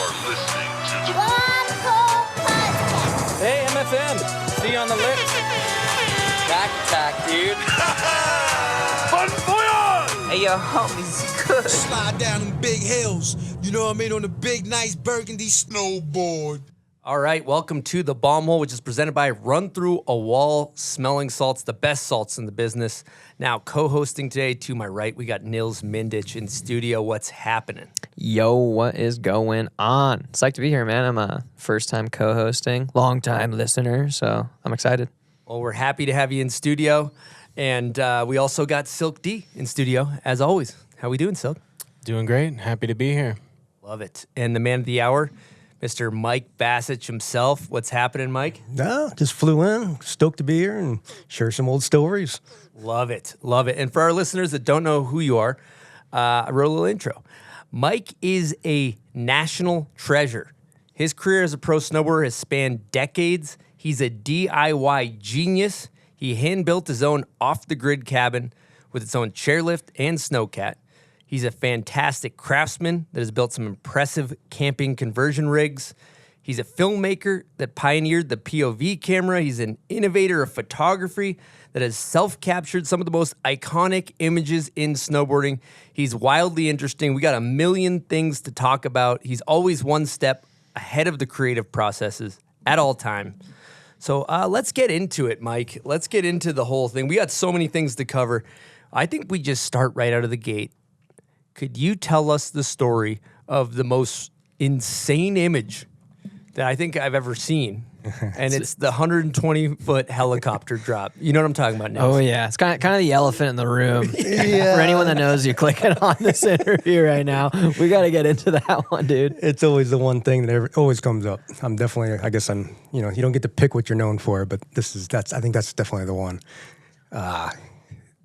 are listening to the Hey, MFM. See you on the lift. Back attack, dude. Bon voyage! Hey, yo, homies, good. Slide down them big hills, you know what I mean, on the big, nice burgundy snowboard. All right, welcome to The Bomb Hole, which is presented by Run Through a Wall Smelling Salts, the best salts in the business. Now, co-hosting today, to my right, we got Nils Mindich in studio. What's happening? Yo, what is going on? It's like to be here, man. I'm a first-time co-hosting, long-time listener, so I'm excited. Well, we're happy to have you in studio. And we also got Silk D in studio, as always. How we doing, Silk? Doing great. Happy to be here. Love it. And the man of the hour, Mr. Mike Basich himself. What's happening, Mike? No, just flew in, stoked to be here and share some old stories. Love it. Love it. And for our listeners that don't know who you are, I wrote a little intro. Mike is a national treasure. His career as a pro snowboarder has spanned decades. He's a DIY genius. He hand-built his own off-the-grid cabin with its own chairlift and snowcat. He's a fantastic craftsman that has built some impressive camping conversion rigs. He's a filmmaker that pioneered the POV camera. He's an innovator of photography that has self-captured some of the most iconic images in snowboarding. He's wildly interesting. We got a million things to talk about. He's always one step ahead of the creative processes at all time. So let's get into it, Mike. Let's get into the whole thing. We got so many things to cover. I think we just start right out of the gate. Could you tell us the story of the most insane image that I think I've ever seen? And it's the 120-foot helicopter drop. You know what I'm talking about now? Oh, yeah. It's kind of the elephant in the room. For anyone that knows you're clicking on this interview right now, we got to get into that one, dude. It's always the one thing that always comes up. I'm definitely, I guess I'm, you don't get to pick what you're known for, but I think that's definitely the one.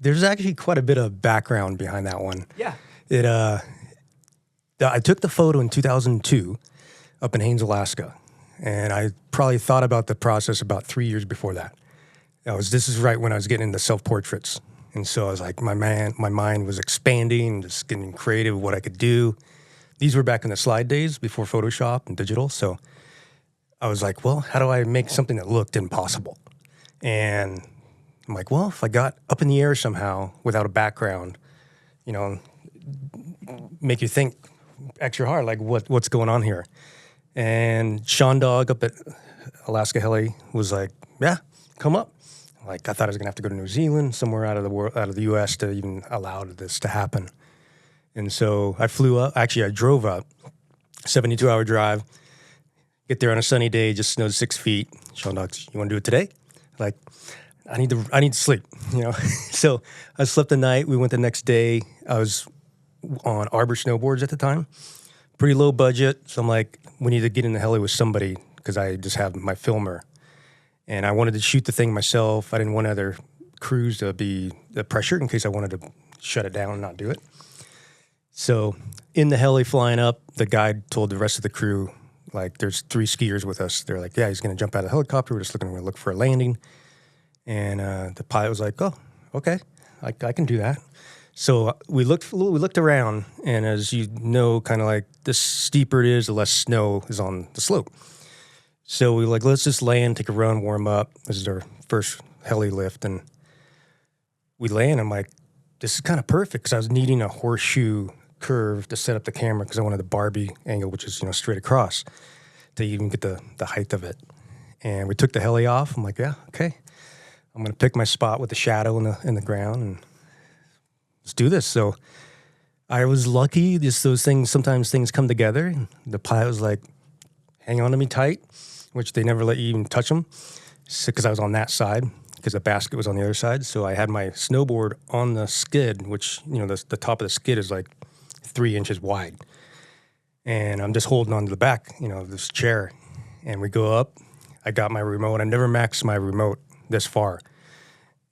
There's actually quite a bit of background behind that one. Yeah. I took the photo in 2002 up in Haines, Alaska. And I probably thought about the process about 3 years before that. This is right when I was getting into self-portraits. And so I was like, my mind was expanding, just getting creative with what I could do. These were back in the slide days before Photoshop and digital. So I was like, well, how do I make something that looked impossible? And I'm like, well, if I got up in the air somehow without a background, make you think extra hard, like what's going on here? And Sean Dog up at Alaska Heli was like, yeah, come up. Like, I thought I was going to have to go to New Zealand, somewhere out of the U.S. to even allow this to happen. And so I flew up. Actually, I drove up, 72-hour drive, get there on a sunny day, just snowed 6 feet. Sean Dog, you want to do it today? Like, I need to sleep, So I slept the night. We went the next day. I was on Arbor snowboards at the time. Pretty low budget, so I'm like, we need to get in the heli with somebody because I just have my filmer. And I wanted to shoot the thing myself. I didn't want other crews to be the pressure in case I wanted to shut it down and not do it. So in the heli flying up, the guide told the rest of the crew, like, there's 3 skiers with us. They're like, yeah, he's going to jump out of the helicopter. We're just going to look for a landing. And the pilot was like, oh, okay, I can do that. So we looked around, and as you know, kind of like the steeper it is, the less snow is on the slope. So we were like, let's just land, take a run, warm up. This is our first heli lift, and we land. I'm like, this is kind of perfect because I was needing a horseshoe curve to set up the camera because I wanted the Barbie angle, which is straight across, to even get the height of it. And we took the heli off. I'm like, yeah, okay, I'm gonna pick my spot with the shadow in the ground and let's do this. So I was lucky. Just those things, sometimes things come together. The pilot was like, hang on to me tight, which they never let you even touch them because I was on that side because the basket was on the other side. So I had my snowboard on the skid, which, the top of the skid is like 3 inches wide. And I'm just holding on to the back, of this chair. And we go up. I got my remote. I never maxed my remote this far.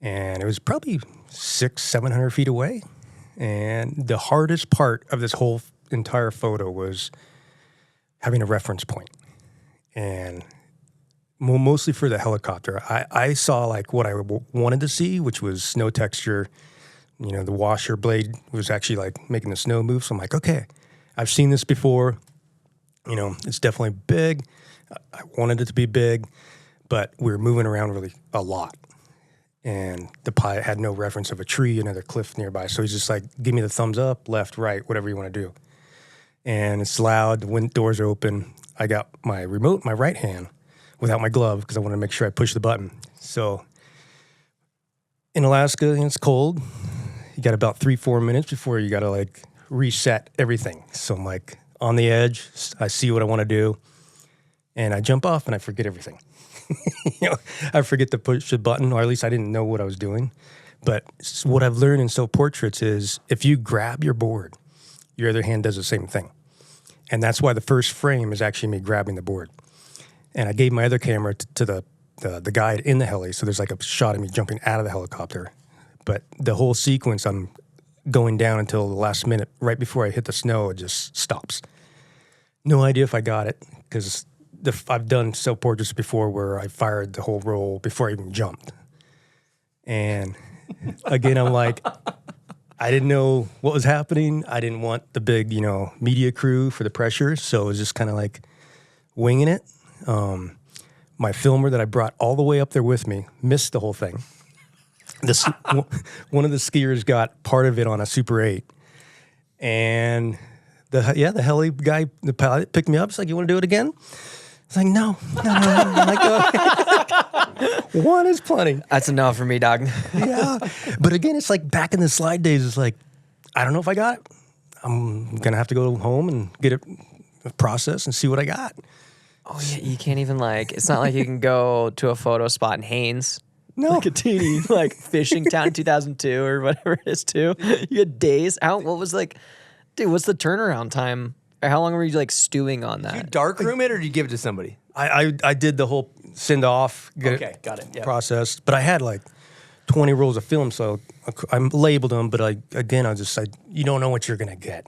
And it was probably 600-700 feet away. And the hardest part of this whole entire photo was having a reference point. And mostly for the helicopter, I saw like what I wanted to see, which was snow texture. The washer blade was actually like making the snow move. So I'm like, okay, I've seen this before. You know, it's definitely big. I wanted it to be big, but we were moving around really a lot. And the pilot had no reference of a tree, another cliff nearby. So he's just like, give me the thumbs up, left, right, whatever you want to do. And it's loud, the wind doors are open. I got my remote in my right hand without my glove because I wanted to make sure I push the button. So in Alaska, it's cold. You got about 3-4 minutes before you got to like reset everything. So I'm like on the edge. I see what I want to do. And I jump off and I forget everything. You know, I forget to push the button, or at least I didn't know what I was doing. But what I've learned in self-portraits is if you grab your board, your other hand does the same thing. And that's why the first frame is actually me grabbing the board. And I gave my other camera to the guide in the heli, so there's like a shot of me jumping out of the helicopter. But the whole sequence, I'm going down until the last minute, right before I hit the snow, it just stops. No idea if I got it, because I've done self-portraits before where I fired the whole roll before I even jumped. And again, I'm like, I didn't know what was happening. I didn't want the big, you know, media crew for the pressure. So it was just kind of like winging it. My filmer that I brought all the way up there with me missed the whole thing. One of the skiers got part of it on a Super 8. And the heli guy, the pilot, picked me up. He's like, you want to do it again? It's like, no. I'm like, one is plenty. That's enough for me, dog. Yeah. But again, it's like back in the slide days, it's like, I don't know if I got it. I'm going to have to go home and get it processed and see what I got. Oh, yeah, you can't even like, it's not like you can go to a photo spot in Haines. No. Like a teeny, like fishing town in 2002 or whatever it is too. You had days out. What was like, dude, what's the turnaround time? Or how long were you like stewing on that? Did you darkroom it or did you give it to somebody? I did the whole send off, Got it. Yeah. processed, but I had like 20 rolls of film, so I labeled them. But you don't know what you're gonna get.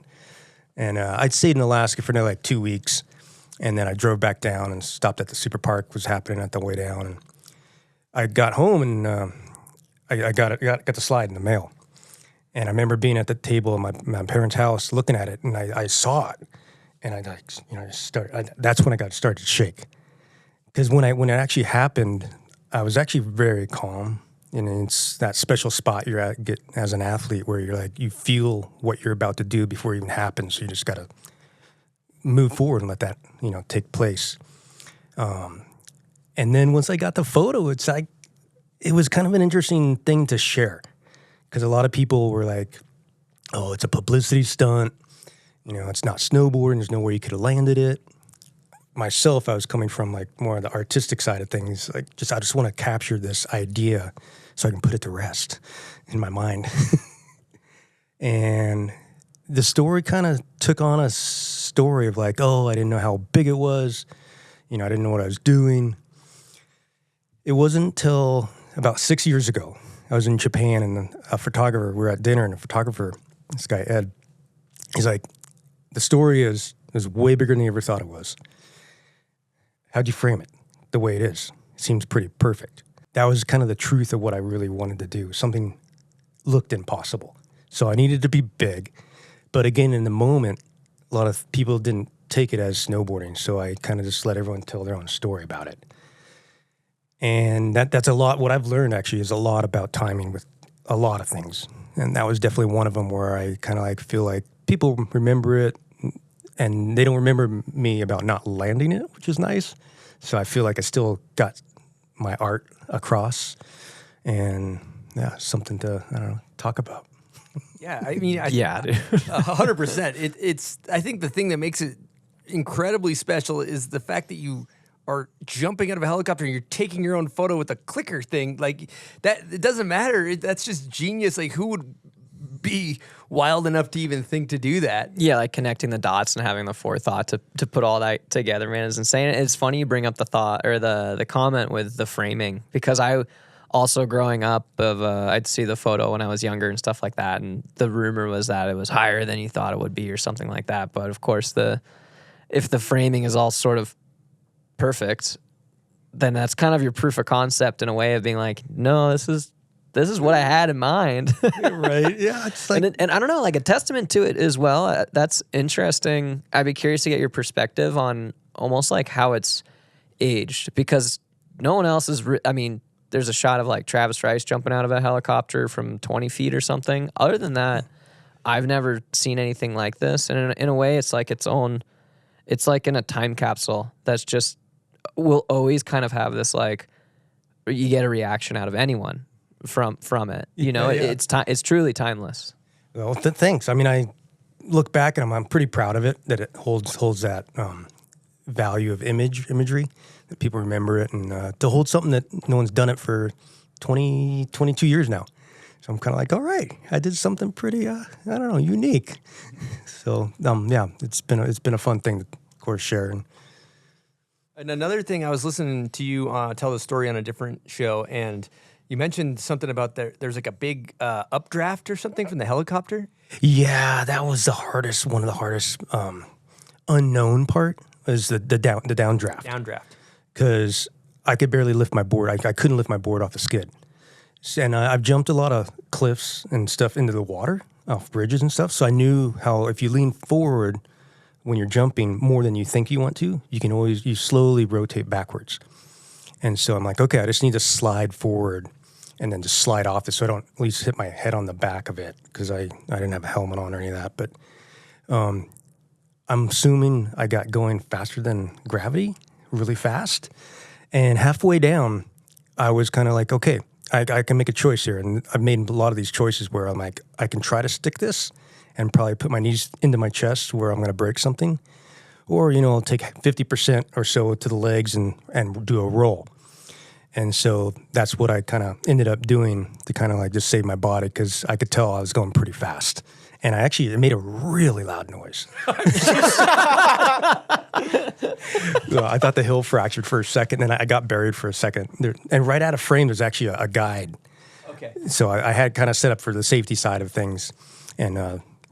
And I'd stayed in Alaska for another like 2 weeks, and then I drove back down and stopped at the super park. Was happening at the way down, and I got home and I got the slide in the mail. And I remember being at the table in my parents' house looking at it, and I saw it. And that's when I started to shake. Because when it actually happened, I was actually very calm. And it's that special spot get as an athlete where you're like, you feel what you're about to do before it even happens. So you just got to move forward and let that, take place. And then once I got the photo, it's like, it was kind of an interesting thing to share. Because a lot of people were like, oh, it's a publicity stunt. It's not snowboarding. There's nowhere you could have landed it. Myself, I was coming from like more of the artistic side of things. Like I just want to capture this idea so I can put it to rest in my mind. And the story kind of took on a story of like, oh, I didn't know how big it was. I didn't know what I was doing. It wasn't until about 6 years ago, I was in Japan and a photographer, we were at dinner and a photographer, this guy, Ed, he's like, the story is way bigger than you ever thought it was. How'd you frame it the way it is? It seems pretty perfect. That was kind of the truth of what I really wanted to do. Something looked impossible. So I needed to be big. But again, in the moment, a lot of people didn't take it as snowboarding. So I kind of just let everyone tell their own story about it. And that's a lot. What I've learned actually is a lot about timing with a lot of things. And that was definitely one of them where I kind of like feel like people remember it and they don't remember me about not landing it, which is nice. So I feel like I still got my art across and something to, talk about. Yeah, I mean, Yeah, dude. 100%. It's. I think the thing that makes it incredibly special is the fact that you are jumping out of a helicopter and you're taking your own photo with a clicker thing. Like that, it doesn't matter. That's just genius. Like who would be wild enough to even think to do that? Yeah, like connecting the dots and having the forethought to put all that together, man, is insane. It's funny you bring up the thought or the comment with the framing, because I also growing up I'd see the photo when I was younger and stuff like that, and the rumor was that it was higher than you thought it would be or something like that. But of course, if the framing is all sort of perfect, then that's kind of your proof of concept in a way of being like, no, this is this is what I had in mind. Right? Yeah, it's like And I don't know, like a testament to it as well. That's interesting. I'd be curious to get your perspective on almost like how it's aged, because no one else is. I mean, there's a shot of like Travis Rice jumping out of a helicopter from 20 feet or something. Other than that, I've never seen anything like this. And in a way, it's like its own. It's like in a time capsule that's just will always kind of have this like you get a reaction out of anyone from it. You know, Yeah. it's truly timeless. well, thanks. I mean, I look back and I'm pretty proud of it that it holds that value of imagery, that people remember it, and to hold something that no one's done it for 22 years now. So I'm kind of like, all right, I did something pretty, I don't know, unique. So yeah, it's been a fun thing to, of course, share. And another thing, I was listening to you tell the story on a different show, and you mentioned something about there's like a big updraft or something from the helicopter. Yeah, that was one of the hardest unknown part was the downdraft. Downdraft. Because I could barely lift my board. I couldn't lift my board off the skid. And I've jumped a lot of cliffs and stuff into the water, off bridges and stuff. So I knew how if you lean forward when you're jumping more than you think you want to, you slowly rotate backwards. And so I'm like, okay, I just need to slide forward and then just slide off it so I don't at least hit my head on the back of it, because I didn't have a helmet on or any of that. But I'm assuming I got going faster than gravity, really fast. And halfway down, I was kind of like, okay, I can make a choice here. And I've made a lot of these choices where I'm like, I can try to stick this and probably put my knees into my chest where I'm going to break something. Or, I'll take 50% or so to the legs and do a roll. And so that's what I kind of ended up doing to kind of like just save my body, because I could tell I was going pretty fast. And it made a really loud noise. I thought the hill fractured for a second, and I got buried for a second. And right out of frame, there's actually a guide. Okay. So I had kind of set up for the safety side of things and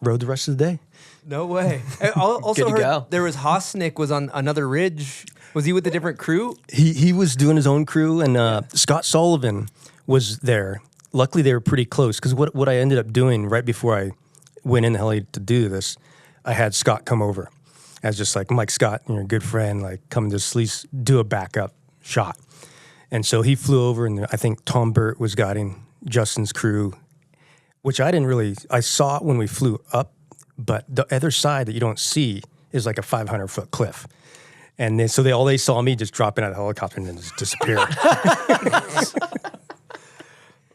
rode the rest of the day. No way. I also Good to heard go. there was Hosnick was on another ridge. Was he with a different crew? He was doing his own crew, and Scott Sullivan was there. Luckily, they were pretty close, because what I ended up doing right before I went in the heli to do this, I had Scott come over. I was just like, Mike, Scott, you're a good friend, like come and just at least do a backup shot. And so he flew over, and I think Tom Burt was guiding Justin's crew, which I saw it when we flew up, but the other side that you don't see is like a 500-foot cliff. And then, so they saw me just dropping out of the helicopter and then just disappear.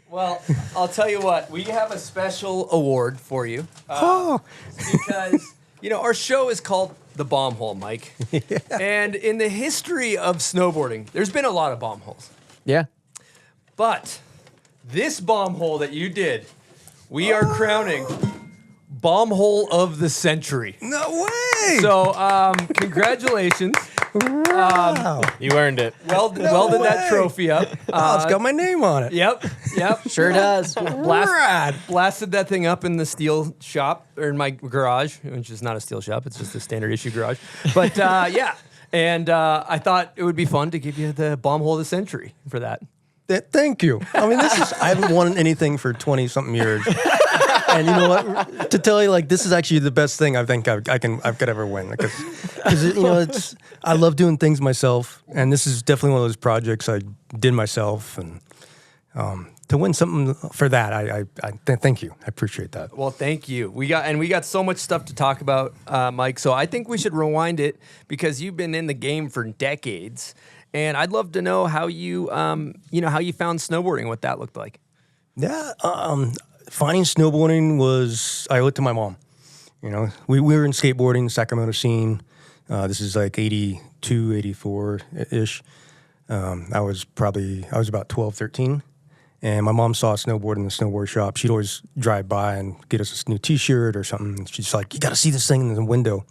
Well, I'll tell you what. We have a special award for you. Because, our show is called The Bomb Hole, Mike. Yeah. And in the history of snowboarding, there's been a lot of bomb holes. Yeah. But this bomb hole that you did, we are crowning Bomb Hole of the Century. No way! So, congratulations. Wow. You earned it. Welded that trophy up. It's got my name on it. Yep. Sure does. Blasted that thing up in the steel shop, or in my garage, which is not a steel shop. It's just a standard issue garage. But yeah. And I thought it would be fun to give you the Bomb Hole of the Century for that. Thank you. I mean, I haven't won anything for 20-something years. And you know what? To tell you, like, this is actually the best thing I think I could ever win, because I love doing things myself, and this is definitely one of those projects I did myself, and to win something for that, I thank you. I appreciate that. Well, thank you. We got so much stuff to talk about, Mike. So I think we should rewind it, because you've been in the game for decades, and I'd love to know how you how you found snowboarding, what that looked like. Yeah. Finding snowboarding I owe it to my mom. We were in skateboarding, Sacramento scene. This is like 82, 84-ish. I was about 12, 13. And my mom saw a snowboard in the snowboard shop. She'd always drive by and get us a new T-shirt or something. She's like, you got to see this thing in the window.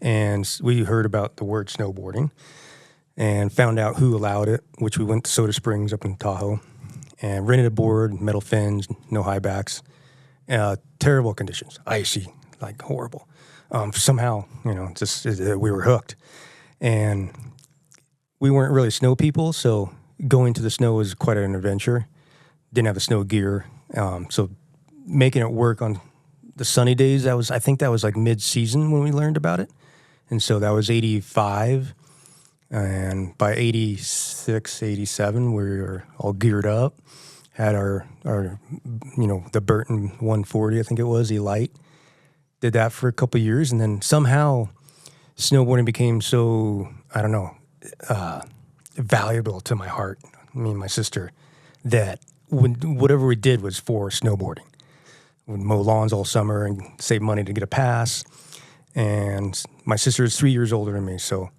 And we heard about the word snowboarding and found out who allowed it, which we went to Soda Springs up in Tahoe. And rented a board, metal fins, no high backs, terrible conditions, icy, like horrible. Somehow, we were hooked. And we weren't really snow people, so going to the snow was quite an adventure. didn't have the snow gear. So making it work on the sunny days, I think that was like mid-season when we learned about it. And so that was 85. And by 86, 87, we were all geared up. Had our the Burton 140, I think it was, Elite. Did that for a couple of years. And then somehow snowboarding became so, I don't know, valuable to my heart, me and my sister, that whatever we did was for snowboarding. We'd mow lawns all summer and save money to get a pass. And my sister is 3 years older than me, so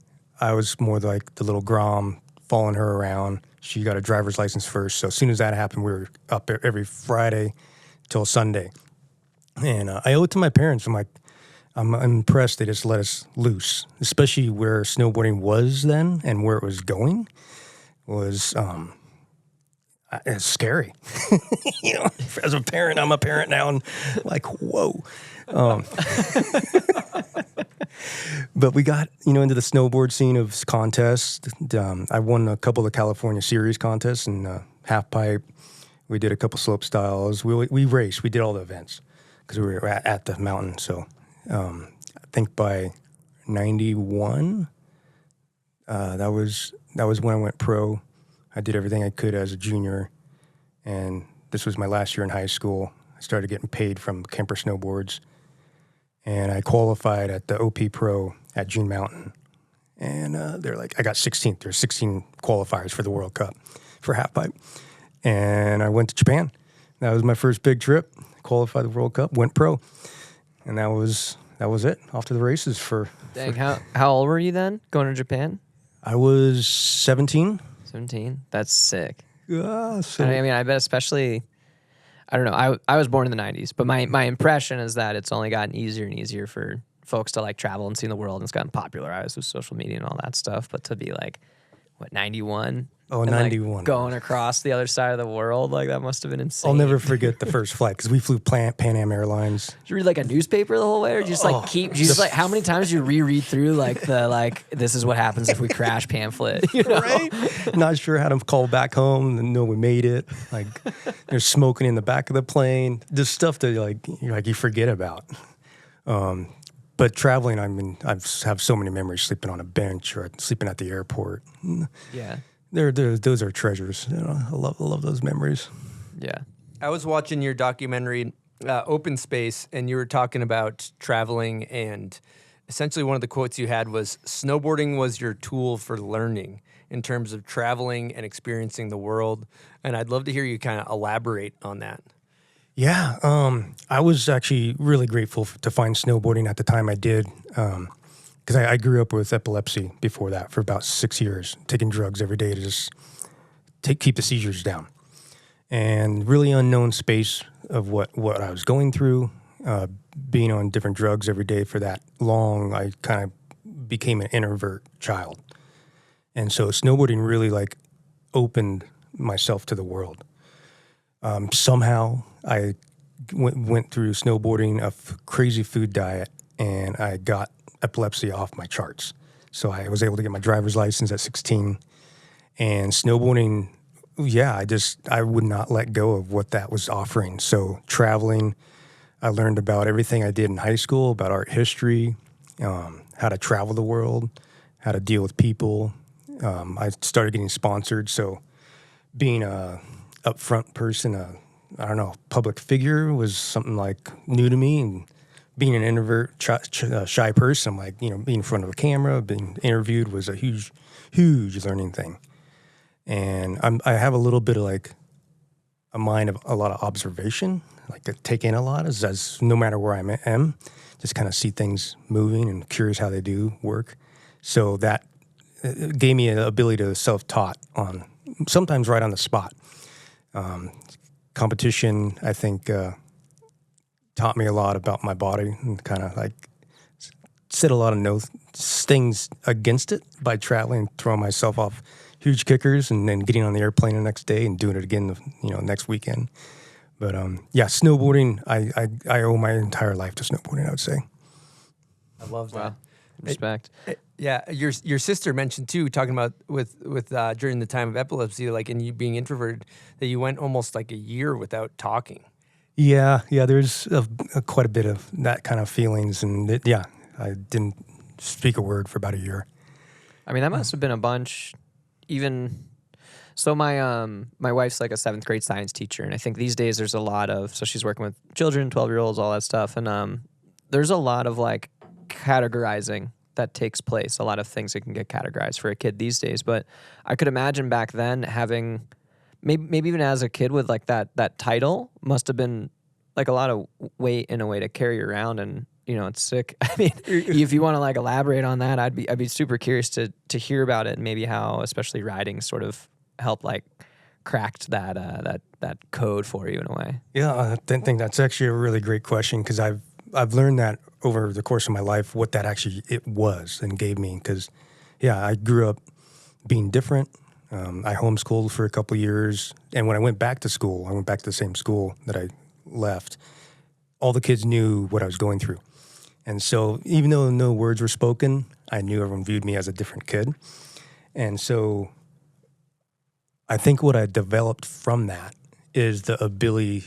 I was more like the little Grom following her around. She got a driver's license first, so as soon as that happened, we were up every Friday till Sunday. And I owe it to my parents. I'm impressed they just let us loose, especially where snowboarding was then and where it was going was it's scary. As a parent, I'm a parent now, and like, whoa. But we got, into the snowboard scene of contests. I won a couple of California Series contests and half pipe. We did a couple slope styles. We raced. We did all the events because we were at the mountain. So I think by 91, that was when I went pro. I did everything I could as a junior, and this was my last year in high school. I started getting paid from Kemper Snowboards, and I qualified at the OP Pro at June Mountain. And they're like, I got 16th. There's 16 qualifiers for the World Cup for halfpipe. And I went to Japan. That was my first big trip. Qualified the World Cup, went pro. And that was it. Off to the races for... Dang, how old were you then going to Japan? I was 17. 17? That's sick. So I mean, I bet especially... I don't know. I was born in the 90s, but my impression is that it's only gotten easier and easier for folks to like travel and see the world, and it's gotten popularized with social media and all that stuff. But to be like, 91? Oh, and 91. Like going across the other side of the world, like that must have been insane. I'll never forget the first flight because we flew Pan Am Airlines. Did you read like a newspaper the whole way, or did you just like keep? You just like how many times did you reread through like this is what happens if we crash pamphlet, Right? Not sure how to call back home and know we made it. Like there's smoking in the back of the plane. Just stuff that you forget about. But traveling, I mean, I have so many memories sleeping on a bench or sleeping at the airport. Yeah. Those are treasures. I love those memories. Yeah. I was watching your documentary, Open Space, and you were talking about traveling, and essentially one of the quotes you had was, snowboarding was your tool for learning in terms of traveling and experiencing the world. And I'd love to hear you kind of elaborate on that. Yeah. I was actually really grateful to find snowboarding at the time I did. Because I grew up with epilepsy before that for about 6 years, taking drugs every day to just keep the seizures down. And really unknown space of what I was going through, being on different drugs every day for that long, I kind of became an introvert child. And so snowboarding really like opened myself to the world. Somehow I went through snowboarding, a crazy food diet, and I got epilepsy off my charts. So I was able to get my driver's license at 16. And snowboarding, I would not let go of what that was offering. So traveling, I learned about everything I did in high school, about art history, how to travel the world, how to deal with people. I started getting sponsored. So being a upfront person, public figure was something like new to me. And being an introvert, shy person, like, being in front of a camera, being interviewed was a huge, huge learning thing. And I have a little bit of like a mind of a lot of observation, like to take in a lot as no matter where I am, just kind of see things moving and curious how they do work. So that gave me an ability to self-taught on sometimes right on the spot. Competition, I think, taught me a lot about my body and kind of like said a lot of things against it by traveling, throwing myself off huge kickers and then getting on the airplane the next day and doing it again, next weekend. But snowboarding, I owe my entire life to snowboarding, I would say. I love that. Wow. Respect. Yeah, your sister mentioned too, talking about with during the time of epilepsy, like, and you being introverted, that you went almost like a year without talking. Yeah, there's quite a bit of that kind of feelings, and I didn't speak a word for about a year. I mean, that must have been a bunch. Even so, my wife's like a 7th grade science teacher, and I think these days there's a lot of, so she's working with children, 12-year-olds, all that stuff, and there's a lot of like categorizing that takes place. A lot of things that can get categorized for a kid these days. But I could imagine back then having, maybe even as a kid with like that title must have been like a lot of weight in a way to carry around, and it's sick. I mean, if you want to like elaborate on that, I'd be super curious to hear about it, and maybe how especially riding sort of helped like cracked that code for you in a way. Yeah, I think that's actually a really great question, because I've learned that over the course of my life, what that actually it was and gave me. Because, I grew up being different. I homeschooled for a couple of years. And when I went back to school, I went back to the same school that I left. All the kids knew what I was going through. And so even though no words were spoken, I knew everyone viewed me as a different kid. And so I think what I developed from that is the ability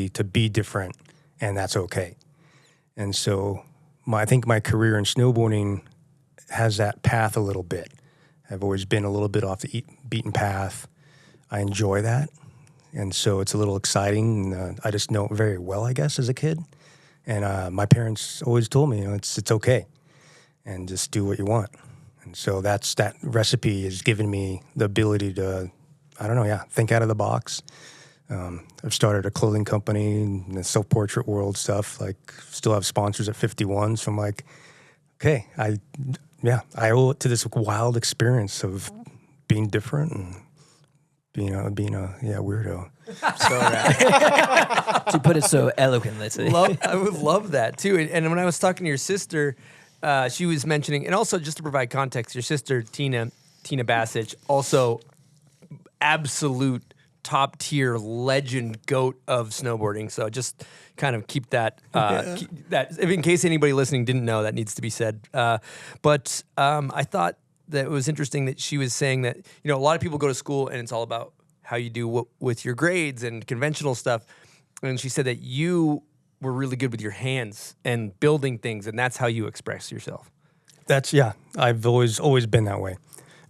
to be different, and that's okay. And so I think my career in snowboarding has that path a little bit. I've always been a little bit off the beaten path. I enjoy that. And so it's a little exciting. And, I just know it very well, I guess, as a kid. And my parents always told me, it's okay. And just do what you want. And so that recipe has given me the ability to, think out of the box. I've started a clothing company in the self-portrait world stuff, like still have sponsors at 51. So I'm like, okay, I owe it to this wild experience of being different and being a weirdo. So right. To put it so eloquently. I would love that too. And when I was talking to your sister, she was mentioning, and also just to provide context, your sister, Tina Basich, also absolute top tier legend goat of snowboarding. So just kind of keep that, that in case anybody listening didn't know, that needs to be said. But I thought that it was interesting that she was saying that, a lot of people go to school and it's all about how you do with your grades and conventional stuff. And she said that you were really good with your hands and building things, and that's how you express yourself. I've always been that way.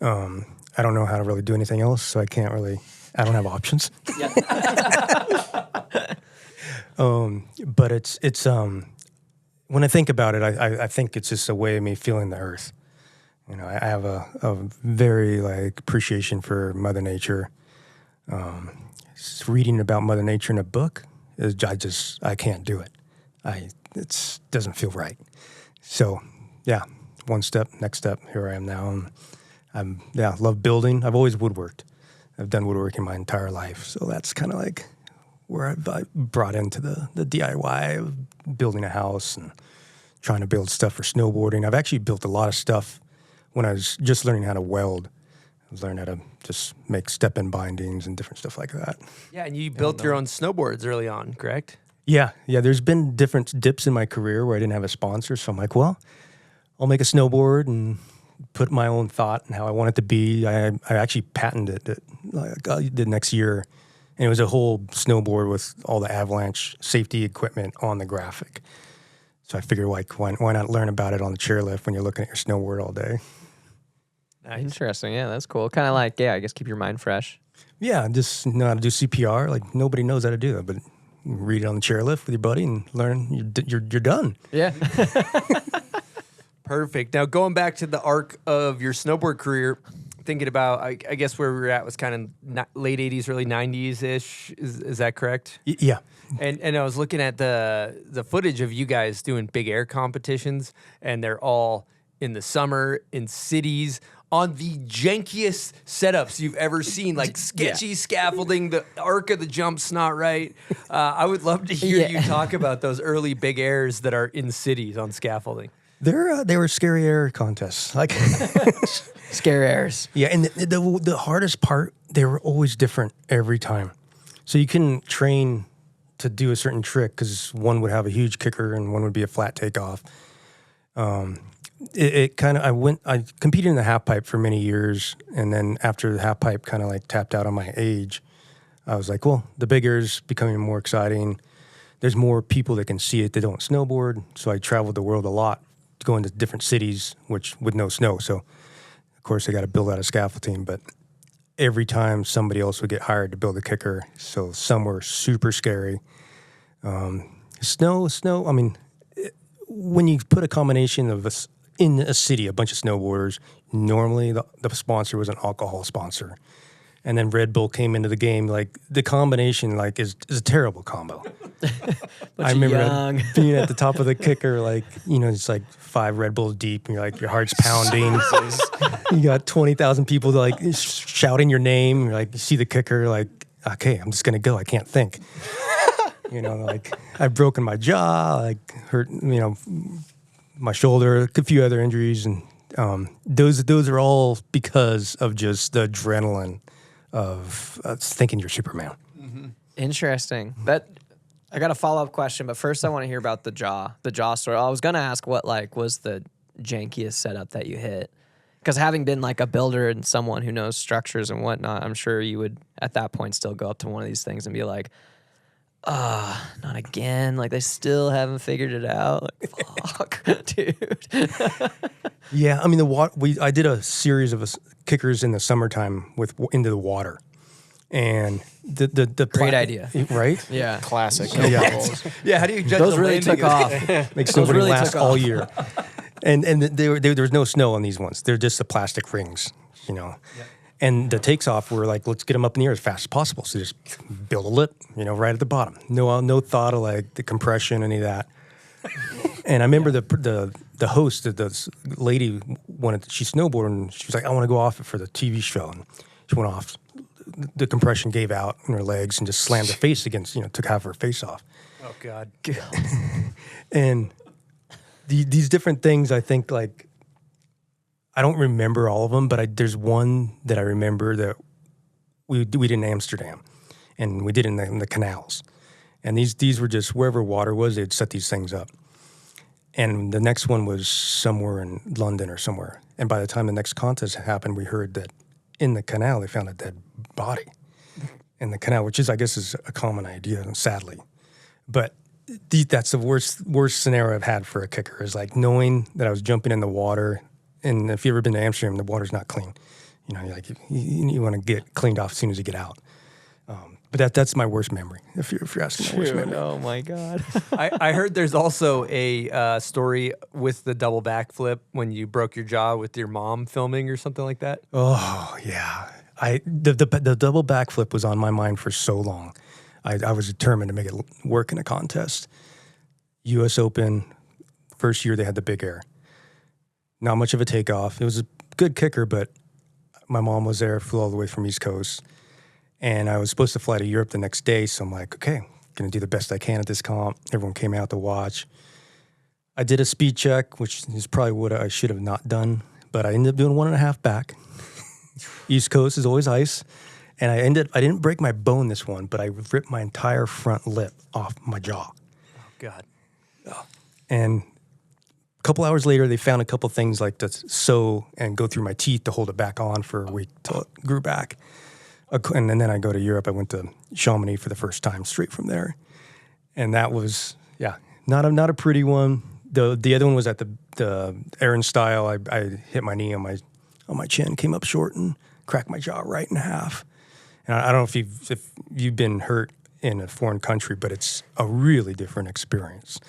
I don't know how to really do anything else, so I don't have options. Yeah. But it's when I think about it, I think it's just a way of me feeling the earth. I have a very appreciation for Mother Nature. Reading about Mother Nature in a book I can't do it. It doesn't feel right. So one step, next step. Here I am now. Love building. I've always woodworked. I've done woodworking my entire life. So that's kind of like where I brought into the DIY of building a house and trying to build stuff for snowboarding. I've actually built a lot of stuff when I was just learning how to weld. I was learning how to just make step-in bindings and different stuff like that. Yeah, and you built your own snowboards early on, correct? Yeah. There's been different dips in my career where I didn't have a sponsor. So I'm like, well, I'll make a snowboard and put my own thought and how I want it to be. I actually patented it the next year. And it was a whole snowboard with all the avalanche safety equipment on the graphic. So I figured, why not learn about it on the chairlift when you're looking at your snowboard all day? Nice. Interesting. Yeah, that's cool. Kind of like, I guess keep your mind fresh. Yeah, just know how to do CPR. Like, nobody knows how to do it, but you read it on the chairlift with your buddy and learn. You're done. Yeah. Perfect. Now, going back to the arc of your snowboard career, thinking about, I guess where we were at was kind of late 80s, early 90s-ish. Is that correct? Yeah. And I was looking at the footage of you guys doing big air competitions, and they're all in the summer, in cities, on the jankiest setups you've ever seen, like sketchy scaffolding, the arc of the jump's not right. I would love to hear you talk about those early big airs that are in cities on scaffolding. They were scary air contests, like scary airs. Yeah, and the hardest part, they were always different every time. So you couldn't train to do a certain trick because one would have a huge kicker and one would be a flat takeoff. it kind of, I competed in the half pipe for many years. And then after the half pipe kind of like tapped out on my age, I was like, well, the big air's becoming more exciting. There's more people that can see it that don't snowboard. So I traveled the world a lot, going to different cities, which with no snow. So of course I got to build out a scaffolding, but every time somebody else would get hired to build a kicker. So some were super scary. Snow. I mean, when you put a combination of us in a city, a bunch of snowboarders, normally the sponsor was an alcohol sponsor. And then Red Bull came into the game. Like the combination, like is a terrible combo. I remember being at the top of the kicker, like it's like 5 Red Bulls deep, and you're like your heart's pounding. You got 20,000 people like shouting your name. You're like you see the kicker, like okay, I'm just gonna go. I can't think. Like I've broken my jaw, like hurt, my shoulder, a few other injuries, and those are all because of just the adrenaline of thinking you're Superman. Mm-hmm. Interesting. That I got a follow-up question, but first I want to hear about the jaw story. I was gonna ask what like was the jankiest setup that you hit, because having been like a builder and someone who knows structures and whatnot, I'm sure you would at that point still go up to one of these things and be like, not again. Like they still haven't figured it out. Like, fuck, dude. Yeah, I mean I did a series of kickers in the summertime with into the water, and the great idea, right? Yeah, Classic. Yeah, how do you judge those the really landing took of- off. Makes snowboarding really last took all off. year. And there was no snow on these ones. They're just the plastic rings, And the takes off were like, let's get them up in the air as fast as possible. So just build a lip, right at the bottom. No thought of like the compression, any of that. And I remember the host, the lady she snowboarded, and she was like, I want to go off it for the TV show. And she went off. The compression gave out in her legs and just slammed her face against, took half her face off. Oh God. And these different things, I think, like, I don't remember all of them, but there's one that I remember that we did in Amsterdam, and we did in the canals. And these were just wherever water was, they'd set these things up. And the next one was somewhere in London or somewhere. And by the time the next contest happened, we heard that in the canal they found a dead body in the canal, which I guess is a common idea, sadly. But that's the worst scenario I've had for a kicker, is like knowing that I was jumping in the water. And if you've ever been to Amsterdam, the water's not clean. You want to get cleaned off as soon as you get out. But that's my worst memory, if you're asking my worst memory. Oh my God. I heard there's also a story with the double backflip when you broke your jaw with your mom filming or something like that. Oh, yeah. The double backflip was on my mind for so long. I was determined to make it work in a contest. U.S. Open, first year they had the big air. Not much of a takeoff. It was a good kicker, but my mom was there, flew all the way from East Coast. And I was supposed to fly to Europe the next day, so I'm like, okay, going to do the best I can at this comp. Everyone came out to watch. I did a speed check, which is probably what I should have not done, but I ended up doing 1.5 back. East Coast is always ice. And I didn't break my bone this one, but I ripped my entire front lip off my jaw. Oh God. And a couple hours later, they found a couple things like to sew and go through my teeth to hold it back on for a week till it grew back. And then I go to Europe. I went to Chamonix for the first time, straight from there. And that was, not a pretty one. The other one was at the Aaron style. I hit my knee on my chin, came up short and cracked my jaw right in half. And I don't know if you've been hurt in a foreign country, but it's a really different experience.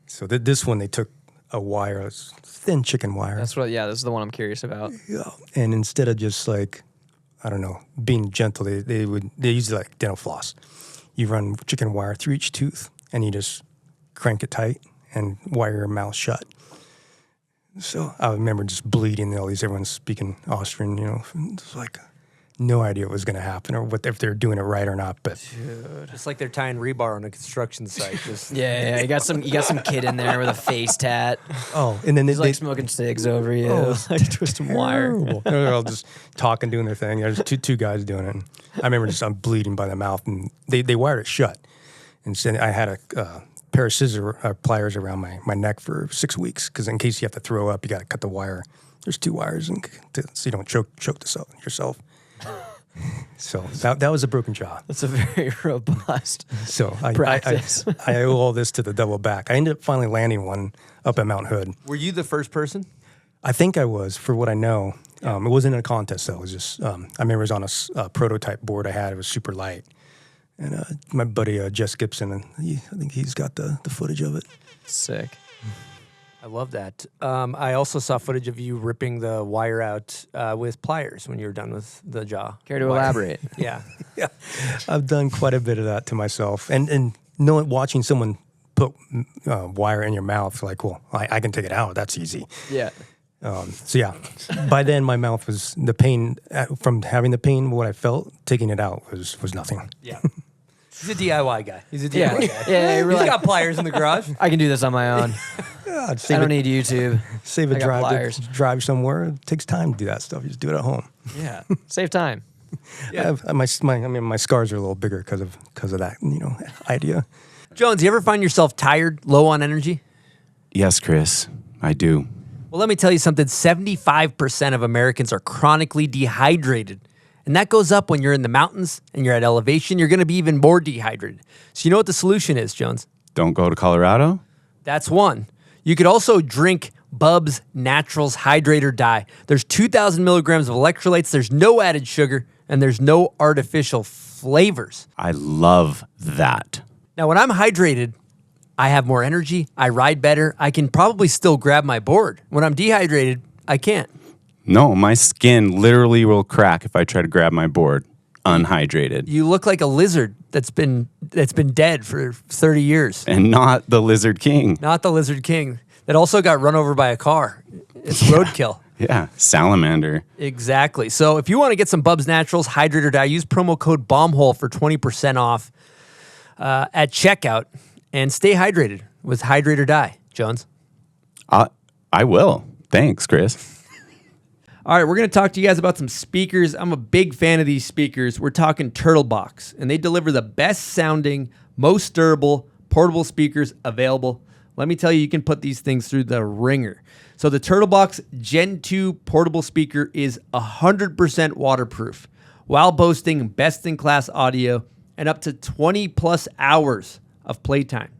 So this one, they took a wire, a thin chicken wire. This is the one I'm curious about. Yeah. And instead of just like, I don't know, being gentle, they use like dental floss. You run chicken wire through each tooth and you just crank it tight and wire your mouth shut. So I remember just bleeding, everyone's speaking Austrian, it's like no idea what was going to happen or if they're doing it right or not. But It's like they're tying rebar on a construction site. Just Yeah. You got some kid in there with a face tat. and then He's they like smoking cigs over you, like twisting wire. They're all just talking, doing their thing. There's two guys doing it. And I remember I'm bleeding by the mouth, and they wired it shut. And so I had pair of pliers around my neck for 6 weeks because in case you have to throw up, you got to cut the wire. There's 2 wires, so you don't choke yourself. So that was a broken jaw. That's a very robust So practice. I owe all this to the double back. I ended up finally landing one up at Mount Hood. Were you the first person? I think I was, for what I know. It wasn't a contest, though. It was just, I remember it was on a prototype board I had. It was super light. And my buddy, Jess Gibson, and I think he's got the footage of it. Sick. I love that. I also saw footage of you ripping the wire out with pliers when you were done with the jaw. Care to elaborate? Yeah. Yeah, I've done quite a bit of that to myself. And watching someone put wire in your mouth, like, well, I can take it out. That's easy. Yeah. So yeah, by then my mouth was, the pain, from having the pain, what I felt, taking it out was nothing. Yeah. He's a DIY guy. He's a DIY Yeah. guy. Yeah, He's really. got pliers in the garage. I can do this on my own. Yeah, I don't need YouTube. save I a got drive pliers. to drive somewhere. It takes time to do that stuff. You just do it at home. Yeah. Save time. Yeah, my scars are a little bigger because of that idea. Jones, you ever find yourself tired, low on energy? Yes, Chris, I do. Well, let me tell you something. 75% of Americans are chronically dehydrated. And that goes up when you're in the mountains and you're at elevation. You're going to be even more dehydrated. So you know what the solution is, Jones? Don't go to Colorado? That's one. You could also drink Bubs Naturals Hydrate or Die. There's 2,000 milligrams of electrolytes. There's no added sugar, and there's no artificial flavors. I love that. Now, when I'm hydrated, I have more energy. I ride better. I can probably still grab my board. When I'm dehydrated, I can't. No, my skin literally will crack if I try to grab my board unhydrated. You look like a lizard that's been dead for 30 years. And not the Lizard King. Not the Lizard King that also got run over by a car. It's roadkill. Yeah, salamander. Exactly. So if you want to get some Bubs Naturals Hydrate or Die, use promo code BOMBHOLE for 20% off at checkout. And stay hydrated with Hydrate or Die. Jones? I will. Thanks, Chris. All right, we're going to talk to you guys about some speakers. I'm a big fan of these speakers. We're talking Turtlebox, and they deliver the best sounding, most durable, portable speakers available. Let me tell you, you can put these things through the ringer. So the Turtlebox Gen 2 portable speaker is 100% waterproof while boasting best-in-class audio and up to 20 plus hours of playtime.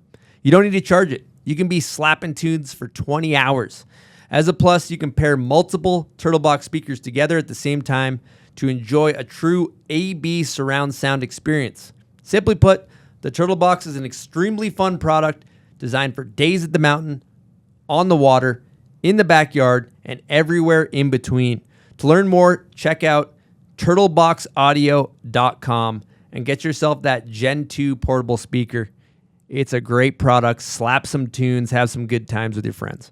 You don't need to charge it. You can be slapping tunes for 20 hours. As a plus, you can pair multiple Turtlebox speakers together at the same time to enjoy a true AB surround sound experience. Simply put, the Turtlebox is an extremely fun product designed for days at the mountain, on the water, in the backyard, and everywhere in between. To learn more, check out turtleboxaudio.com and get yourself that Gen 2 portable speaker. It's a great product. Slap some tunes, have some good times with your friends.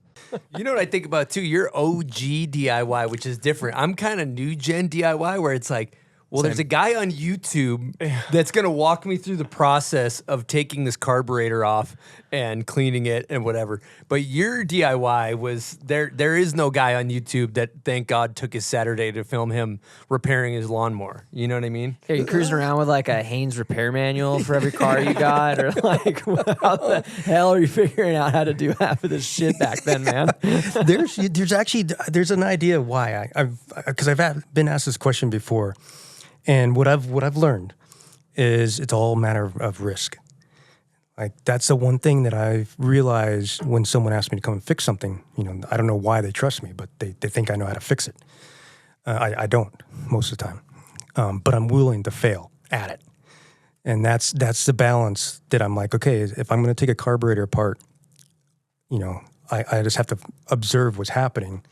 You know what I think about too? You're OG DIY, which is different. I'm kind of new gen DIY where it's like, well, there's a guy on YouTube that's going to walk me through the process of taking this carburetor off and cleaning it and whatever. But your DIY was there is no guy on YouTube that, thank God, took his Saturday to film him repairing his lawnmower. You know what I mean? Are you cruising around with like a Haynes repair manual for every car you got? Or like, how the hell are you figuring out how to do half of this shit back then, man? There's an idea why because I've been asked this question before. And what I've learned is it's all a matter of risk. Like that's the one thing that I've realized when someone asks me to come and fix something. I don't know why they trust me, but they think I know how to fix it. I don't most of the time, but I'm willing to fail at it. And that's the balance that I'm like, okay, if I'm going to take a carburetor apart, I just have to observe what's happening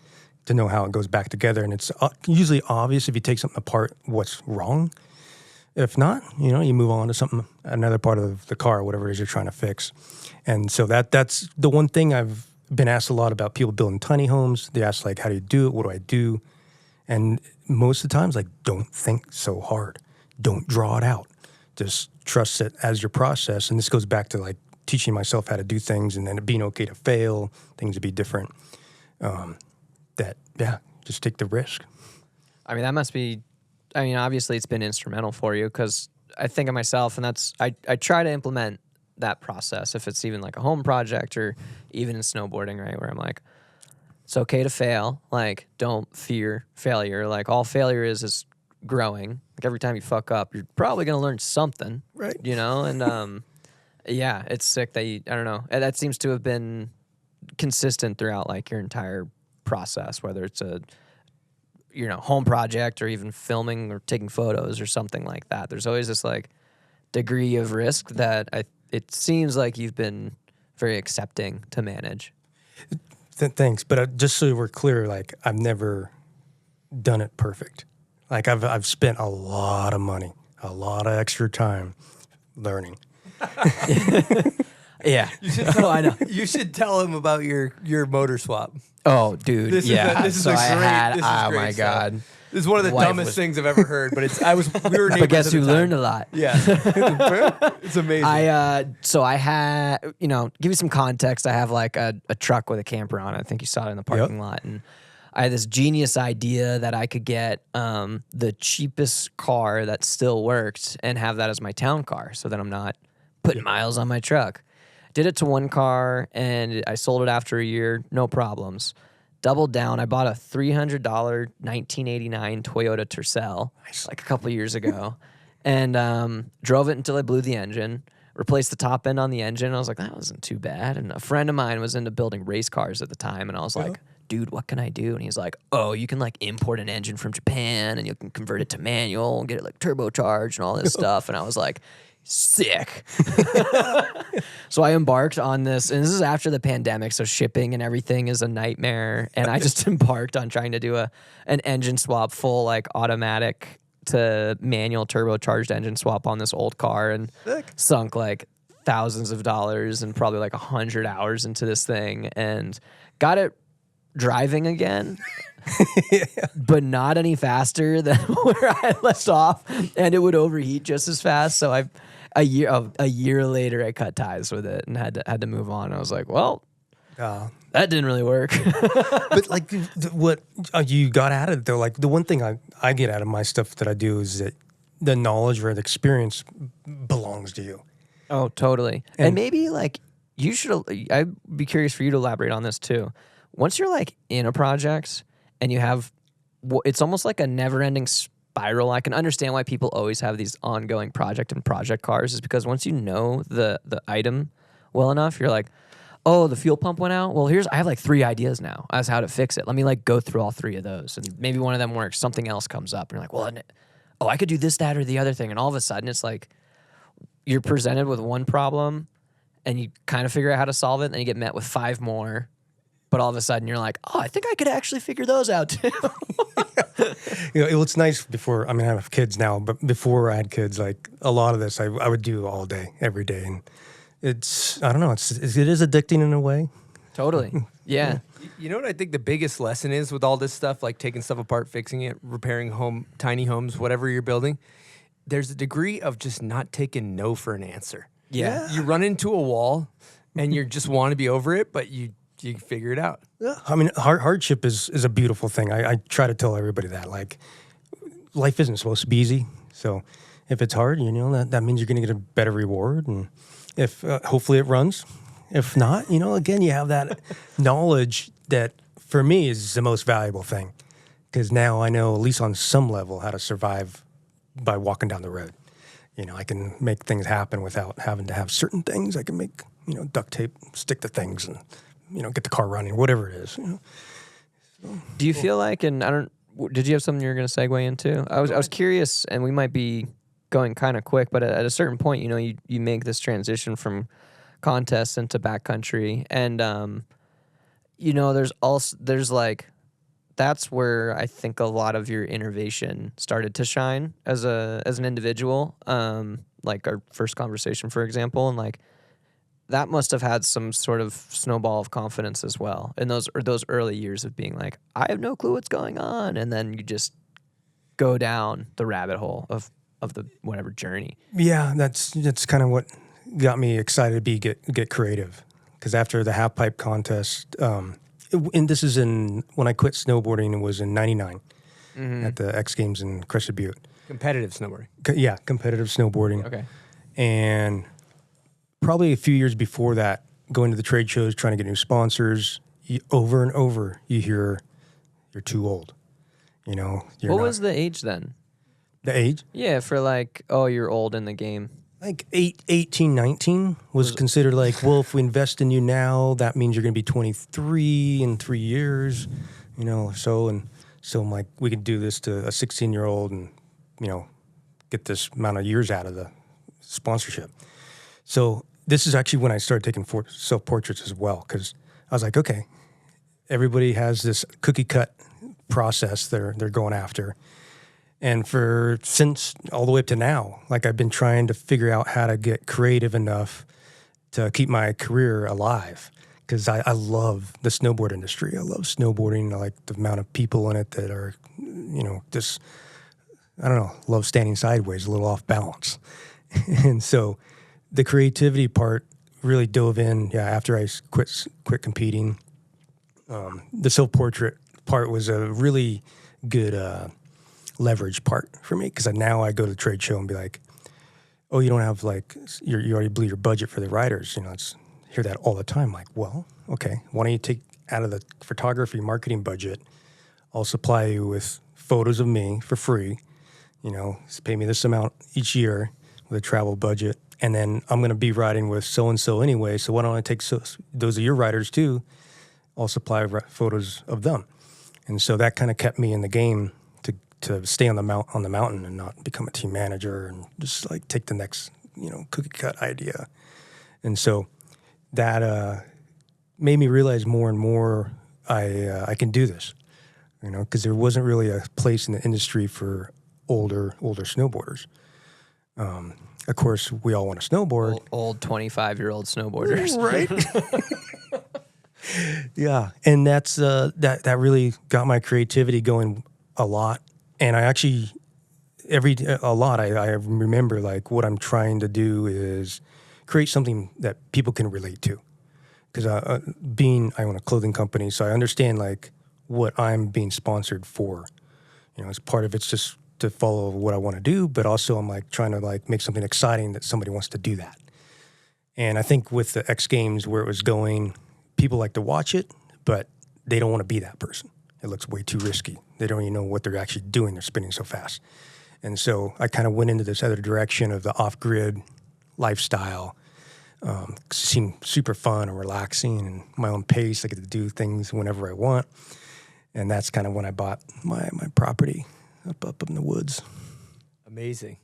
to know how it goes back together. And it's usually obvious if you take something apart what's wrong. If not, you move on to another part of the car, whatever it is you're trying to fix. And so that's the one thing I've been asked a lot about people building tiny homes. They ask like, how do you do it? What do I do? And most of the times, like, don't think so hard. Don't draw it out. Just trust it as your process. And this goes back to like teaching myself how to do things and then it being okay to fail, things to be different. Just take the risk. I mean, that must be, obviously it's been instrumental for you because I think of myself and I try to implement that process, if it's even like a home project or even in snowboarding, right? Where I'm like, it's okay to fail. Like, don't fear failure. Like, all failure is growing. Like, every time you fuck up, you're probably gonna learn something, Right. You know, and yeah, it's sick that I don't know. And that seems to have been consistent throughout like your entire process, whether it's a home project or even filming or taking photos or something like that. There's always this like degree of risk that it seems like you've been very accepting to manage. Thanks, but just so we're clear, like I've never done it perfect. Like I've spent a lot of money, a lot of extra time learning. Yeah. I know. You should tell him about your motor swap. Oh, dude. This yeah. is so a I great. had. This is Oh great my stuff. god. This is one of the Wife dumbest was- things I've ever heard. But we were neighbors. But guess at the who time. learned a lot? Yeah, it's amazing. So I had, give you some context. I have like a truck with a camper on it. I think you saw it in the parking lot. And I had this genius idea that I could get the cheapest car that still worked and have that as my town car so that I'm not putting miles on my truck. Did it to one car and I sold it after a year, no problems. Doubled down. I bought a $300 1989 Toyota Tercel like a couple years ago and drove it until I blew the engine, replaced the top end on the engine. I was like, that wasn't too bad. And a friend of mine was into building race cars at the time. And I was like, dude, what can I do? And he's like, oh, you can like import an engine from Japan and you can convert it to manual and get it like turbocharged and all this stuff. And I was like, sick. So I embarked on this, and this is after the pandemic, so shipping and everything is a nightmare. And I just embarked on trying to do an engine swap, full like automatic to manual turbocharged engine swap on this old car, and sunk like thousands of dollars and probably like 100 hours into this thing, and got it driving again. But not any faster than where I left off, and it would overheat just as fast. So a year later, I cut ties with it and had to move on. I was like, well, that didn't really work. But like what you got out of it though, like the one thing I get out of my stuff that I do is that the knowledge or the experience belongs to you. Oh, totally. And maybe like you should. I'd be curious for you to elaborate on this too. Once you're like in a project and you have, it's almost like a never-ending spiral. I can understand why people always have these ongoing project cars, is because once you know the item well enough, you're like, oh, the fuel pump went out. Well, I have like 3 ideas now as how to fix it. Let me like go through all 3 of those, and maybe one of them works. Something else comes up, and you're like, well, I could do this, that, or the other thing, and all of a sudden it's like you're presented with one problem, and you kind of figure out how to solve it, and then you get met with 5 more. But all of a sudden, you're like, oh, I think I could actually figure those out too. It's nice before, I mean, I have kids now, but before I had kids, like a lot of this I would do all day, every day. And I don't know, it is addicting in a way. Totally. Yeah. You know what I think the biggest lesson is with all this stuff, like taking stuff apart, fixing it, repairing tiny homes, whatever you're building? There's a degree of just not taking no for an answer. Yeah. You run into a wall and you just want to be over it, but you figure it out. Yeah. I mean, hardship is a beautiful thing. I try to tell everybody that. Like, life isn't supposed to be easy. So if it's hard, that means you're going to get a better reward. And if hopefully it runs. If not, again, you have that knowledge that for me is the most valuable thing. Because now I know, at least on some level, how to survive by walking down the road. I can make things happen without having to have certain things. I can make, duct tape, stick to things, and get the car running, whatever it is. Do you feel like, and did you have something you were going to segue into? I was curious, and we might be going kind of quick, but at a certain point, you make this transition from contests into backcountry, and there's like, that's where I think a lot of your innovation started to shine as an individual. Like our first conversation, for example, and like, that must have had some sort of snowball of confidence as well in those early years of being like, I have no clue what's going on, and then you just go down the rabbit hole of the whatever journey. Yeah, that's kind of what got me excited to get creative. Because after the half pipe contest, and this is when I quit snowboarding, it was in '99 at the X Games in Crested Butte. Competitive snowboarding. Yeah, competitive snowboarding. Okay. And probably a few years before that, going to the trade shows, trying to get new sponsors, over and over, you hear you're too old. You know, What was the age then? the age? Yeah, for like, oh, you're old in the game. Like 18, 19 was considered like, well, if we invest in you now, that means you're going to be 23 in 3 years, you know, so I'm like, we could do this to a 16-year-old and, you know, get this amount of years out of the sponsorship. So this is actually when I started taking self-portraits as well, because I was like, okay, everybody has this cookie-cut process they're going after. And since all the way up to now, like I've been trying to figure out how to get creative enough to keep my career alive. Because I love the snowboard industry. I love snowboarding. I like the amount of people in it that are, you know, just, I don't know, love standing sideways, a little off balance. And so the creativity part really dove in, after I quit competing. The self-portrait part was a really good leverage part for me, because now I go to the trade show and be like, oh, you don't have like, you already blew your budget for the riders. You know, it's hear that all the time. Like, well, okay, why don't you take out of the photography marketing budget, I'll supply you with photos of me for free, you know, pay me this amount each year with a travel budget, and then I'm going to be riding with so-and-so anyway, so why don't I take those of your riders too, I'll supply photos of them. And so that kind of kept me in the game to stay on the mountain and not become a team manager and just like take the next, you know, cookie cut idea. And so that made me realize more and more I can do this, you know, because there wasn't really a place in the industry for older snowboarders. Of course, we all want to snowboard. Old 25-year-old snowboarders. Right. Yeah, and that's that really got my creativity going a lot. And I actually I remember like what I'm trying to do is create something that people can relate to. Because I own a clothing company, so I understand like what I'm being sponsored for. You know, as part of it's just to follow what I want to do, but also I'm like trying to like make something exciting that somebody wants to do that. And I think with the X Games where it was going, people like to watch it, but they don't want to be that person. It looks way too risky. They don't even know what they're actually doing. They're spinning so fast. And so I kind of went into this other direction of the off-grid lifestyle. It seemed super fun and relaxing and my own pace. I get to do things whenever I want. And that's kind of when I bought my property up in the woods. Amazing.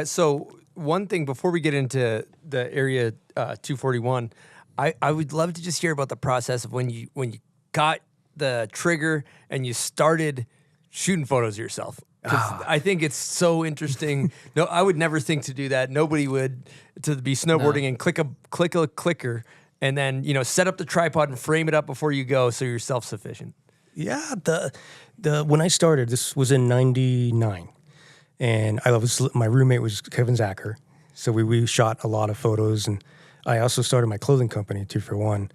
So one thing before we get into the Area 241, I would love to just hear about the process of when you got the trigger and you started shooting photos of yourself. I think it's so interesting. No, I would never think to do that. Nobody would, to be snowboarding and click a clicker and then, you know, set up the tripod and frame it up before you go so you're self-sufficient. Yeah, when I started, this was in '99, and my roommate was Kevin Zacher, so we shot a lot of photos, and I also started my clothing company, 241,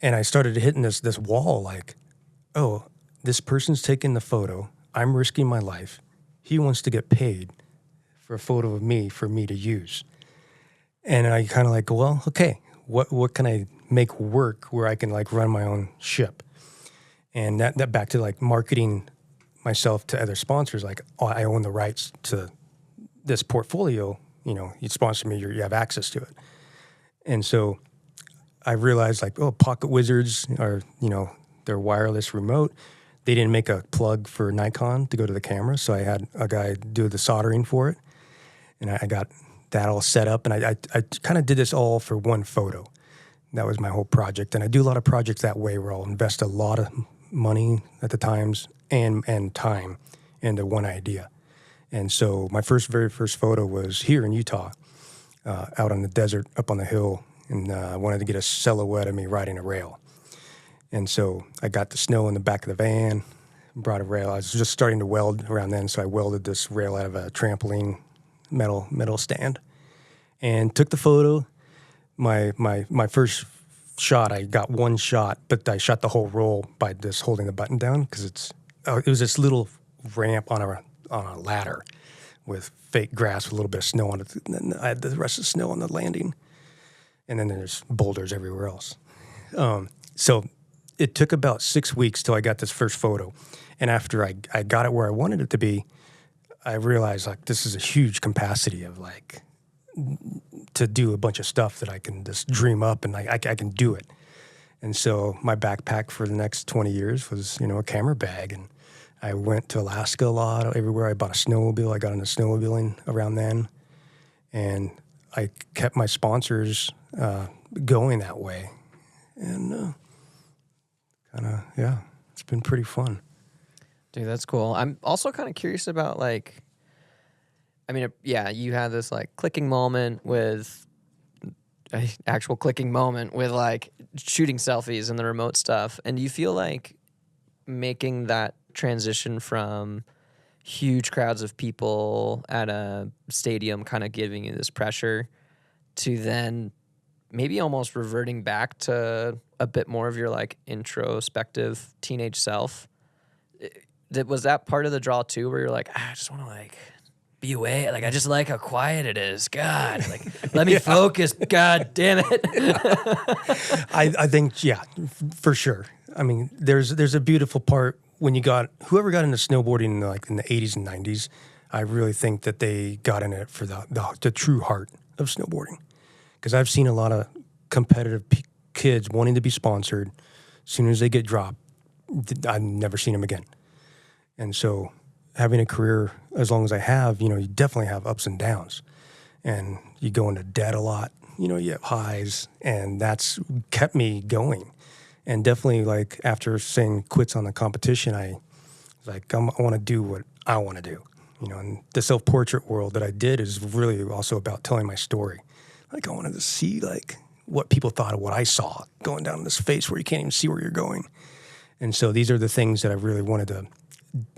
and I started hitting this wall like, oh, this person's taking the photo, I'm risking my life, he wants to get paid for a photo of me for me to use, and I kind of like, well, okay, what can I make work where I can like run my own ship? And that back to like marketing myself to other sponsors, like, oh, I own the rights to this portfolio, you know, you sponsor me, you have access to it. And so I realized like, oh, Pocket Wizards are, you know, they're wireless remote. They didn't make a plug for Nikon to go to the camera. So I had a guy do the soldering for it. And I got that all set up. And I kind of did this all for one photo. That was my whole project. And I do a lot of projects that way where I'll invest a lot of money at the times and time into one idea. And so my very first photo was here in Utah, out on the desert, up on the hill, and I wanted to get a silhouette of me riding a rail. And so I got the snow in the back of the van, brought a rail. I was just starting to weld around then, so I welded this rail out of a trampoline metal stand and took the photo. My first shot, I got one shot, but I shot the whole roll by just holding the button down because it was this little ramp on a ladder with fake grass with a little bit of snow on it. And then I had the rest of the snow on the landing. and then there's boulders everywhere else. So it took about 6 weeks till I got this first photo. And after I got it where I wanted it to be, I realized like this is a huge capacity of like to do a bunch of stuff that I can just dream up and I can do it. And so my backpack for the next 20 years was, a camera bag. And I went to Alaska a lot, everywhere. I bought a snowmobile. I got into snowmobiling around then. And I kept my sponsors going that way. And it's been pretty fun. Dude, that's cool. I'm also kind of curious about you had this like clicking moment with actual clicking moment with like shooting selfies and the remote stuff. And do you feel like making that transition from huge crowds of people at a stadium kind of giving you this pressure to then maybe almost reverting back to a bit more of your like introspective teenage self? Was that part of the draw too, where you're like, I just want to like be away. Like, I just like how quiet it is. God, like, let me focus. God damn it. I think, for sure. I mean, there's a beautiful part when whoever got into snowboarding like in the 80s and 90s, I really think that they got in it for the true heart of snowboarding. Because I've seen a lot of competitive kids wanting to be sponsored. As soon as they get dropped, I've never seen them again. And so having a career as long as I have, you definitely have ups and downs. And you go into debt a lot, you have highs, and that's kept me going. And definitely, like, after saying quits on the competition, I was like, I want to do what I want to do. And the self-portrait world that I did is really also about telling my story. Like, I wanted to see, like, what people thought of what I saw going down this face where you can't even see where you're going. And so these are the things that I really wanted to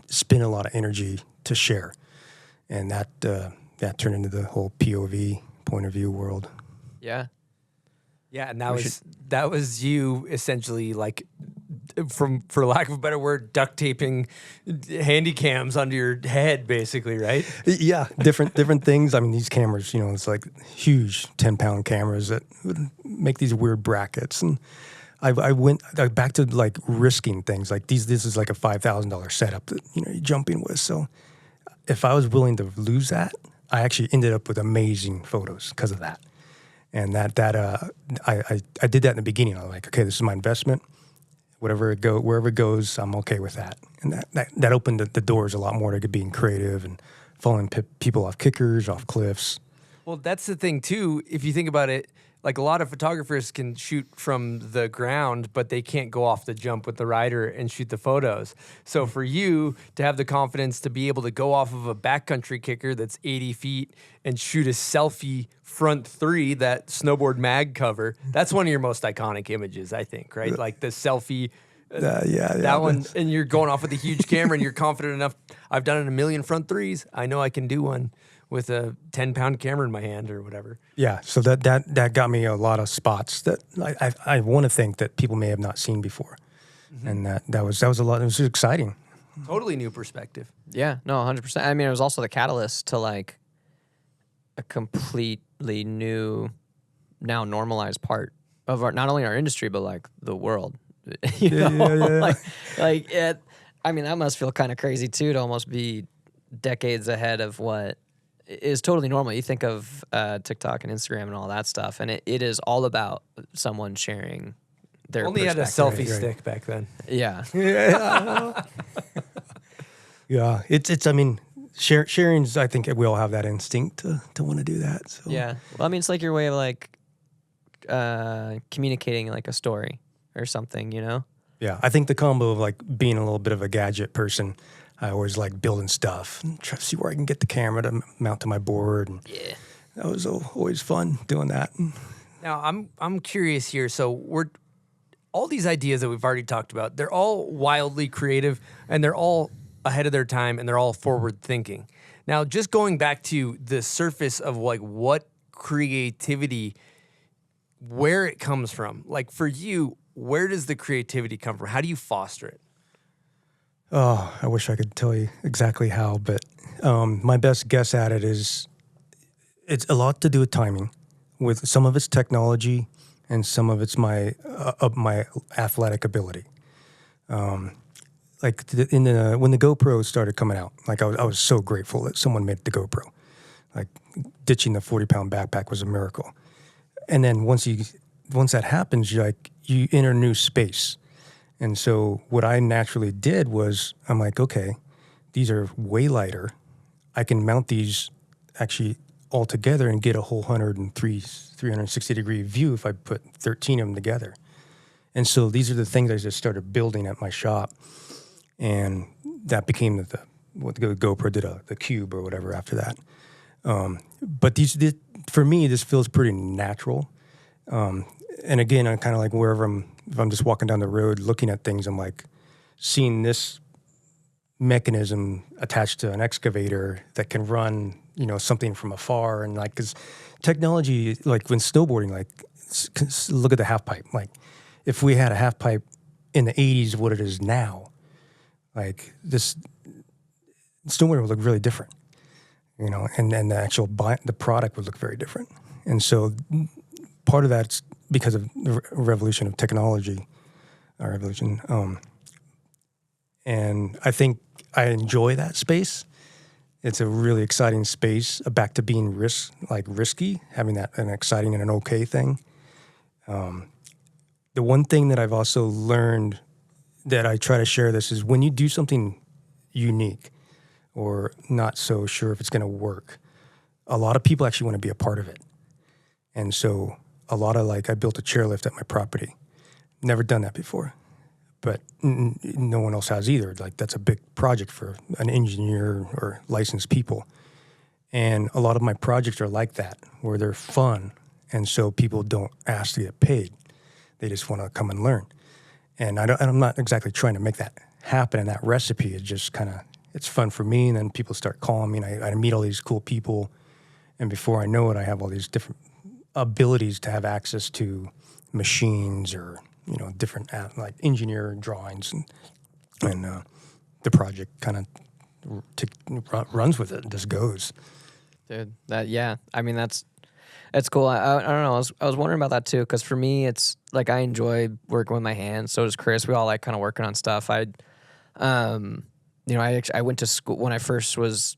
spend a lot of energy to share. And that turned into the whole POV, point of view world. Yeah. Yeah, and that was you essentially like, for lack of a better word, duct taping handy cams under your head, basically, right? Yeah, different things. I mean, these cameras, it's like huge 10-pound cameras that would make these weird brackets. And I went back to like risking things. Like this is like a $5,000 setup that you're jumping with. So if I was willing to lose that, I actually ended up with amazing photos because of that. And I did that in the beginning. I was like, okay, this is my investment. Wherever it goes, I'm okay with that. And that opened the doors a lot more to being creative and following people off kickers, off cliffs. Well, that's the thing too. If you think about it, like a lot of photographers can shoot from the ground, but they can't go off the jump with the rider and shoot the photos. So for you to have the confidence to be able to go off of a backcountry kicker that's 80 feet and shoot a selfie front three, that Snowboard mag cover, that's one of your most iconic images, I think, right? Like the selfie. That one, and you're going off with a huge camera and you're confident enough. I've done it a million front threes. I know I can do one with a 10-pound camera in my hand or whatever. Yeah, so that got me a lot of spots that I want to think that people may have not seen before. Mm-hmm. And that was a lot. It was exciting. Totally new perspective. Yeah, no, 100%. I mean, it was also the catalyst to like a completely new, now normalized part of not only our industry, but like the world. Yeah. I mean, that must feel kind of crazy too, to almost be decades ahead of what is totally normal. You think of TikTok and Instagram and all that stuff, and it is all about someone sharing their only had a selfie stick back then. Yeah. Yeah. It's I mean, sharing's, I think we all have that instinct to want to do that. So. Yeah. Well, I mean, it's like your way of like communicating like a story or something, Yeah. I think the combo of like being a little bit of a gadget person, I always like building stuff and try to see where I can get the camera to mount to my board. And yeah, that was always fun doing that. Now I'm curious here. So all these ideas that we've already talked about, they're all wildly creative and they're all ahead of their time and they're all forward thinking. Now, just going back to the surface of like what creativity, where it comes from, like for you, where does the creativity come from? How do you foster it? Oh, I wish I could tell you exactly how, but my best guess at it is it's a lot to do with timing. with some of it's technology and some of it's my athletic ability. Like when the GoPro started coming out, like I was so grateful that someone made the GoPro. Like ditching the 40-pound backpack was a miracle. And then once that happens, you enter a new space. And so what I naturally did was I'm like, okay, these are way lighter. I can mount these actually all together and get a whole 360-degree view if I put 13 of them together. And so these are the things I just started building at my shop. And that became what the GoPro did, the Cube or whatever after that. But for me, this feels pretty natural. And again, I'm kind of like if I'm just walking down the road looking at things, I'm like seeing this mechanism attached to an excavator that can run, something from afar. And like, because technology, like when snowboarding, like look at the half pipe. Like if we had a half pipe in the 80s, what it is now, like this snowboarding would look really different, and the actual the product would look very different. And so part of that's because of the revolution of technology, and I think I enjoy that space. It's a really exciting space, back to being risky, having that an exciting and an okay thing. The one thing that I've also learned that I try to share this is when you do something unique or not so sure if it's going to work, a lot of people actually want to be a part of it. And so a lot of I built a chairlift at my property. Never done that before, but no one else has either. Like that's a big project for an engineer or licensed people. And a lot of my projects are like that, where they're fun. And so people don't ask to get paid. They just want to come and learn. And I'm not exactly trying to make that happen. And that recipe is just it's fun for me. And then people start calling me, and I meet all these cool people. And before I know it, I have all these different abilities to have access to machines or, different like engineer drawings. And the project kind of runs with it and just goes. Dude, I mean, that's cool. I don't know. I was wondering about that too, because for me, it's like I enjoy working with my hands. So does Chris. We all like kind of working on stuff. I went to school when I first was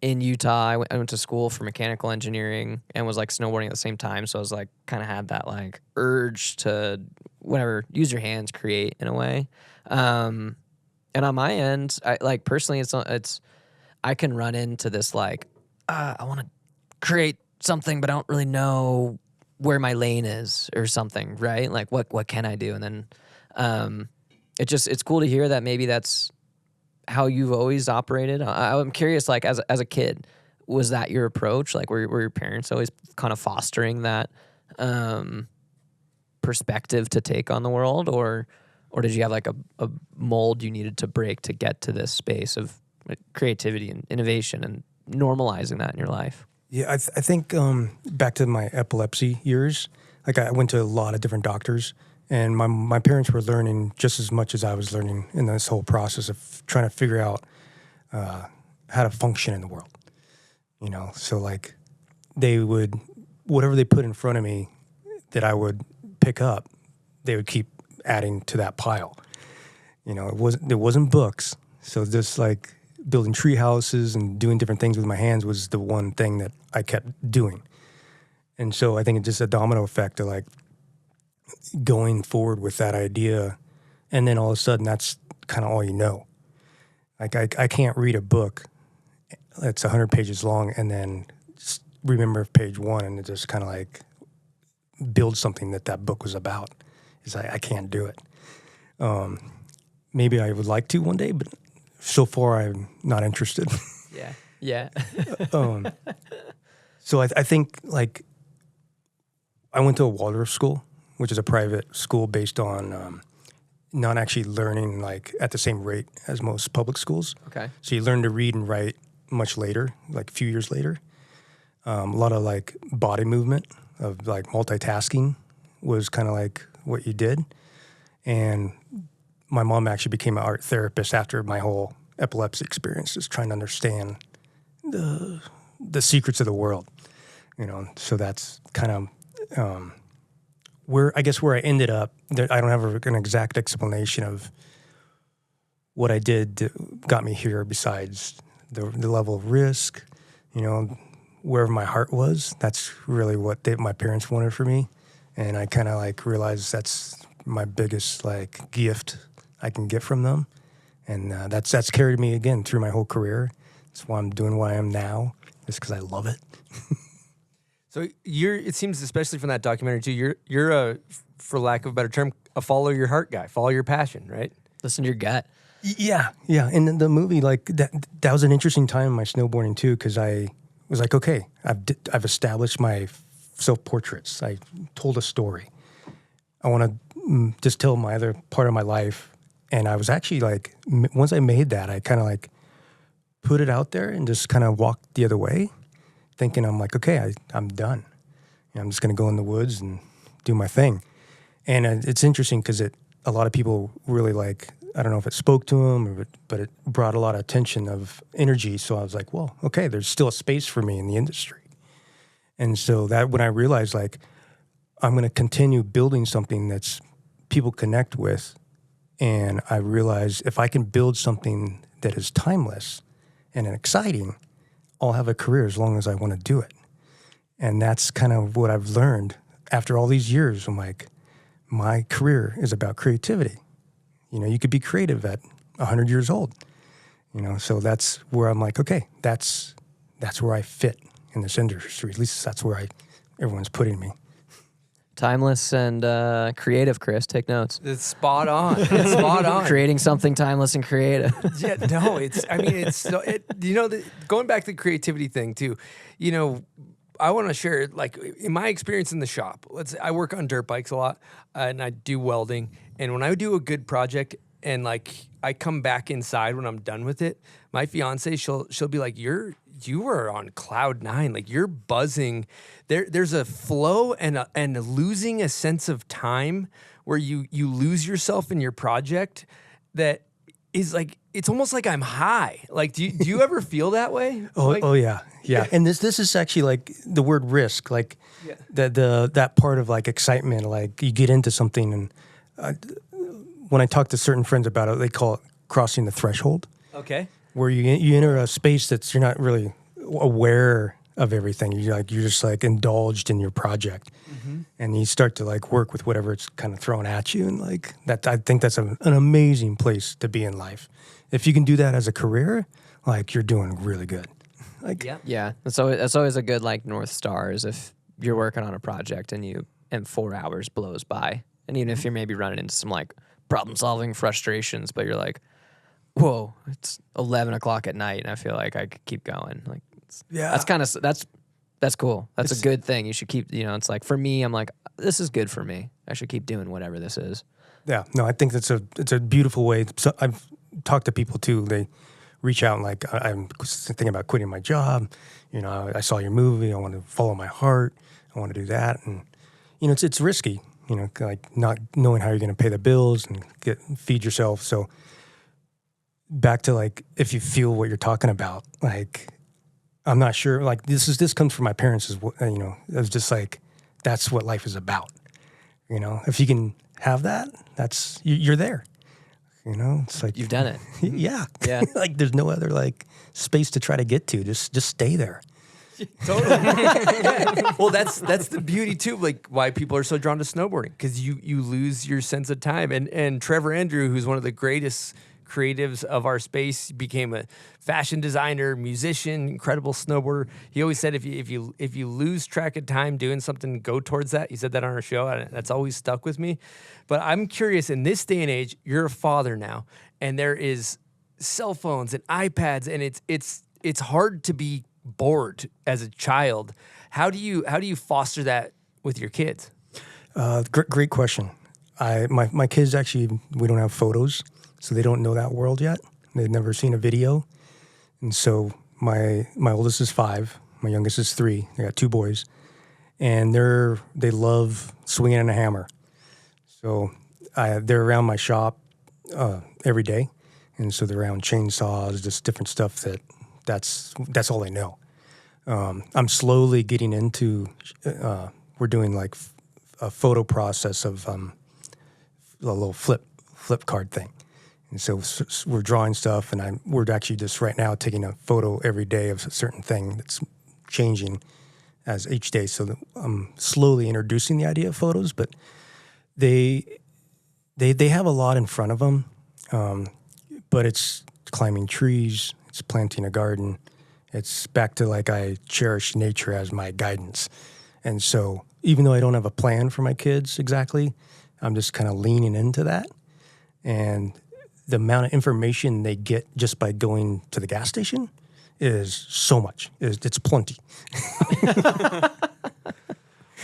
in Utah. I went to school for mechanical engineering and was like snowboarding at the same time. So I was like kind of had that like urge to whatever, use your hands, create in a way. And on my end, I like personally, it's I can run into this like I want to create something, but I don't really know where my lane is or something, right? Like what can I do? And then it's cool to hear that maybe that's how you've always operated. I'm curious, like as a kid, was that your approach? Like were your parents always kind of fostering that perspective to take on the world, or did you have like a mold you needed to break to get to this space of creativity and innovation and normalizing that in your life? Yeah, I think back to my epilepsy years, like I went to a lot of different doctors, and my parents were learning just as much as I was learning in this whole process of trying to figure out how to function in the world. So like they would, whatever they put in front of me that I would pick up, they would keep adding to that pile. There wasn't books, so just like building tree houses and doing different things with my hands was the one thing that I kept doing. And so I think it's just a domino effect of like going forward with that idea, and then all of a sudden that's kind of all you know. Like I can't read a book that's 100 pages long and then just remember page one and just kind of like build something that book was about. It's like I can't do it. Maybe I would like to one day, but so far I'm not interested. Yeah. So I think like I went to a Waldorf school, which is a private school based on not actually learning like at the same rate as most public schools. Okay. So you learn to read and write much later, like a few years later. A lot of like body movement of like multitasking was kind of like what you did. And my mom actually became an art therapist after my whole epilepsy experience, just trying to understand the secrets of the world. So that's kind of where I ended up. I don't have an exact explanation of what I did that got me here besides the level of risk, wherever my heart was. That's really what my parents wanted for me. And I kind of like realized that's my biggest like gift I can get from them. And that's carried me again through my whole career. That's why I'm doing what I am now, just because I love it. So it seems, especially from that documentary too, you're a, for lack of a better term, a follow your heart guy, follow your passion, right? Listen to your gut. Yeah. And the movie, like that was an interesting time in my snowboarding too, because I was like, okay, I've established my self-portraits. I told a story. I want to just tell my other part of my life. And I was actually like, once I made that, I kind of like put it out there and just kind of walked the other way, thinking I'm like, okay, I'm done. I'm just going to go in the woods and do my thing. And it's interesting because a lot of people really like, I don't know if it spoke to them, but it brought a lot of attention of energy. So I was like, well, okay, there's still a space for me in the industry. And so that when I realized like, I'm going to continue building something that's people connect with. And I realized if I can build something that is timeless and exciting, I'll have a career as long as I want to do it. And that's kind of what I've learned after all these years. I'm like, my career is about creativity. You could be creative at 100 years old. So that's where I'm like, okay, that's where I fit in this industry. At least that's where everyone's putting me. Timeless and creative, Chris. Take notes. It's spot on. It's spot on. Creating something timeless and creative. Yeah, no, going back to the creativity thing too, I want to share, like, in my experience in the shop, I work on dirt bikes a lot, and I do welding, and when I do a good project and like I come back inside when I'm done with it, my fiance, she'll be like, you were on cloud nine, like you're buzzing. There's a flow and losing a sense of time where you lose yourself in your project that is like, it's almost like I'm high. Like, do you ever feel that way? Oh yeah. And this is actually like the word risk, like that part of like excitement, like you get into something, and when I talk to certain friends about it, they call it crossing the threshold. Okay. Where you enter a space that you're not really aware of everything. You're just like indulged in your project, and you start to like work with whatever it's kind of thrown at you, and like that. I think that's an amazing place to be in life. If you can do that as a career, like you're doing really good. Like yeah. That's always a good like North Star is if you're working on a project and 4 hours blows by, and even if you're maybe running into some like problem solving frustrations, but you're like, whoa, it's 11 o'clock at night, and I feel like I could keep going. Like, that's cool. That's a good thing. You should keep. It's like for me, I'm like, this is good for me. I should keep doing whatever this is. Yeah, no, I think it's a beautiful way. So I've talked to people too. They reach out and like, I'm thinking about quitting my job. I saw your movie. I want to follow my heart. I want to do that, and it's risky. Like not knowing how you're going to pay the bills and feed yourself. So back to like, if you feel what you're talking about, like, I'm not sure. Like this comes from my parents. It was just like, that's what life is about. If you can have that, you're there. It's like You've done it. Yeah. Yeah. Like there's no other like space to try to get to. Just stay there. Totally. Yeah. Well, that's the beauty too, like why people are so drawn to snowboarding, because you lose your sense of time. And Trevor Andrew, who's one of the greatest creatives of our space, became a fashion designer, musician, incredible snowboarder. He always said if you lose track of time doing something, go towards that. He said that on our show, and that's always stuck with me. But I'm curious, in this day and age, you're a father now, and there is cell phones and iPads, and it's hard to be bored as a child. How do you foster that with your kids? Great question. My kids actually, we don't have photos, so they don't know that world yet. They've never seen a video. And so my oldest is 5, my youngest is 3. I got 2 boys, and they love swinging on a hammer. So they're around my shop every day, and so they're around chainsaws, just different stuff that's all they know. I'm slowly getting into. We're doing like a photo process of a little flip card thing, and so we're drawing stuff, and we're actually just right now taking a photo every day of a certain thing that's changing as each day. So I'm slowly introducing the idea of photos, but they have a lot in front of them, but it's climbing trees, it's planting a garden, it's back to like I cherish nature as my guidance. And so even though I don't have a plan for my kids exactly, I'm just kind of leaning into that. And the amount of information they get just by going to the gas station is so much. It's plenty.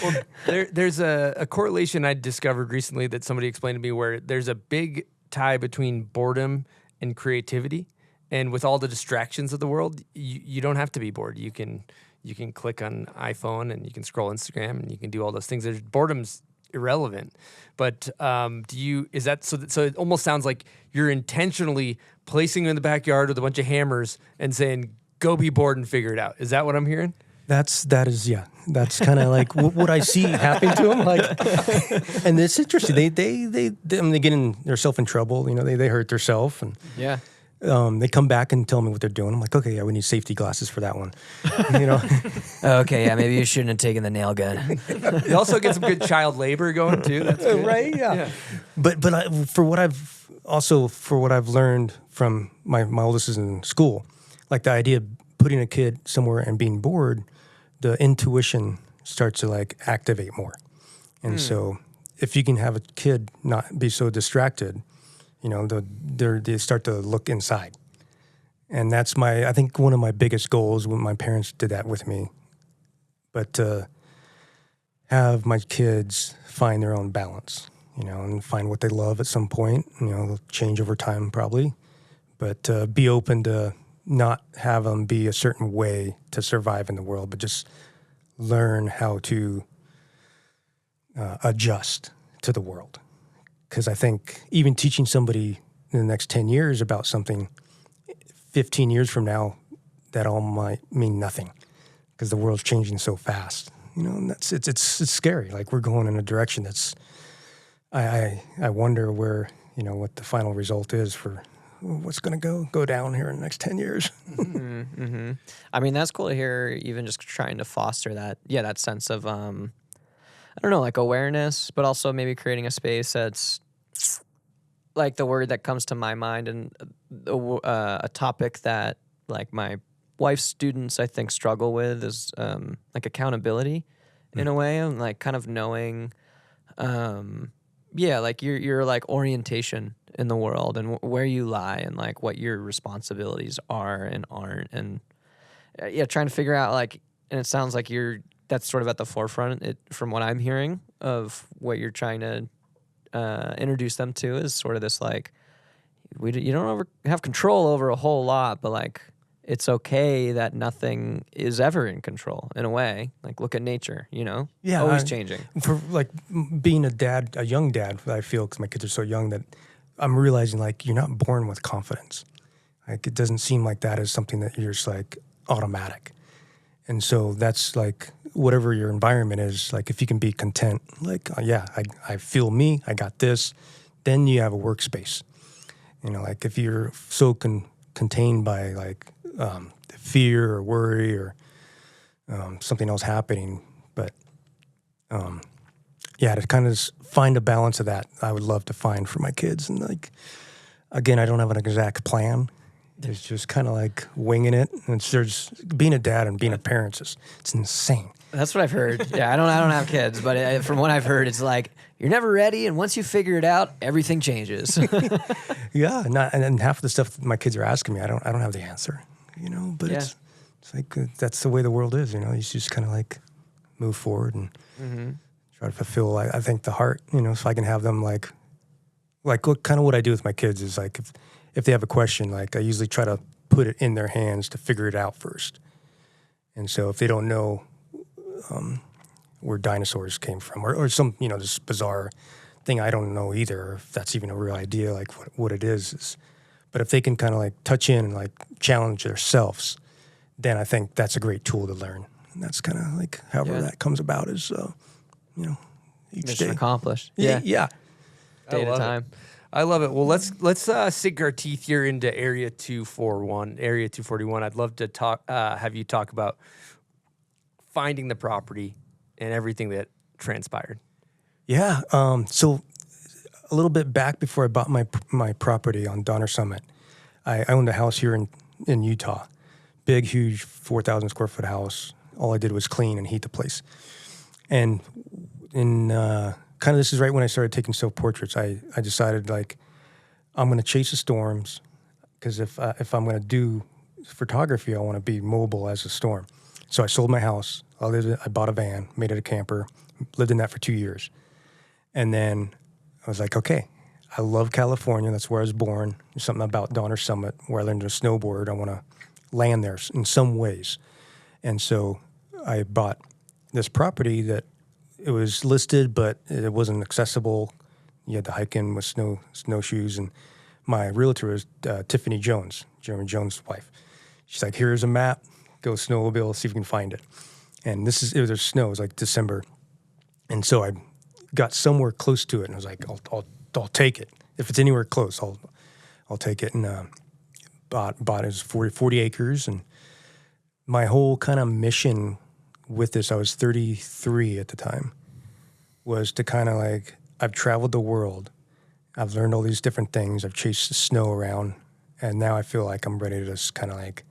Well, there's a correlation I discovered recently that somebody explained to me where there's a big tie between boredom and creativity. And with all the distractions of the world, you don't have to be bored. You can click on iPhone and you can scroll Instagram and you can do all those things. Boredom's irrelevant. But is that so it almost sounds like you're intentionally placing them in the backyard with a bunch of hammers and saying, go be bored and figure it out. Is that what I'm hearing? That's kind of like what I see happening to them. Like, and it's interesting. They get in themselves in trouble. You know, they hurt themselves, and Yeah. they come back and tell me what they're doing. I'm like, okay, yeah, we need safety glasses for that one. You know, Okay, yeah, maybe you shouldn't have taken the nail gun. You also get some good child labor going too. That's good. right? Yeah. But for what I've learned from my oldest is in school, like the idea of putting a kid somewhere and being bored, the intuition starts to like activate more. And so if you can have a kid not be so distracted, you know, they start to look inside. And that's I think one of my biggest goals when my parents did that with me. But to have my kids find their own balance, you know, and find what they love at some point. You know, they'll change over time probably. But be open to not have them be a certain way to survive in the world, but just learn how to adjust to the world. Because I think even teaching somebody in the next 10 years about something, 15 years from now, that all might mean nothing because the world's changing so fast. You know, and it's scary. Like we're going in a direction that's, I wonder where, you know, what the final result is for what's going to go down here in the next 10 years. Mm-hmm. I mean, that's cool to hear, even just trying to foster that sense of, I don't know, like awareness, but also maybe creating a space that's like the word that comes to my mind, and a topic that like my wife's students, I think, struggle with is like accountability in a way, and like kind of knowing, like your like orientation in the world and where you lie and like what your responsibilities are and aren't, and trying to figure out like, and it sounds like that's sort of at the forefront from what I'm hearing of what you're trying to introduce them to is sort of this like, you don't have control over a whole lot, but like it's okay that nothing is ever in control in a way. Like look at nature, you know, always changing. For like being a young dad, I feel because my kids are so young that I'm realizing like you're not born with confidence. Like it doesn't seem like that is something that you're just like automatic. And so that's like whatever your environment is, like if you can be content, like, I feel me, I got this, then you have a workspace. You know, like if you're so contained by like fear or worry or something else happening. But to kind of find a balance of that, I would love to find for my kids. And like, again, I don't have an exact plan. It's just kind of like winging it. And there's being a dad and being a parent, it's insane. That's what I've heard. Yeah, I don't have kids, but from what I've heard, it's like you're never ready, and once you figure it out, everything changes. Yeah, and half of the stuff that my kids are asking me, I don't have the answer. You know, but it's like that's the way the world is. You know, you just kind of like move forward and try to fulfill. I think the heart. You know, if I can have them like what I do with my kids is like if they have a question, like I usually try to put it in their hands to figure it out first. And so if they don't know where dinosaurs came from or some, you know, this bizarre thing I don't know either, or if that's even a real idea, like what it is. But if they can kind of like touch in and like challenge themselves, then I think that's a great tool to learn. And that's kind of like however that comes about is, each Mission day. accomplished. Yeah. Day at a love it. time. I love it. Well, let's sink our teeth here into Area 241. I'd love to have you talk about finding the property and everything that transpired. Yeah. So a little bit back before I bought my property on Donner Summit, I owned a house here in Utah. Big, huge 4,000 square foot house. All I did was clean and heat the place. And in kind of this is right when I started taking self-portraits. I decided, like, I'm going to chase the storms because if I'm going to do photography, I want to be mobile as a storm. So I sold my house. I bought a van, made it a camper, lived in that for 2 years. And then I was like, okay, I love California. That's where I was born. There's something about Donner Summit where I learned to snowboard. I want to land there in some ways. And so I bought this property that it was listed, but it wasn't accessible. You had to hike in with snowshoes. And my realtor was Tiffany Jones, Jeremy Jones' wife. She's like, here's a map. Go snowmobile, see if you can find it. And it was snow. It was like December. And so I got somewhere close to it, and I was like, I'll take it. If it's anywhere close, I'll take it. And bought it was 40 acres. And my whole kind of mission with this, I was 33 at the time, was to kind of like, I've traveled the world. I've learned all these different things. I've chased the snow around. And now I feel like I'm ready to just kind of like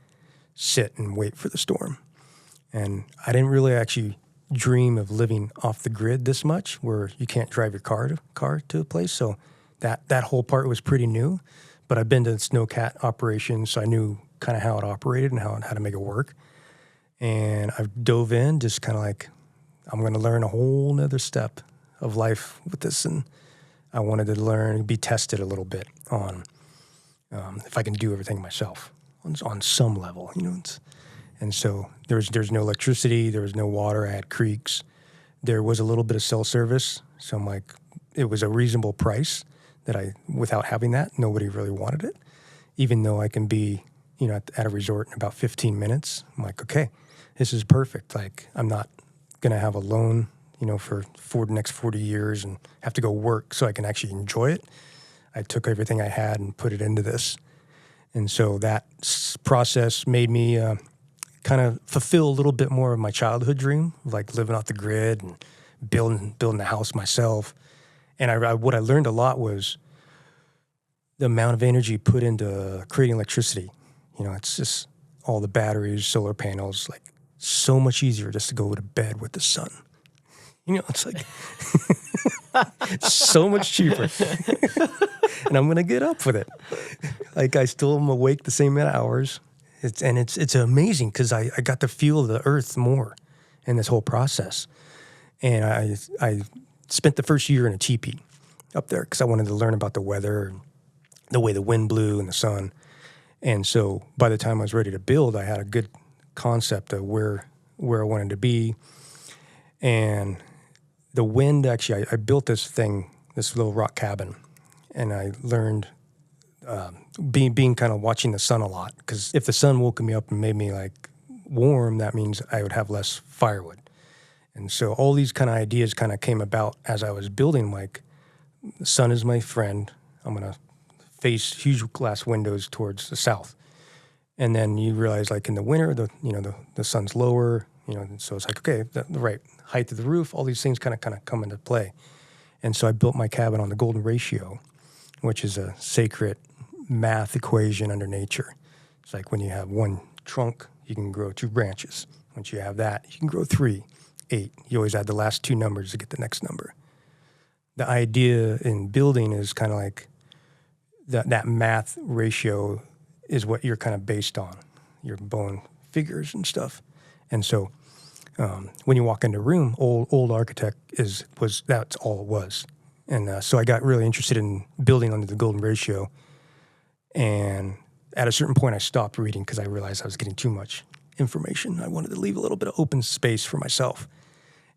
sit and wait for the storm. And I didn't really actually dream of living off the grid this much, where you can't drive your car to a place. So that whole part was pretty new. But I've been to snowcat operations, so I knew kind of how it operated and how to make it work. And I've dove in, just kind of like, I'm going to learn a whole nother step of life with this. And I wanted to learn, be tested a little bit on if I can do everything myself on some level, And so there's no electricity, there was no water. I had creeks. There was a little bit of cell service. So I'm like, it was a reasonable price that without having that, nobody really wanted it. Even though I can be, at a resort in about 15 minutes, I'm like, okay, this is perfect. Like, I'm not going to have a loan, for the next 40 years and have to go work so I can actually enjoy it. I took everything I had and put it into this. And so that process made me kind of fulfill a little bit more of my childhood dream, like living off the grid and building the house myself. And what I learned a lot was the amount of energy put into creating electricity. It's just all the batteries, solar panels, like so much easier just to go to bed with the sun. It's like so much cheaper. And I'm going to get up with it. Like, I still am awake the same amount of hours. It's amazing because I got to feel the earth more in this whole process. And I spent the first year in a teepee up there because I wanted to learn about the weather and the way the wind blew and the sun. And so by the time I was ready to build, I had a good concept of where I wanted to be. And the wind, actually, I built this little rock cabin, and I learned being kind of watching the sun a lot, because if the sun woke me up and made me like warm, that means I would have less firewood. And so all these kind of ideas kind of came about as I was building. Like, the sun is my friend. I'm going to face huge glass windows towards the south. And then you realize, like, in the winter, the sun's lower, and so it's like, okay, the right height of the roof, all these things kind of come into play. And so I built my cabin on the golden ratio, which is a sacred math equation under nature. It's like when you have one trunk, you can grow 2 branches. Once you have that, you can grow 3, 8. You always add the last 2 numbers to get the next number. The idea in building is kind of like that math ratio is what you're kind of based on, your bone figures and stuff. And so when you walk into a room, old architect that's all it was. And so I got really interested in building under the golden ratio. And at a certain point, I stopped reading because I realized I was getting too much information. I wanted to leave a little bit of open space for myself.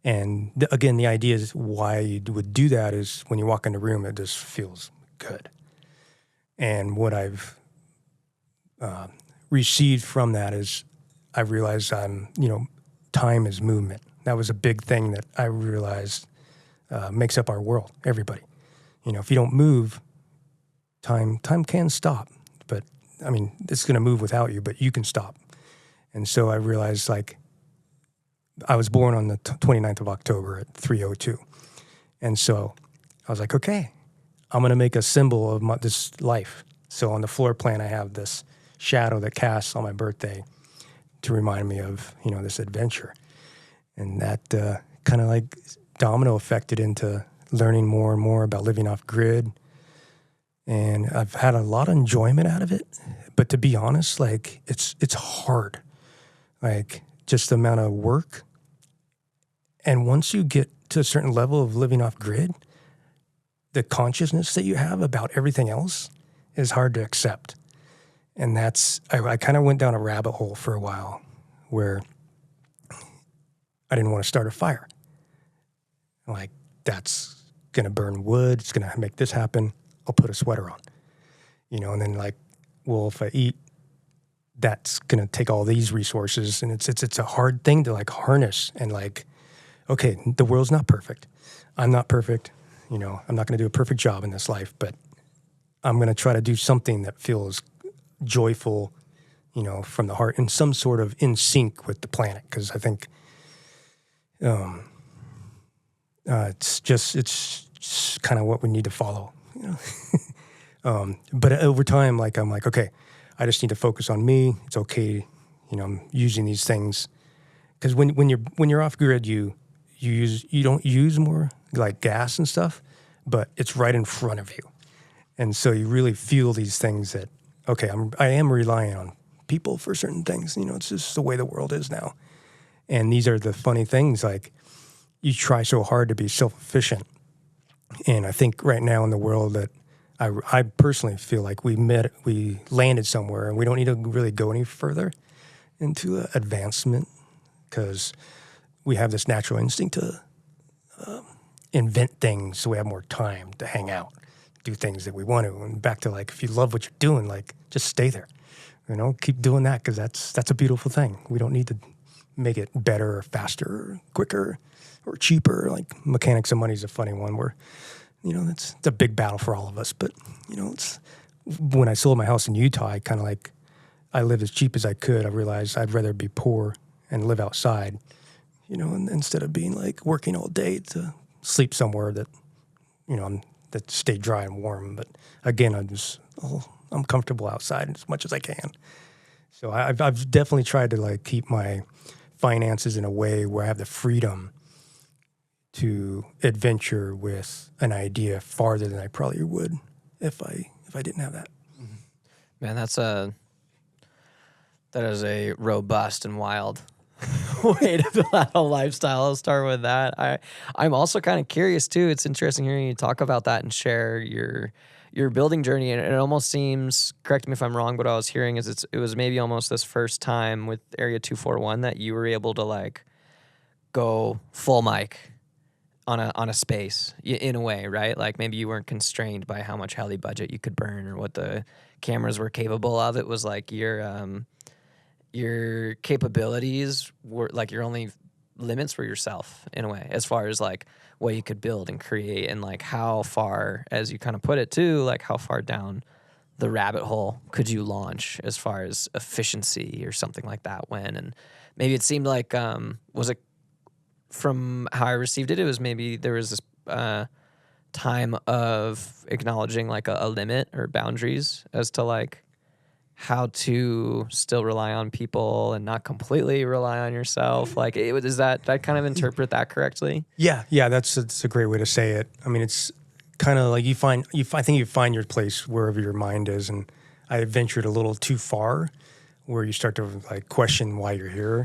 And again, the idea is why you would do that is when you walk in the room, it just feels good. And what I've received from that is I realized time is movement. That was a big thing that I realized makes up our world, everybody. If you don't move, time can stop. But, I mean, it's going to move without you, but you can stop. And so I realized, like, I was born on the 29th of October at 3:02. And so I was like, okay, I'm going to make a symbol of this life. So on the floor plan, I have this shadow that casts on my birthday to remind me of, this adventure. And that kind of like domino affected into learning more and more about living off grid. And I've had a lot of enjoyment out of it. But to be honest, like, it's hard. Like, just the amount of work. And once you get to a certain level of living off grid, the consciousness that you have about everything else is hard to accept. And I kind of went down a rabbit hole for a while where I didn't want to start a fire. Like, that's going to burn wood. It's going to make this happen. I'll put a sweater on. And then, like, well, if I eat, that's going to take all these resources. And it's a hard thing to, like, harness and, like, okay, the world's not perfect. I'm not perfect. I'm not going to do a perfect job in this life, but I'm going to try to do something that feels joyful, from the heart and some sort of in sync with the planet. Because I think it's just kind of what we need to follow. But over time, like, I'm like, okay, I just need to focus on me. It's okay, I'm using these things because when you're off grid, you don't use more like gas and stuff, but it's right in front of you, and so you really feel these things that okay, I am relying on people for certain things. It's just the way the world is now, and these are the funny things. Like, you try so hard to be self-efficient, and I think right now in the world that I personally feel like we landed somewhere, and we don't need to really go any further into advancement because we have this natural instinct to invent things so we have more time to hang out, do things that we want to. And back to, like, if you love what you're doing, like, just stay there. Keep doing that because that's a beautiful thing. We don't need to make it better or faster or quicker or cheaper. Like, mechanics of money is a funny one where, it's a big battle for all of us. But, it's when I sold my house in Utah, I kind of like, I lived as cheap as I could. I realized I'd rather be poor and live outside, and instead of being like working all day to sleep somewhere that, that stay dry and warm. But again, I'm comfortable outside as much as I can. So I've definitely tried to, like, keep my finances in a way where I have the freedom to adventure with an idea farther than I probably would if I didn't have that. Man, that is a robust and wild way to build out a lifestyle. I'll start with that. I'm also kind of curious too. It's interesting hearing you talk about that and share your building journey. And it almost seems, correct me if I'm wrong, but what I was hearing is it was maybe almost this first time with Area 241 that you were able to, like, go full mic on a space in a way, right? Like, maybe you weren't constrained by how much heli budget you could burn or what the cameras were capable of. It was like your capabilities were, like, your only limits were yourself in a way, as far as, like, what you could build and create and, like, how far, as you kind of put it too, like, how far down the rabbit hole could you launch as far as efficiency or something like that when. And maybe it seemed like, was it, from how I received it, it was maybe there was this time of acknowledging, like, a limit or boundaries as to, like, how to still rely on people and not completely rely on yourself. Like, is that, did I kind of interpret that correctly? Yeah, that's a great way to say it. I mean, it's kind of like I think you find your place wherever your mind is, and I ventured a little too far where you start to, like, question why you're here.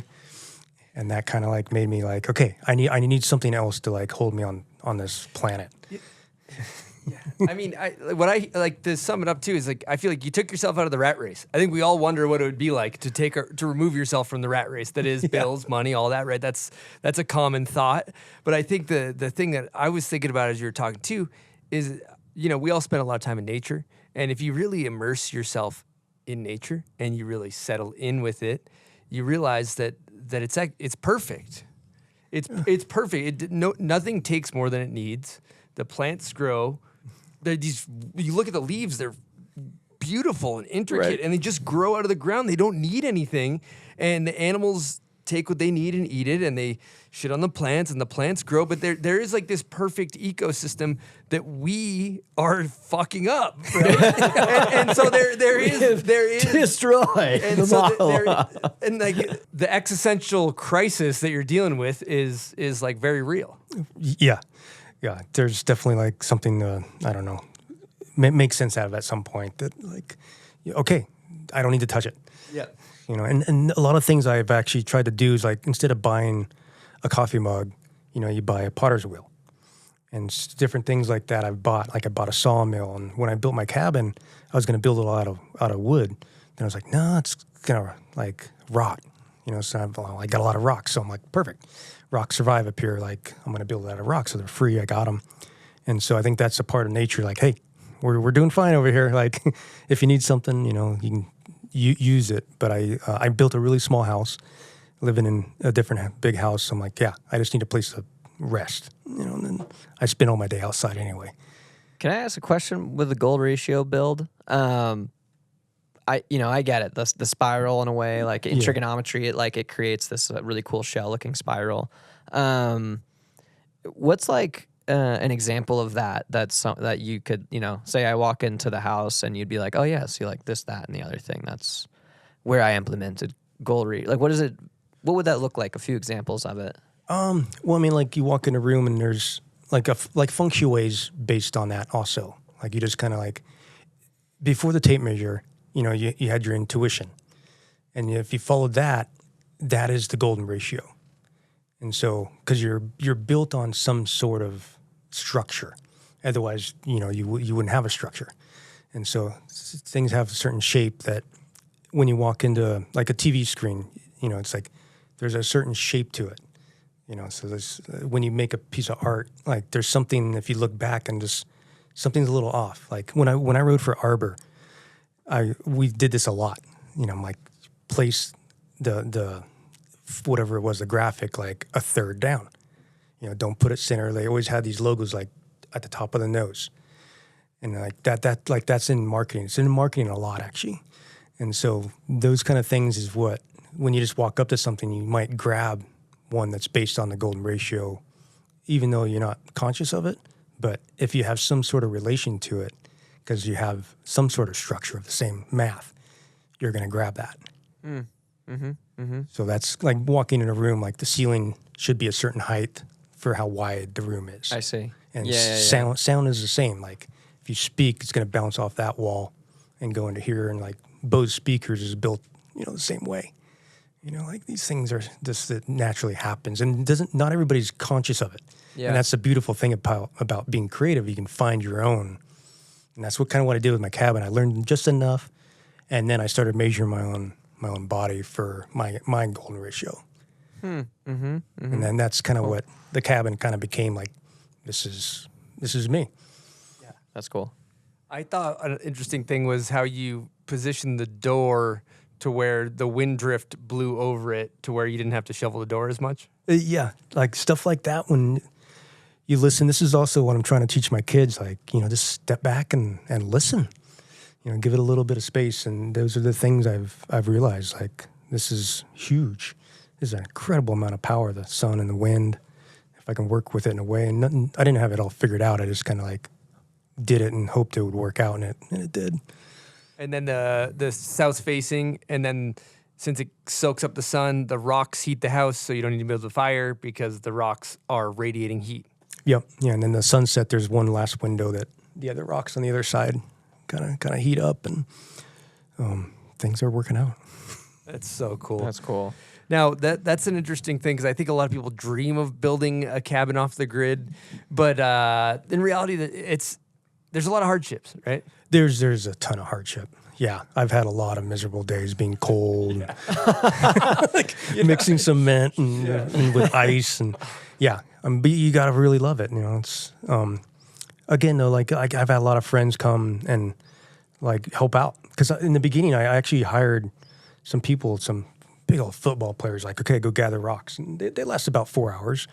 And that kind of, like, made me like, okay, I need something else to, like, hold me on this planet. Yeah. I mean, what I like to sum it up too is, like, I feel like you took yourself out of the rat race. I think we all wonder what it would be like to remove yourself from the rat race that is bills, money, all that, right? That's a common thought. But I think the thing that I was thinking about as you were talking too is, we all spend a lot of time in nature, and if you really immerse yourself in nature and you really settle in with it, you realize that it's perfect. It's perfect. Nothing takes more than it needs. The plants grow. You look at the leaves; they're beautiful and intricate, and they just grow out of the ground. They don't need anything, and the animals take what they need and eat it, and they shit on the plants, and the plants grow. But there is like this perfect ecosystem that we are fucking up, right? and so there is destroy and the so model. and like the existential crisis that you're dealing with is like very real. Yeah. There's definitely like something I don't know, makes sense out of at some point that like, okay, I don't need to touch it. Yeah. You know, and a lot of things I've actually tried to do is like instead of buying a coffee mug, you know, you buy a potter's wheel, and different things like that I've bought. Like I bought a sawmill, and when I built my cabin, I was going to build it all out of wood. Then I was like, no, it's gonna like rot. You know, so I got a lot of rocks, so I'm like, perfect. Rocks survive up here. Like I'm going to build it out of rocks, so they're free. I got them, and so I think that's a part of nature. Like, hey, we're doing fine over here. Like, if you need something, you know, you can. Use it, but I built a really small house, living in a different big house. So I'm like, yeah, I just need a place to rest, you know. And then I spend all my day outside anyway. Can I ask a question with the gold ratio build? I get it. The spiral in a way, like in trigonometry, it creates this really cool shell looking spiral. What's like an example of that? That you could, you know, say I walk into the house and you'd be like, oh yeah, see like this, that, and the other thing. That's where I implemented gold ratio. Like, what is it? What would that look like? A few examples of it. Well, I mean, like you walk in a room and there's like feng shui is based on that also. Like you just kind of like before the tape measure, you know, you had your intuition, and if you followed that, that is the golden ratio. And so, because you're built on some sort of structure, otherwise, you know, you wouldn't have a structure. And so, things have a certain shape that when you walk into like a TV screen, you know, it's like there's a certain shape to it. You know, so there's when you make a piece of art, like there's something. If you look back and just something's a little off. Like when I rode for Arbor, we did this a lot. You know, like place the whatever it was, the graphic, like a third down. You know, don't put it center. They always had these logos like at the top of the nose. And like that's in marketing. It's in marketing a lot actually. And so those kind of things is what, when you just walk up to something, you might grab one that's based on the golden ratio, even though you're not conscious of it. But if you have some sort of relation to it, because you have some sort of structure of the same math, you're going to grab that. So that's like walking in a room, like the ceiling should be a certain height for how wide the room is. I see. And sound is the same. Like if you speak, it's going to bounce off that wall and go into here. And like Bose speakers is built, you know, the same way. You know, like these things are just that naturally happens, and not everybody's conscious of it. Yeah. And that's the beautiful thing about being creative. You can find your own, and that's what I did with my cabin. I learned just enough, and then I started measuring my own body for my golden ratio. And then that's kind of what the cabin kind of became like. This is me. Yeah, that's cool. I thought an interesting thing was how you positioned the door to where the wind drift blew over it to where you didn't have to shovel the door as much. Yeah, like stuff like that. When you listen, this is also what I'm trying to teach my kids. Like, you know, just step back and listen. You know, give it a little bit of space. And those are the things I've realized. Like, this is huge. There's an incredible amount of power, the sun and the wind. If I can work with it in a way, and I didn't have it all figured out. I just kind of like did it and hoped it would work out, and it did. And then the south facing, and then since it soaks up the sun, the rocks heat the house, so you don't need to build a fire because the rocks are radiating heat. Yep. Yeah, and then the sunset, there's one last window that the other rocks on the other side kind of heat up, and things are working out. That's so cool. That's cool. Now, that's an interesting thing because I think a lot of people dream of building a cabin off the grid, but in reality, there's a lot of hardships, right? There's a ton of hardship. Yeah, I've had a lot of miserable days being cold, mixing cement and with ice, and but you gotta really love it. You know, it's again though, like I've had a lot of friends come and like help out because in the beginning I actually hired some people, some big old football players, like, okay, go gather rocks. And they last about 4 hours,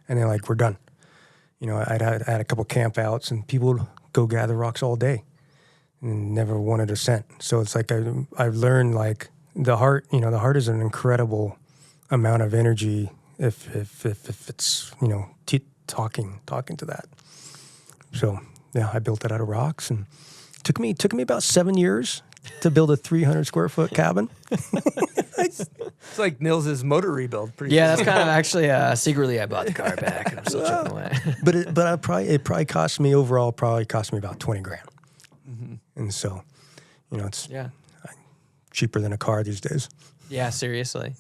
and they're like, we're done. You know, I had a couple camp outs, and people would go gather rocks all day and never wanted a cent. So it's like I've learned, like, the heart is an incredible amount of energy if it's, you know, talking to that. So, yeah, I built it out of rocks, and took me about 7 years to build a 300 square foot cabin. It's like Nils' motor rebuild. Pretty Yeah, that's kind of actually secretly I bought the car back and I'm still chipping away. But it probably cost me overall about 20 grand. And so, you know, it's cheaper than a car these days. Yeah, seriously.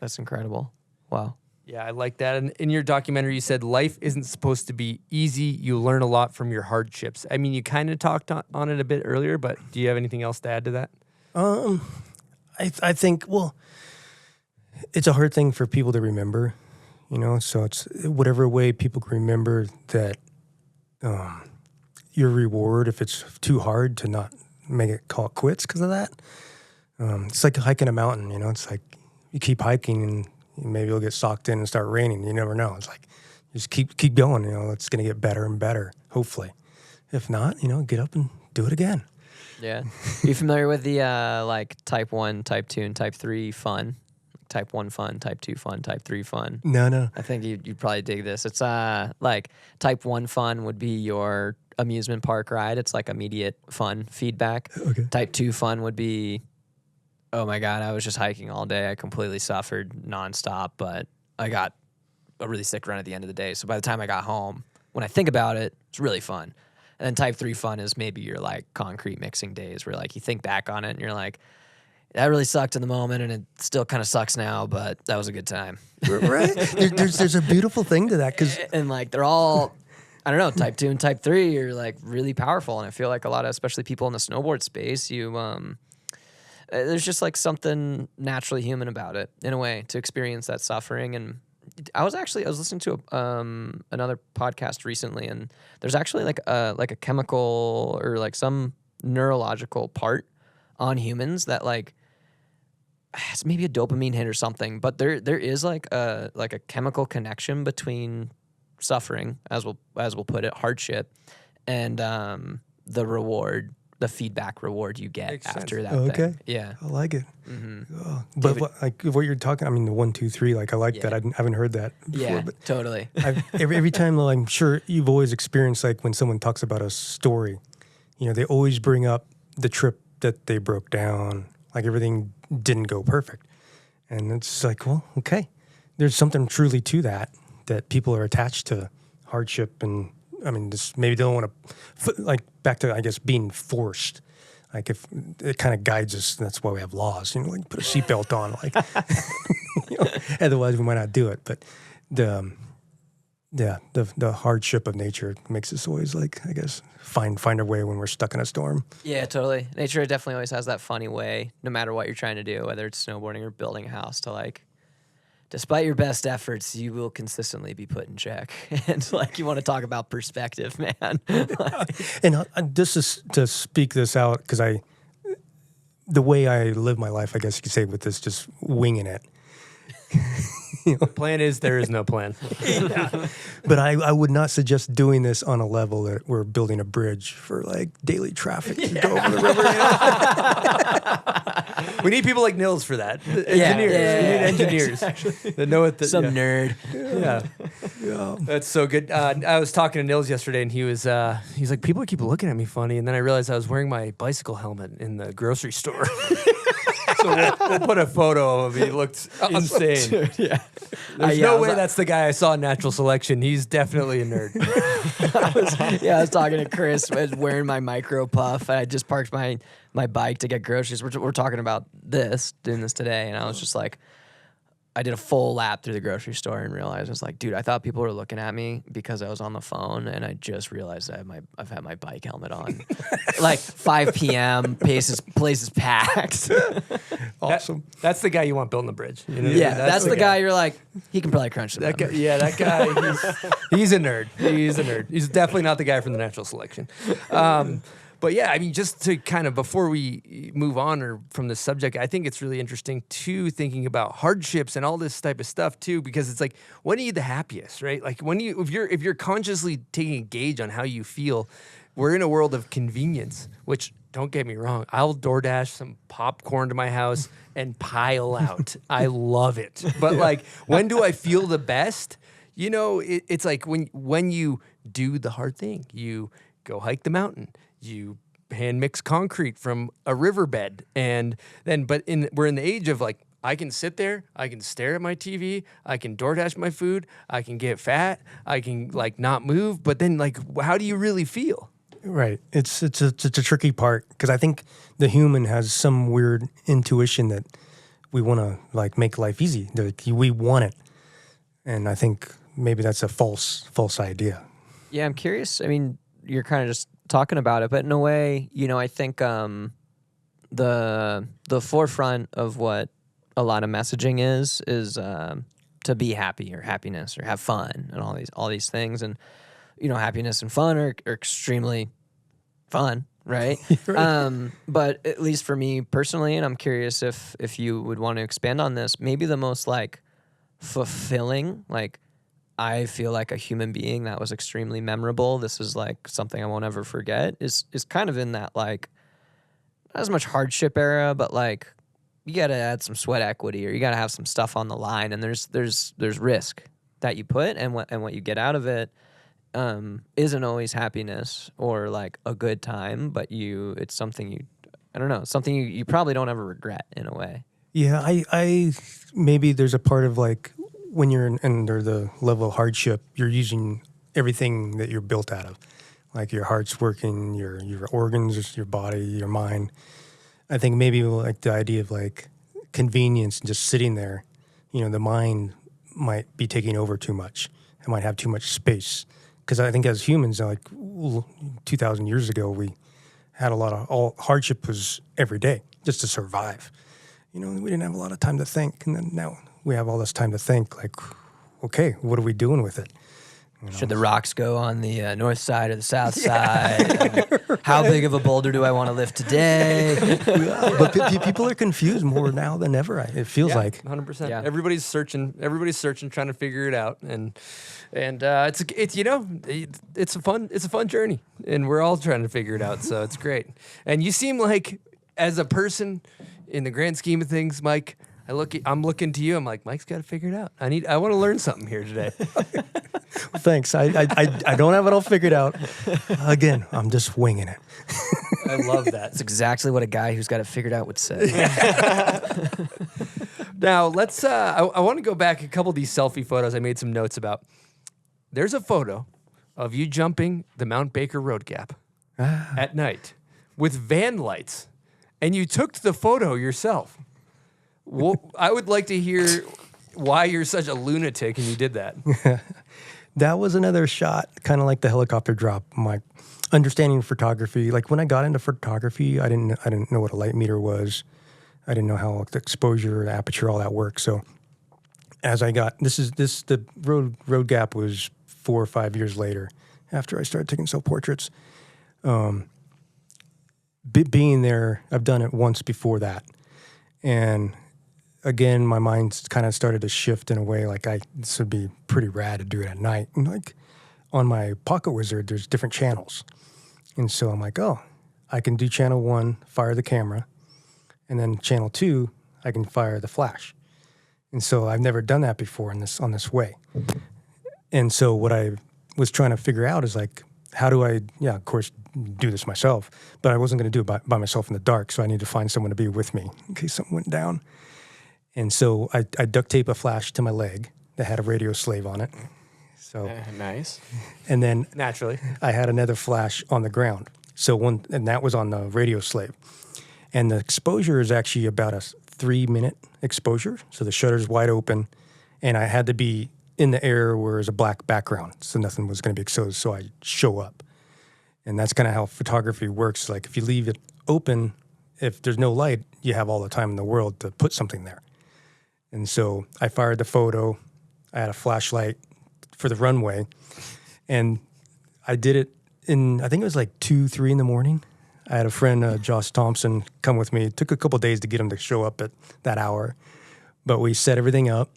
That's incredible. Wow. Yeah, I like that. And in your documentary, you said life isn't supposed to be easy. You learn a lot from your hardships. I mean, you kind of talked on it a bit earlier, but do you have anything else to add to that? I think, well, it's a hard thing for people to remember, you know, so it's whatever way people can remember that your reward, if it's too hard, to not call it quits because of that. It's like hiking a mountain, you know, it's like you keep hiking and maybe you'll get socked in and start raining. You never know. It's like, just keep going, you know, it's going to get better and better, hopefully. If not, you know, get up and do it again. Yeah. Are you familiar with the like type 1, type 2, and type 3 fun? Type 1 fun, type 2 fun, type 3 fun. No. I think you'd probably dig this. It's like type 1 fun would be your amusement park ride. It's like immediate fun feedback. Okay. Type 2 fun would be, oh my God, I was just hiking all day. I completely suffered nonstop, but I got a really sick run at the end of the day. So by the time I got home, when I think about it, it's really fun. And then type 3 fun is maybe your like concrete mixing days where like you think back on it and you're like, that really sucked in the moment and it still kind of sucks now, but that was a good time. Right? There's a beautiful thing to that because and like they're all, I don't know, type 2 and type 3 are like really powerful. And I feel like a lot of, especially people in the snowboard space, there's just like something naturally human about it in a way to experience that suffering. And I was listening to another podcast recently, and there's actually like a chemical or like some neurological part on humans that like it's maybe a dopamine hit or something, but there is like a chemical connection between suffering, as we'll put it, hardship, and the reward. The feedback reward you get Makes after sense. that thing. Okay. Yeah. I like it. Mm-hmm. Oh, but like what you're talking, I mean, the 1, 2, 3, like I like that. I haven't heard that before. Yeah, But totally. every time, though, I'm sure you've always experienced, like when someone talks about a story, you know, they always bring up the trip that they broke down, like everything didn't go perfect. And it's like, well, okay, there's something truly to that people are attached to hardship. And I mean, just maybe they don't want to, like back to, I guess, being forced. Like if it kind of guides us, that's why we have laws, you know, like put a seatbelt on, like, you know, otherwise we might not do it. But the hardship of nature makes us always like, I guess, find a way when we're stuck in a storm. Yeah, totally. Nature definitely always has that funny way, no matter what you're trying to do, whether it's snowboarding or building a house, to like, despite your best efforts, you will consistently be put in check. And like, you want to talk about perspective, man. And this is to speak this out because the way I live my life, I guess you could say, with this just winging it. The plan is there is no plan. Yeah. But I would not suggest doing this on a level that we're building a bridge for like daily traffic to go over the river. We need people like Nils for that. Engineers. We need engineers that know what Some nerd. Yeah. That's so good. I was talking to Nils yesterday, and he's like, people keep looking at me funny, and then I realized I was wearing my bicycle helmet in the grocery store. So we'll put a photo of him. He looked insane. Dude, yeah. There's no way that's the guy I saw in Natural Selection. He's definitely a nerd. I was talking to Chris, I was wearing my micro puff. I just parked my bike to get groceries. We're talking about doing this today, and I was just like, I did a full lap through the grocery store and realized I was like, dude, I thought people were looking at me because I was on the phone, and I just realized I've had my bike helmet on. Like 5 p.m. place is packed. Awesome. That's the guy you want building the bridge. You know? Yeah, that's the guy you're like, he can probably crunch the That guy, numbers. that guy, he's a nerd. He's a nerd. He's definitely not the guy from the Natural Selection. But But yeah, I mean, just to kind of before we move on or from the subject, I think it's really interesting too, thinking about hardships and all this type of stuff too, because it's like, when are you the happiest, right? Like if you're consciously taking a gauge on how you feel, we're in a world of convenience, which, don't get me wrong, I'll DoorDash some popcorn to my house and pile out. I love it. But like, when do I feel the best? You know, it's like when you do the hard thing, you go hike the mountain, you hand mix concrete from a riverbed, and then, we're in the age of like, I can sit there, I can stare at my TV, I can DoorDash my food, I can get fat, I can like not move, but then like, how do you really feel? Right. It's a tricky part, because I think the human has some weird intuition that we want to like make life easy. We want it, and I think maybe that's a false idea. Yeah, I'm curious. I mean, you're kind of just talking about it, but in a way, you know, I think the forefront of what a lot of messaging is to be happy or happiness or have fun and all these things. And you know, happiness and fun are extremely fun, right? Right. But at least for me personally, and I'm curious if you would want to expand on this, maybe the most like fulfilling, like I feel like a human being that was extremely memorable. This is like something I won't ever forget. Is kind of in that like not as much hardship era, but like you got to add some sweat equity, or you got to have some stuff on the line, and there's risk that you put, and what you get out of it isn't always happiness or like a good time, but it's something I don't know, something you probably don't ever regret in a way. Yeah, I maybe there's a part of like, when you're under the level of hardship, you're using everything that you're built out of, like your heart's working, your organs, your body, your mind. I think maybe like the idea of like convenience and just sitting there, you know, the mind might be taking over too much. It might have too much space. Because I think as humans, like 2,000 years ago, we had all hardship was every day just to survive. You know, we didn't have a lot of time to think, and then now we have all this time to think. Like, okay, what are we doing with it? You know? Should the rocks go on the north side or the south side? How big of a boulder do I want to lift today? But people are confused more now than ever. It feels like 100%. Yeah. Everybody's searching, trying to figure it out, and it's you know, it's a fun journey, and we're all trying to figure it out. So it's great. And you seem like, as a person, in the grand scheme of things, Mike, I'm looking to you. I'm like, Mike's got to figure it out. I want to learn something here today. Thanks. I don't have it all figured out. Again, I'm just winging it. I love that. That's exactly what a guy who's got it figured out would say. Now let's. I want to go back a couple of these selfie photos. I made some notes about. There's a photo of you jumping the Mount Baker Road Gap at night with van lights, and you took the photo yourself. Well, I would like to hear why you're such a lunatic and you did that. That was another shot, kind of like the helicopter drop. My understanding of photography, like when I got into photography, I didn't know what a light meter was. I didn't know how the exposure, the aperture, all that works. So as I got, the road gap was 4 or 5 years later after I started taking self-portraits. Being there, I've done it once before that. And again, my mind's kind of started to shift in a way, like this would be pretty rad to do it at night. And like on my Pocket Wizard, there's different channels. And so I'm like, oh, I can do channel 1, fire the camera. And then channel 2, I can fire the flash. And so I've never done that before on this way. And so what I was trying to figure out is like, how do I, of course, do this myself, but I wasn't going to do it by myself in the dark, so I needed to find someone to be with me in case something went down. And so I duct tape a flash to my leg that had a radio slave on it. So Nice. and then Naturally. I had another flash on the ground. And that was on the radio slave. And the exposure is actually about a 3-minute exposure. So the shutter's wide open, and I had to be in the air where there's a black background, so nothing was going to be exposed. So I show up. And that's kind of how photography works. Like if you leave it open, if there's no light, you have all the time in the world to put something there. And so I fired the photo. I had a flashlight for the runway. And I did it I think it was like 2, 3 in the morning. I had a friend, Josh Thompson, come with me. It took a couple days to get him to show up at that hour, but we set everything up,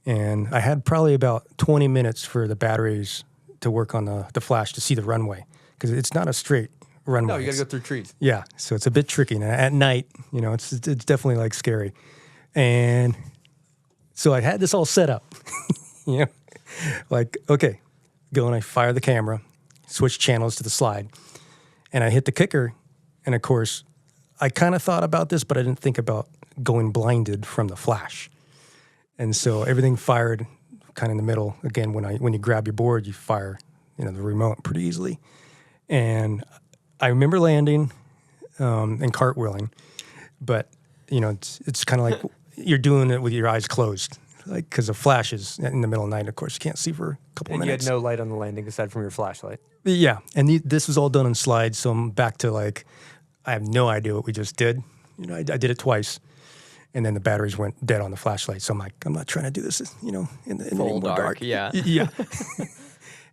and I had probably about 20 minutes for the batteries to work on the flash to see the runway, because it's not a straight runway. No, you got to go through trees. Yeah, so it's a bit tricky. And at night, you know, it's definitely like scary. And so I had this all set up, you know, like, okay, go and I fire the camera, switch channels to the slide, and I hit the kicker. And of course, I kind of thought about this, but I didn't think about going blinded from the flash. And so everything fired kind of in the middle. Again, when you grab your board, you fire, you know, the remote pretty easily. And I remember landing and cartwheeling, but you know, it's kind of like you're doing it with your eyes closed, like because the flash is in the middle of the night. Of course, you can't see for a couple of minutes. You had no light on the landing aside from your flashlight. Yeah, and this was all done on slides, so I'm back to like I have no idea what we just did. You know, I did it twice. And then the batteries went dead on the flashlight. So I'm like, I'm not trying to do this, you know, in the Full more dark, yeah. Yeah.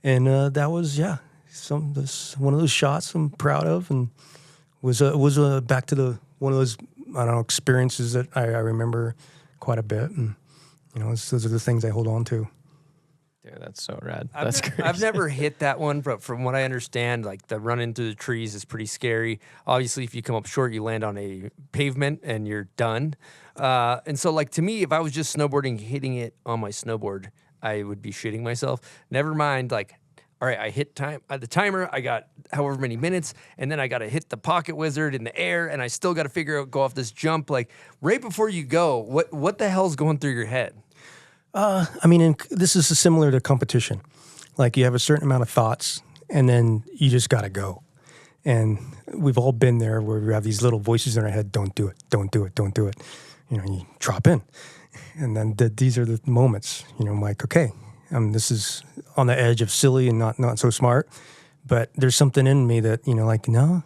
And that was, one of those shots I'm proud of, and was back to one of those, I don't know, experiences that I remember quite a bit. And, you know, those are the things I hold on to. Dude, that's so rad. I've That's crazy. I've never hit that one, but from what I understand, like the run into the trees is pretty scary. Obviously, if you come up short, you land on a pavement and you're done. And so, like, to me, if I was just snowboarding, hitting it on my snowboard, I would be shitting myself. Never mind, like, all right, I hit the timer, I got however many minutes, and then I got to hit the pocket wizard in the air, and I still got to go off this jump. Like, right before you go, what the hell's going through your head? I mean, this is similar to competition. Like you have a certain amount of thoughts, and then you just got to go. And we've all been there where we have these little voices in our head, don't do it, don't do it, don't do it. You know, you drop in. And then these are the moments, you know, I'm like, okay, this is on the edge of silly and not so smart. But there's something in me that, you know, like, no,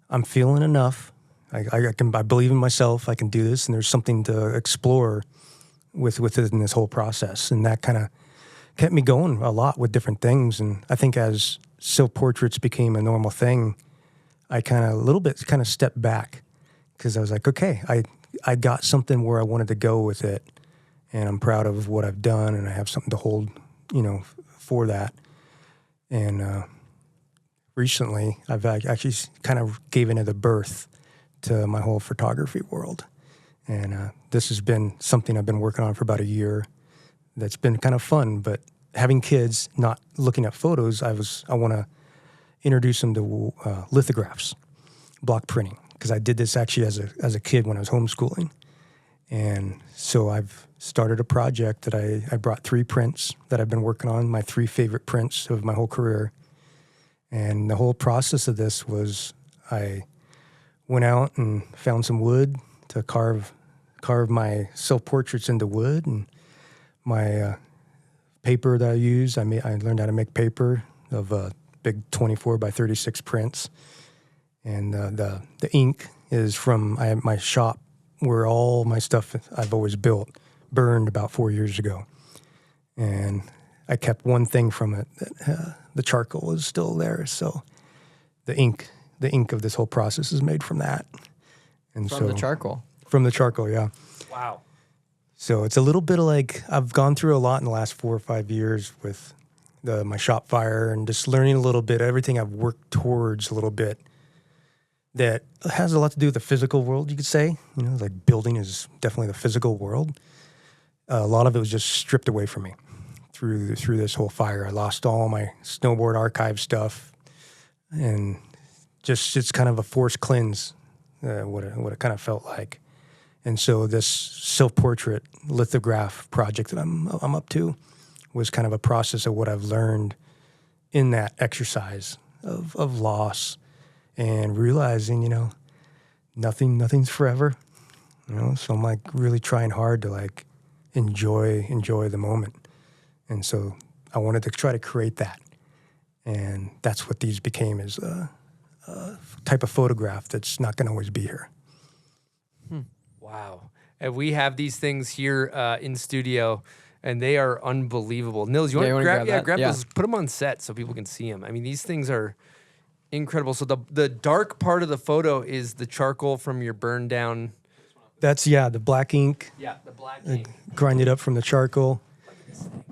I'm feeling enough. I believe in myself. I can do this. And there's something to explore within this whole process, and that kind of kept me going a lot with different things. And I think as self-portraits became a normal thing, I kind of stepped back, because I was like, okay, I got something where I wanted to go with it, and I'm proud of what I've done, and I have something to hold, you know, for that. And recently, I've actually kind of given it a birth to my whole photography world. And this has been something I've been working on for about a year. That's been kind of fun. But having kids, not looking at photos, I want to introduce them to lithographs, block printing, because I did this actually as a kid when I was homeschooling. And so I've started a project that I brought 3 prints that I've been working on, my 3 favorite prints of my whole career. And the whole process of this was I went out and found some wood to carve my self-portraits into wood, and my paper that I use. I learned how to make paper of big 24 by 36 prints, and the ink is from my shop where all my stuff I've always built burned about 4 years ago, and I kept one thing from it. That, the charcoal is still there, so the ink of this whole process is made from that. And From the charcoal. From the charcoal, yeah. Wow. So it's a little bit of like, I've gone through a lot in the last 4 or 5 years with my shop fire, and just learning a little bit, everything I've worked towards a little bit that has a lot to do with the physical world, you could say. You know, like building is definitely the physical world. A lot of it was just stripped away from me through this whole fire. I lost all my snowboard archive stuff, and just it's kind of a forced cleanse, what it kind of felt like. And so this self-portrait lithograph project that I'm up to was kind of a process of what I've learned in that exercise of loss, and realizing, you know, nothing's forever. You know, so I'm like really trying hard to like enjoy the moment. And so I wanted to try to create that. And that's what these became, is a type of photograph that's not going to always be here. Wow. And we have these things here in studio, and they are unbelievable. Nils, you want to grab that? grab Yeah. those, put them on set so people can see them. I mean, these things are Incredible. So the dark part of the photo is the charcoal from your burned down. That's the black ink. Yeah, the black ink. Grinded up from the charcoal.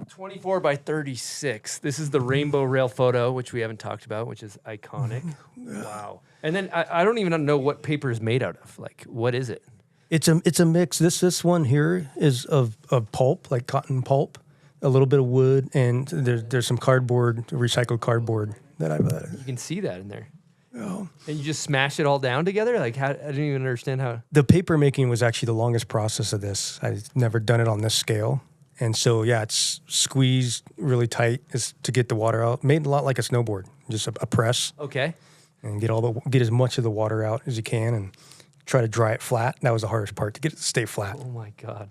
24 by 36. This is the rainbow rail photo, which we haven't talked about, which is iconic. Wow. And then I don't even know what paper is made out of. Like, what is it? It's a mix. This one here is of pulp, like cotton pulp, a little bit of wood, and there's some cardboard, recycled cardboard that I've. You can see that in there. Oh. And you just smash it all down together? Like, how? I didn't even understand how. The paper making was actually the longest process of this. I've never done it on this scale. And so, it's squeezed really tight is to get the water out. Made a lot like a snowboard, just a press. Okay. And get as much of the water out as you can and try to dry it flat. That was the hardest part, to get it to stay flat. Oh, my God.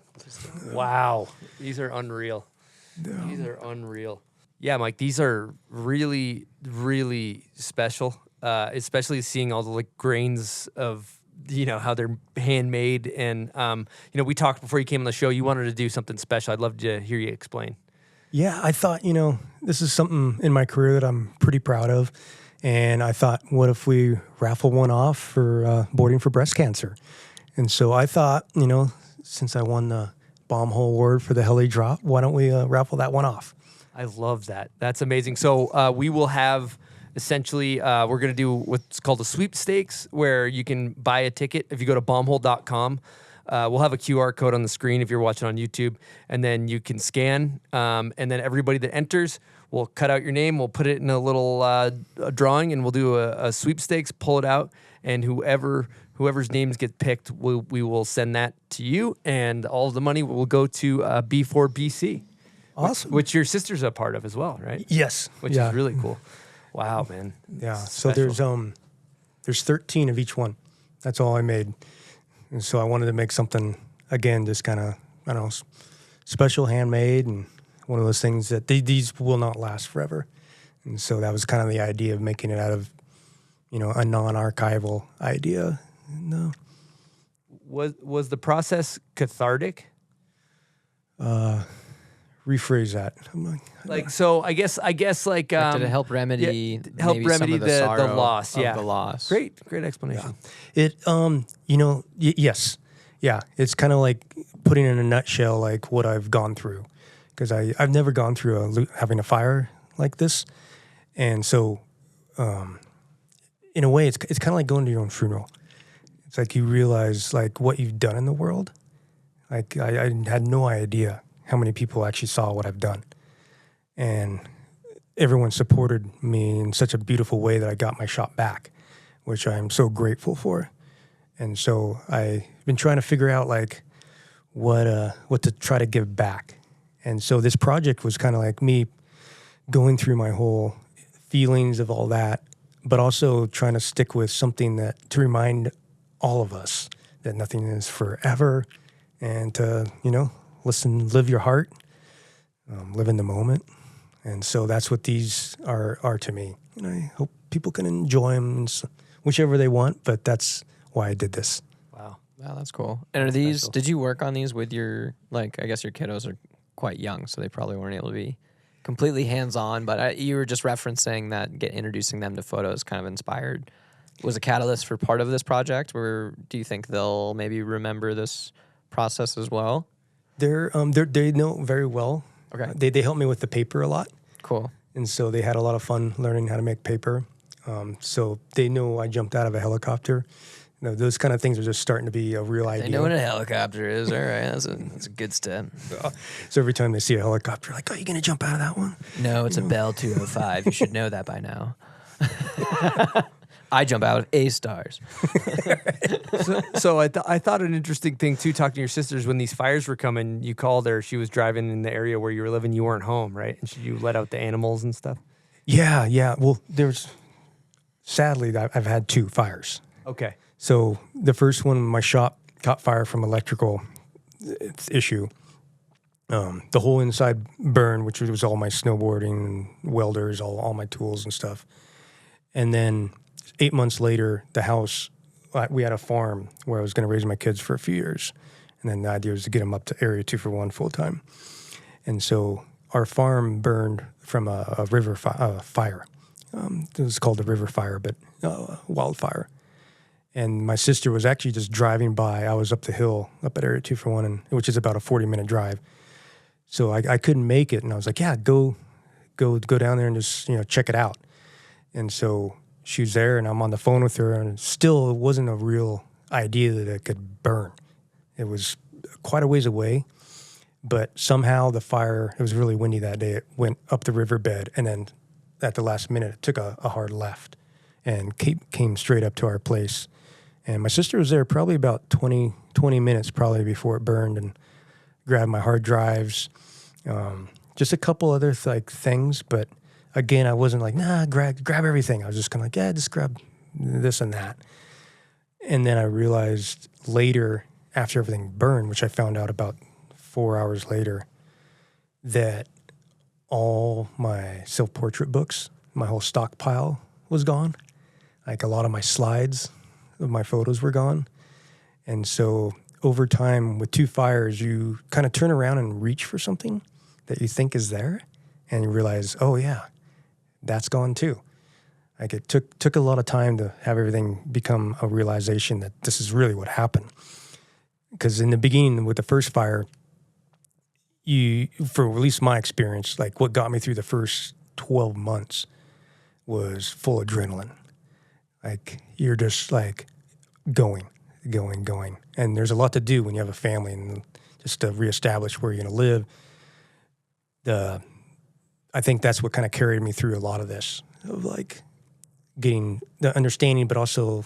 Wow. These are unreal. These are unreal. Yeah, Mike, these are really, really special, especially seeing all the like grains of, how they're handmade. And, we talked before you came on the show, you wanted to do something special. I'd love to hear you explain. Yeah, I thought, this is something in my career that I'm pretty proud of. And I thought, what if we raffle one off for boarding for breast cancer? And so I thought, since I won the Bomb Hole Award for the Heli Drop, why don't we raffle that one off? I love that. That's amazing. So we will have essentially, we're going to do what's called a sweepstakes, where you can buy a ticket. If you go to bombhole.com, we'll have a QR code on the screen if you're watching on YouTube, and then you can scan, and then everybody that enters, we'll cut out your name, we'll put it in a little drawing, and we'll do a sweepstakes, pull it out, and whoever's names get picked, we will send that to you, and all of the money will go to B4BC. Awesome. Which your sister's a part of as well, right? Yes. Which is really cool. Wow, man. Yeah. That's So special. there's 13 of each one. That's all I made. And so I wanted to make something, again, just kind of, I don't know, special, handmade, and one of those things that these will not last forever. And so that was kind of the idea of making it out of, a non-archival idea. No. Was the process cathartic? Rephrase that. I guess Like, did it help remedy maybe some of the sorrow loss? of Yeah, the loss? Great explanation. It, yes. Yeah, it's kind of like putting in a nutshell like what I've gone through, because I've never gone through having a fire like this, and so in a way it's kind of like going to your own funeral. It's like you realize like what you've done in the world. Like I had no idea how many people actually saw what I've done, and everyone supported me in such a beautiful way that I got my shot back, which I'm so grateful for. And so I've been trying to figure out like what to try to give back. And so this project was kind of like me going through my whole feelings of all that, but also trying to stick with something to remind all of us that nothing is forever, and to, live your heart, live in the moment. And so that's what these are to me. And I hope people can enjoy them whichever they want, but that's why I did this. Wow, that's cool. And are these, did you work on these with your, I guess your kiddos are quite young, so they probably weren't able to be completely hands-on, but you were just referencing that introducing them to photos kind of inspired, was a catalyst for part of this project, or do you think they'll maybe remember this process as well? They know very well. Okay. They helped me with the paper a lot. Cool. And so they had a lot of fun learning how to make paper. So they know I jumped out of a helicopter. Those kind of things are just starting to be a real idea. They know what a helicopter is. All right, that's a good step. So every time they see a helicopter, like, oh, you going to jump out of that one? No, it's a Bell 205. You should know that by now. I jump out of A-stars. So I thought an interesting thing too, talking to your sisters, when these fires were coming, you called her, she was driving in the area where you were living, you weren't home, right? And you let out the animals and stuff? Yeah. Well, sadly, I've had 2 fires. Okay. So the first one, my shop caught fire from electrical issue. The whole inside burned, which was all my snowboarding and welders, all my tools and stuff. And then 8 months later, the house, we had a farm where I was going to raise my kids for a few years. And then the idea was to get them up to Area 241 full time. And so our farm burned from a river fire. It was called the river fire, but wildfire. And my sister was actually just driving by. I was up the hill, up at Area 2 for 1, which is about a 40-minute drive. So I couldn't make it, and I was like, yeah, go down there and just check it out. And so she was there, and I'm on the phone with her, and still it wasn't a real idea that it could burn. It was quite a ways away, but somehow the fire, it was really windy that day, it went up the riverbed, and then at the last minute it took a hard left and came straight up to our place. And my sister was there probably about 20 minutes probably before it burned, and grabbed my hard drives, just a couple other things. But again, I wasn't like, nah, grab everything. I was just kind of like, yeah, just grab this and that. And then I realized later, after everything burned, which I found out about 4 hours later, that all my self-portrait books, my whole stockpile was gone. Like a lot of my slides of my photos were gone. And so over time, with 2 fires, you kind of turn around and reach for something that you think is there, and you realize, oh yeah, that's gone too. Like it took a lot of time to have everything become a realization that this is really what happened. Because in the beginning, with the first fire, for at least my experience, like what got me through the first 12 months was full adrenaline. Like you're just like going. And there's a lot to do when you have a family, and just to reestablish where you're going to live. I think that's what kind of carried me through a lot of this, of like getting the understanding, but also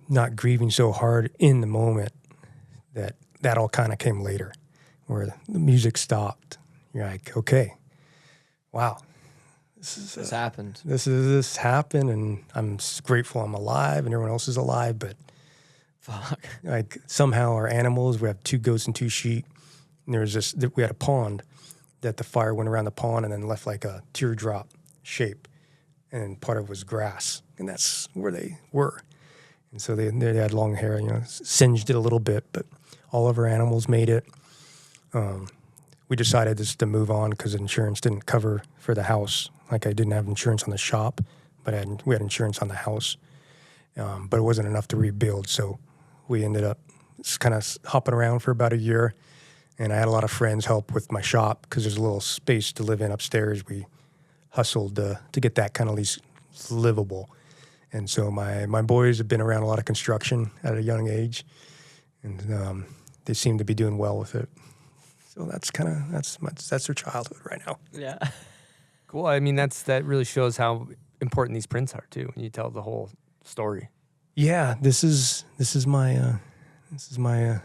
not grieving so hard in the moment. That all kind of came later, where the music stopped. You're like, okay, wow. This happened. This happened, and I'm grateful I'm alive, and everyone else is alive. But fuck, like somehow our animals. We have 2 goats and 2 sheep. And we had a pond that the fire went around the pond and then left like a teardrop shape, and part of it was grass, and that's where they were. And so they had long hair, singed it a little bit, but all of our animals made it. We decided just to move on because insurance didn't cover for the house. Like I didn't have insurance on the shop, but we had insurance on the house. But it wasn't enough to rebuild, so we ended up just kind of hopping around for about a year. And I had a lot of friends help with my shop because there's a little space to live in upstairs. We hustled to get that kind of at least livable. And so my boys have been around a lot of construction at a young age, and they seem to be doing well with it. So that's their childhood right now. Yeah. Cool. I mean, that really shows how important these prints are too, when you tell the whole story. Yeah, this is my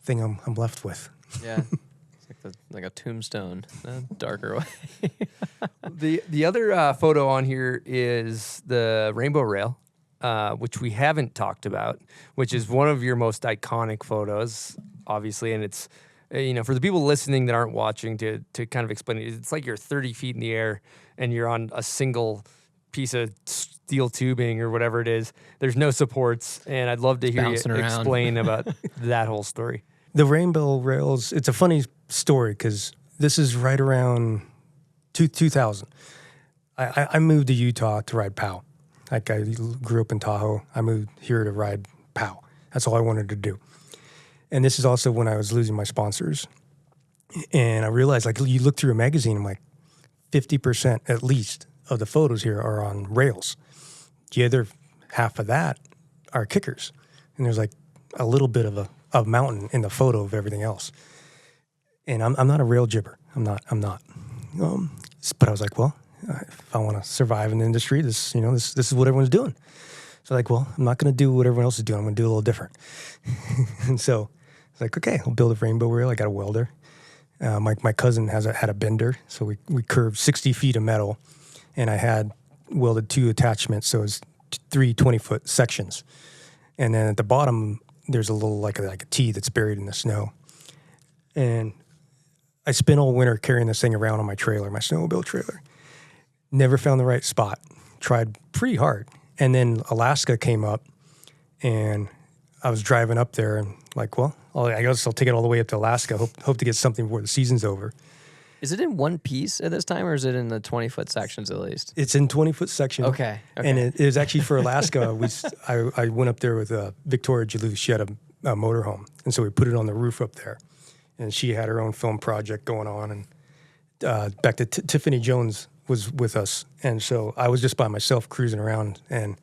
thing I'm left with. Yeah. It's like a tombstone, a darker way. The other photo on here is the rainbow rail, which we haven't talked about, which is one of your most iconic photos, obviously. And it's, for the people listening that aren't watching, to kind of explain it, it's like you're 30 feet in the air and you're on a single piece of steel tubing or whatever it is. There's no supports. And I'd love to hear you explain about that whole story. The rainbow rails, it's a funny story because this is right around 2000. I moved to Utah to ride POW. Like I grew up in Tahoe. I moved here to ride POW. That's all I wanted to do. And this is also when I was losing my sponsors. And I realized, like, you look through a magazine, I'm like, 50% at least of the photos here are on rails. The other half of that are kickers. And there's like a little bit of a mountain in the photo of everything else. And I'm not a rail jibber. I'm not. But I was like, well, if I want to survive in the industry, this is what everyone's doing. So like, well, I'm not going to do what everyone else is doing. I'm going to do a little different. And so it's like, okay, I'll build a rainbow rail. I got a welder. My cousin had a bender, so we curved 60 feet of metal, and I had welded 2 attachments, so it was 3 20-foot sections. And then at the bottom, there's a little like a T that's buried in the snow. And I spent all winter carrying this thing around on my trailer, my snowmobile trailer. Never found the right spot. Tried pretty hard. And then Alaska came up, and I was driving up there and like, well, I guess I'll take it all the way up to Alaska. Hope to get something before the season's over. Is it in one piece at this time, or is it in the 20-foot sections at least? It's in 20-foot section. Okay. And it is actually for Alaska. I went up there with Victoria Jalou. She had a motorhome, and so we put it on the roof up there. And she had her own film project going on. And back to Tiffany Jones was with us, and so I was just by myself cruising around. And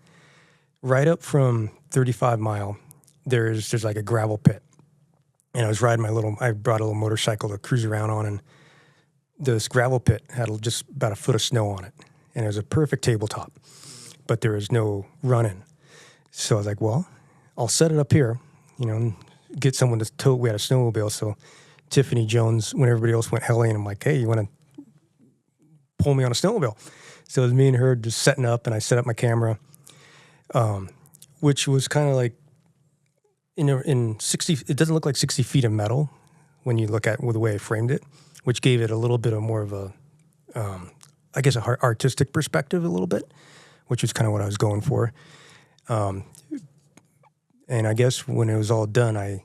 right up from 35 Mile, there's like a gravel pit, and I brought a little motorcycle to cruise around on, and this gravel pit had just about a foot of snow on it, and it was a perfect tabletop, but there was no running. So I was like, well, I'll set it up here, and get someone to tow. We had a snowmobile, so Tiffany Jones, when everybody else went helling, I'm like, hey, you want to pull me on a snowmobile? So it was me and her just setting up, and I set up my camera, which was kind of like, in 60, it doesn't look like 60 feet of metal when you look at the way I framed it, which gave it a little bit of more of a, I guess, artistic perspective a little bit, which was kind of what I was going for. And I guess when it was all done, I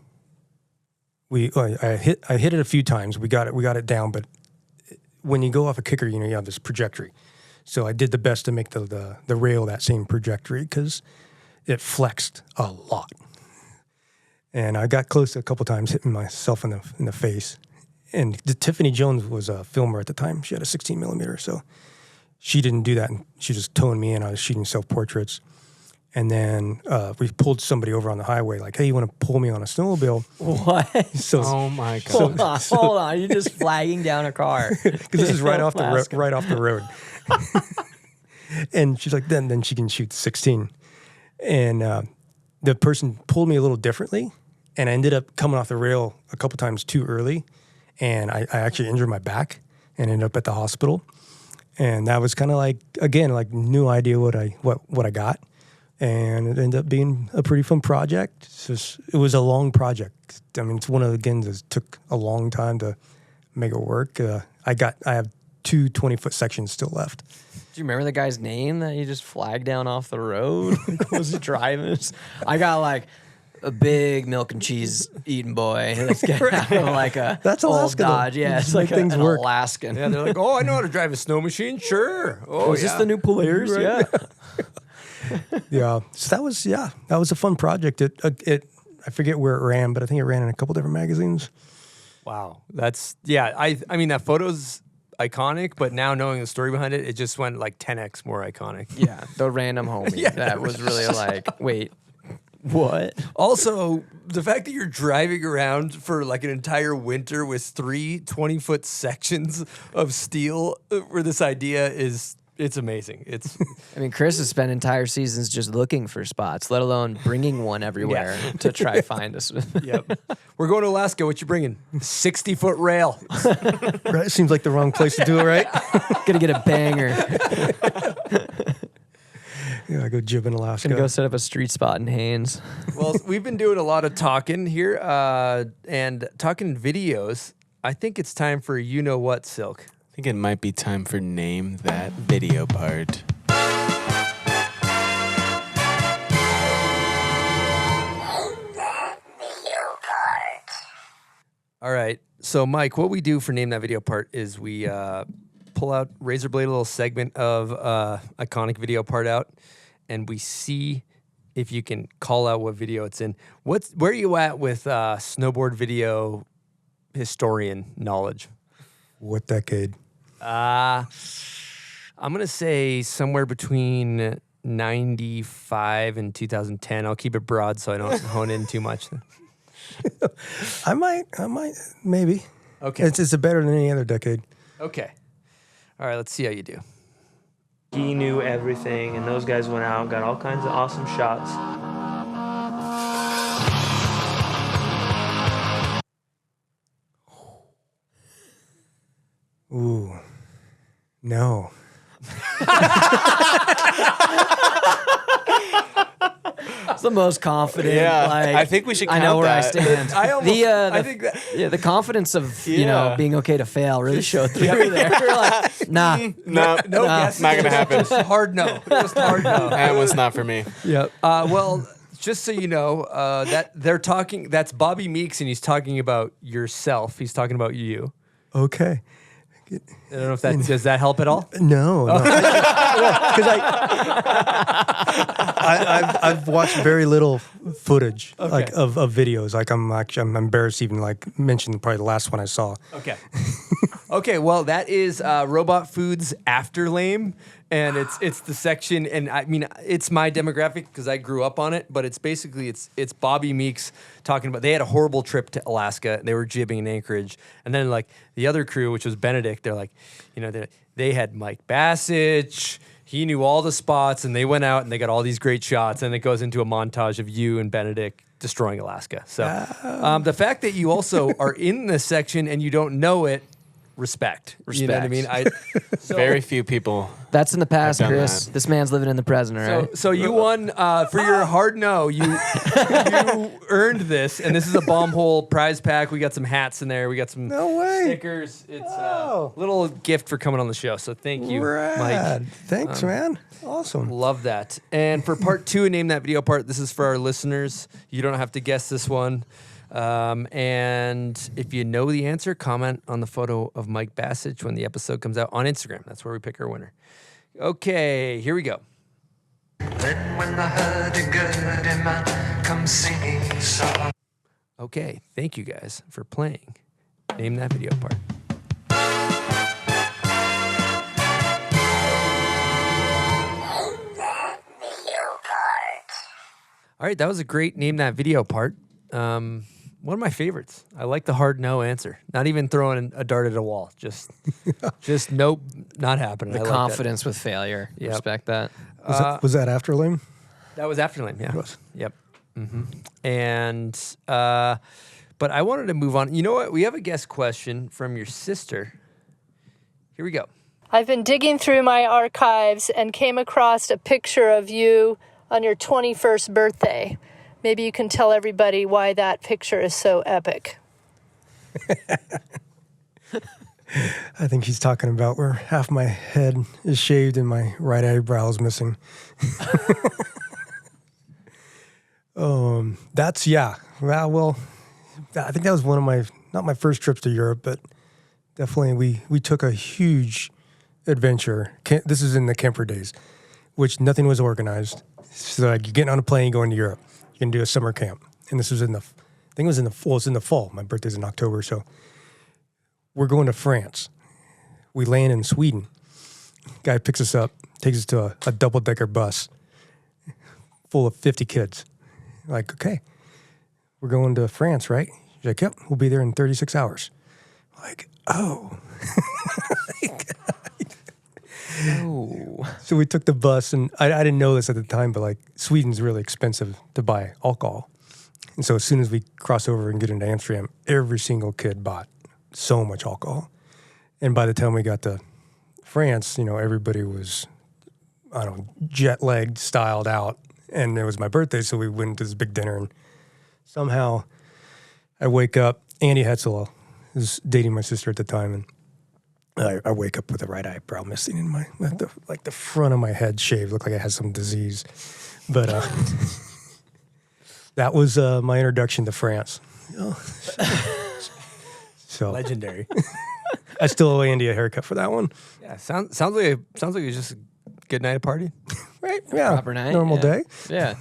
hit it a few times. We got it down, but when you go off a kicker, you have this trajectory. So I did the best to make the rail that same trajectory because it flexed a lot. And I got close a couple times, hitting myself in the face. And Tiffany Jones was a filmer at the time. She had a 16 millimeter, so she didn't do that. And she just towing me in. I was shooting self-portraits. And then we pulled somebody over on the highway, like, hey, you want to pull me on a snowmobile? What? So, Oh my God. Hold on. You're just flagging down a car. because this is right off the road. And she's like, then she can shoot 16. And the person pulled me a little differently, and I ended up coming off the rail a couple times too early, and I actually injured my back and ended up at the hospital. And that was kind of like, again, like no idea what I got. And it ended up being a pretty fun project. It was a long project. I mean, it's one of the games that took a long time to make it work. I have 2 20-foot sections still left. Do you remember the guy's name that you just flagged down off the road? Was he driving? I got like a big milk and cheese eating boy. Let's get out of like a That's old Alaska, though. Dodge. Yeah, it's like Things an work. Alaskan. Yeah, they're like, oh, I know how to drive a snow machine. Sure. Oh, is this the new Polaris? Right. Yeah. Yeah. So that was a fun project. It I forget where it ran, but I think it ran in a couple different magazines. Wow. I mean, that photo's iconic, but now knowing the story behind it, it just went like 10x more iconic. Yeah, the random homie. That was really like, wait, what? Also, the fact that you're driving around for like an entire winter with 3 20-foot sections of steel where this idea is, it's amazing. I mean, Chris has spent entire seasons just looking for spots, let alone bringing one everywhere to try find us. Yep. We're going to Alaska. What you bringing? 60-foot rail. Right? Seems like the wrong place to do it, right? Gonna get a banger. Yeah, I go jib in Alaska. Gonna go set up a street spot in Haines. Well, we've been doing a lot of talking here and talking videos. I think it's time for you know what, Silk. I think it might be time for name that video part. All right. So, Mike, what we do for Name That Video part is we pull out razor blade, a little segment of iconic video part out, and we see if you can call out what video it's in. Where are you at with snowboard video historian knowledge? What decade? I'm going to say somewhere between 95 and 2010. I'll keep it broad so I don't hone in too much. I might, maybe. Okay. It's better than any other decade. Okay. All right, let's see how you do. He knew everything, and those guys went out, got all kinds of awesome shots. Ooh, no. It's the most confident. Yeah, like, I think we should I know count where I that. stand. I think that the confidence of being okay to fail really showed through there. You're like, nah, No, guesses. not gonna happen. Just hard no. Just hard no. That one's not for me. Yep. Well, just so you know, that they're talking. That's Bobby Meeks, and he's talking about yourself. He's talking about you. Okay. I don't know if that does that help at all. No, because I've watched very little footage like of videos. Like I'm embarrassed to even like mention probably the last one I saw. Okay. Okay. Well, that is Robot Foods After Lame, and it's the section, and I mean it's my demographic because I grew up on it. But it's basically it's Bobby Meeks talking about they had a horrible trip to Alaska. They were jibbing in Anchorage, and then like the other crew, which was Benedict, they're like, you know, they had Mike Basich. He knew all the spots, and they went out and they got all these great shots. And it goes into a montage of you and Benedict destroying Alaska. So the fact that you also are in this section and you don't know it, respect. You know what I mean? Very few people. That's in the past, I've done Chris. that. This man's living in the present, all right? So you won for your hard no. You earned this, and this is a bomb hole prize pack. We got some hats in there. We got some stickers. It's a little gift for coming on the show. So thank you, Rad. Mike. Thanks, man. Awesome. Love that. And for part 2, name that video part. This is for our listeners. You don't have to guess this one. And if you know the answer, comment on the photo of Mike Basich when the episode comes out on Instagram. That's where we pick our winner. Okay, here we go. Then when the hurdy-gurdy man comes singing song. Okay, thank you guys for playing. Name that video part. All right, that was a great name that video part. One of my favorites. I like the hard no answer. Not even throwing a dart at a wall. Just nope, not happening. The I like confidence with failure. Yep. Respect that. Was that after Lame? That was after Lame, yeah. It was. Yep. Mm-hmm. And but I wanted to move on. You know what? We have a guest question from your sister. Here we go. I've been digging through my archives and came across a picture of you on your 21st birthday. Maybe you can tell everybody why that picture is so epic. I think he's talking about where half my head is shaved and my right eyebrow is missing. That's, yeah. Well, I think that was one of my, not my first trips to Europe, but definitely we took a huge adventure. This is in the camper days, which nothing was organized. So like you're getting on a plane, going to Europe. You can do a summer camp. And this was I think it was in the fall. My birthday's in October, so we're going to France. We land in Sweden. Guy picks us up, takes us to a double-decker bus full of 50 kids. Like, okay, we're going to France, right? He's like, yep, we'll be there in 36 hours. Like, oh. So we took the bus, and I didn't know this at the time, but like Sweden's really expensive to buy alcohol. And so as soon as we cross over and get into Amsterdam, every single kid bought so much alcohol. And by the time we got to France, you know, everybody was, I don't know, jet-lagged, styled out. And it was my birthday, so we went to this big dinner. And somehow I wake up, Andy Hetzel was dating my sister at the time, and I wake up with a right eyebrow missing in the front of my head shaved. Looked like I had some disease. But that was my introduction to France. So Legendary. I still owe Andy a haircut for that one. Yeah, sounds like it was just a good night of party. Right? Yeah. Proper night. Normal day. Yeah.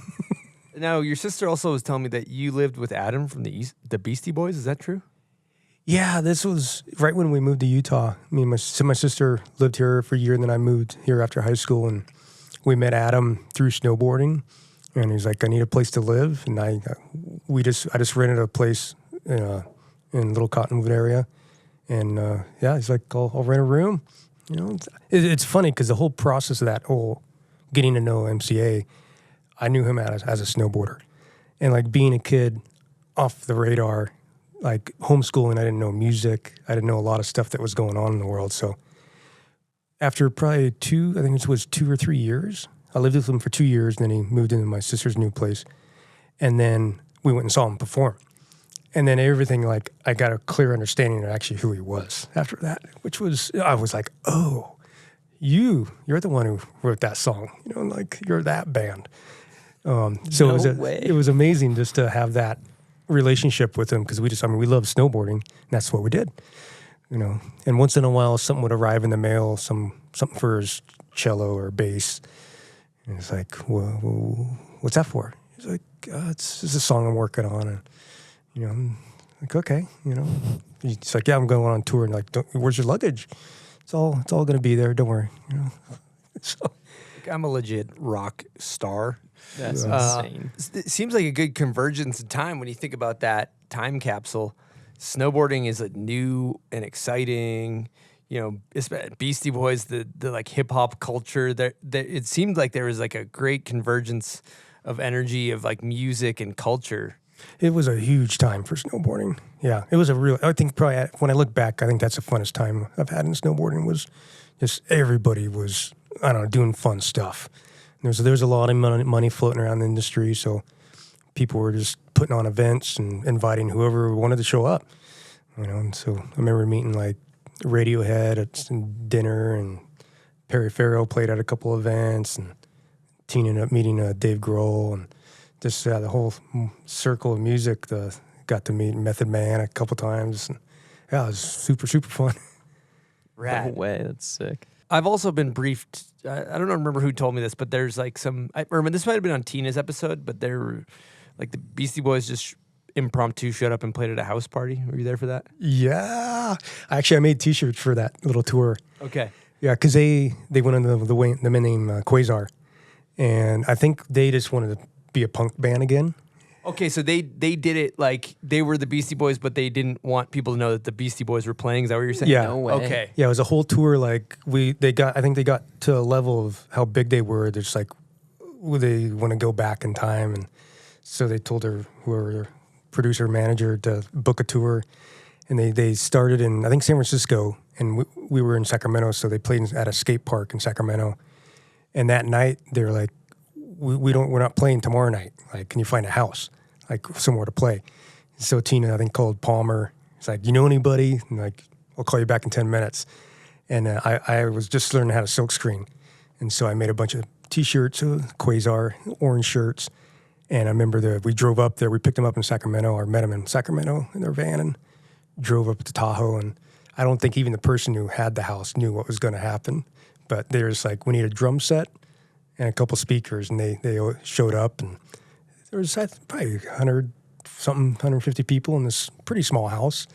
Now, your sister also was telling me that you lived with Adam from the Beastie Boys. Is that true? Yeah, this was right when we moved to Utah. Me and my sister lived here for a year, and then I moved here after high school, and we met Adam through snowboarding. And he's like, "I need a place to live," and I just rented a place in Little Cottonwood area, and he's like, "I'll rent a room." You know, it's funny because the whole process of that whole getting to know MCA, I knew him as a snowboarder, and like being a kid off the radar. Like homeschooling, I didn't know music. I didn't know a lot of stuff that was going on in the world. So after probably 2 or 3 years, I lived with him for 2 years. And then he moved into my sister's new place. And then we went and saw him perform. And then everything, like, I got a clear understanding of actually who he was after that, which was, I was like, oh, you're the one who wrote that song. You know, like, you're that band. So it was amazing just to have that relationship with him because we love snowboarding, and that's what we did. you know. And once in a while, something would arrive in the mail, something for his cello or bass. And it's like, well, what's that for? He's like, it's a song I'm working on. And, you know, I'm like, okay, you know. He's like, yeah, I'm going on tour. And like, where's your luggage? It's all going to be there. Don't worry. You know. So, I'm a legit rock star. That's insane. It seems like a good convergence in time when you think about that time capsule. Snowboarding is a new and exciting, you know, Beastie Boys, the like hip hop culture. It seemed like there was like a great convergence of energy of like music and culture. it was a huge time for snowboarding. Yeah, it was I think probably when I look back, I think that's the funnest time I've had in snowboarding was just everybody was, I don't know, doing fun stuff. There's a lot of money floating around the industry, so people were just putting on events and inviting whoever wanted to show up. You know, and so I remember meeting like Radiohead at dinner, and Perry Farrell played at a couple events, and teaming up meeting Dave Grohl, and just the whole circle of music. Got to meet Method Man a couple times. And, yeah, it was super, super fun. Rad. No way, that's sick. I've also been briefed. I don't remember who told me this, but there's like I remember this might have been on Tina's episode, but there, like the Beastie Boys just impromptu showed up and played at a house party. Were you there for that? Yeah, actually, I made T-shirts for that little tour. Okay. Yeah, because they went under the man named Quasar, and I think they just wanted to be a punk band again. Okay, so they did it like they were the Beastie Boys, but they didn't want people to know that the Beastie Boys were playing. Is that what you're saying? Yeah. No way. Okay. Yeah, it was a whole tour. Like I think they got to a level of how big they were. They're just like, they want to go back in time, and so they told whoever their producer manager to book a tour, and they started in I think San Francisco, and we were in Sacramento, so they played at a skate park in Sacramento, and that night they were like, we're not playing tomorrow night. Like, can you find a house, like somewhere to play? So Tina, I think, called Palmer. It's like, you know anybody? And like, I'll call you back in 10 minutes. And I was just learning how to silk screen. And so I made a bunch of T-shirts, Quasar, orange shirts. And I remember we drove up there. We picked them up in Sacramento, or met them in Sacramento in their van, and drove up to Tahoe. And I don't think even the person who had the house knew what was going to happen. But they were just like, we need a drum set and a couple speakers. And they showed up. And there was probably 150 people in this pretty small house.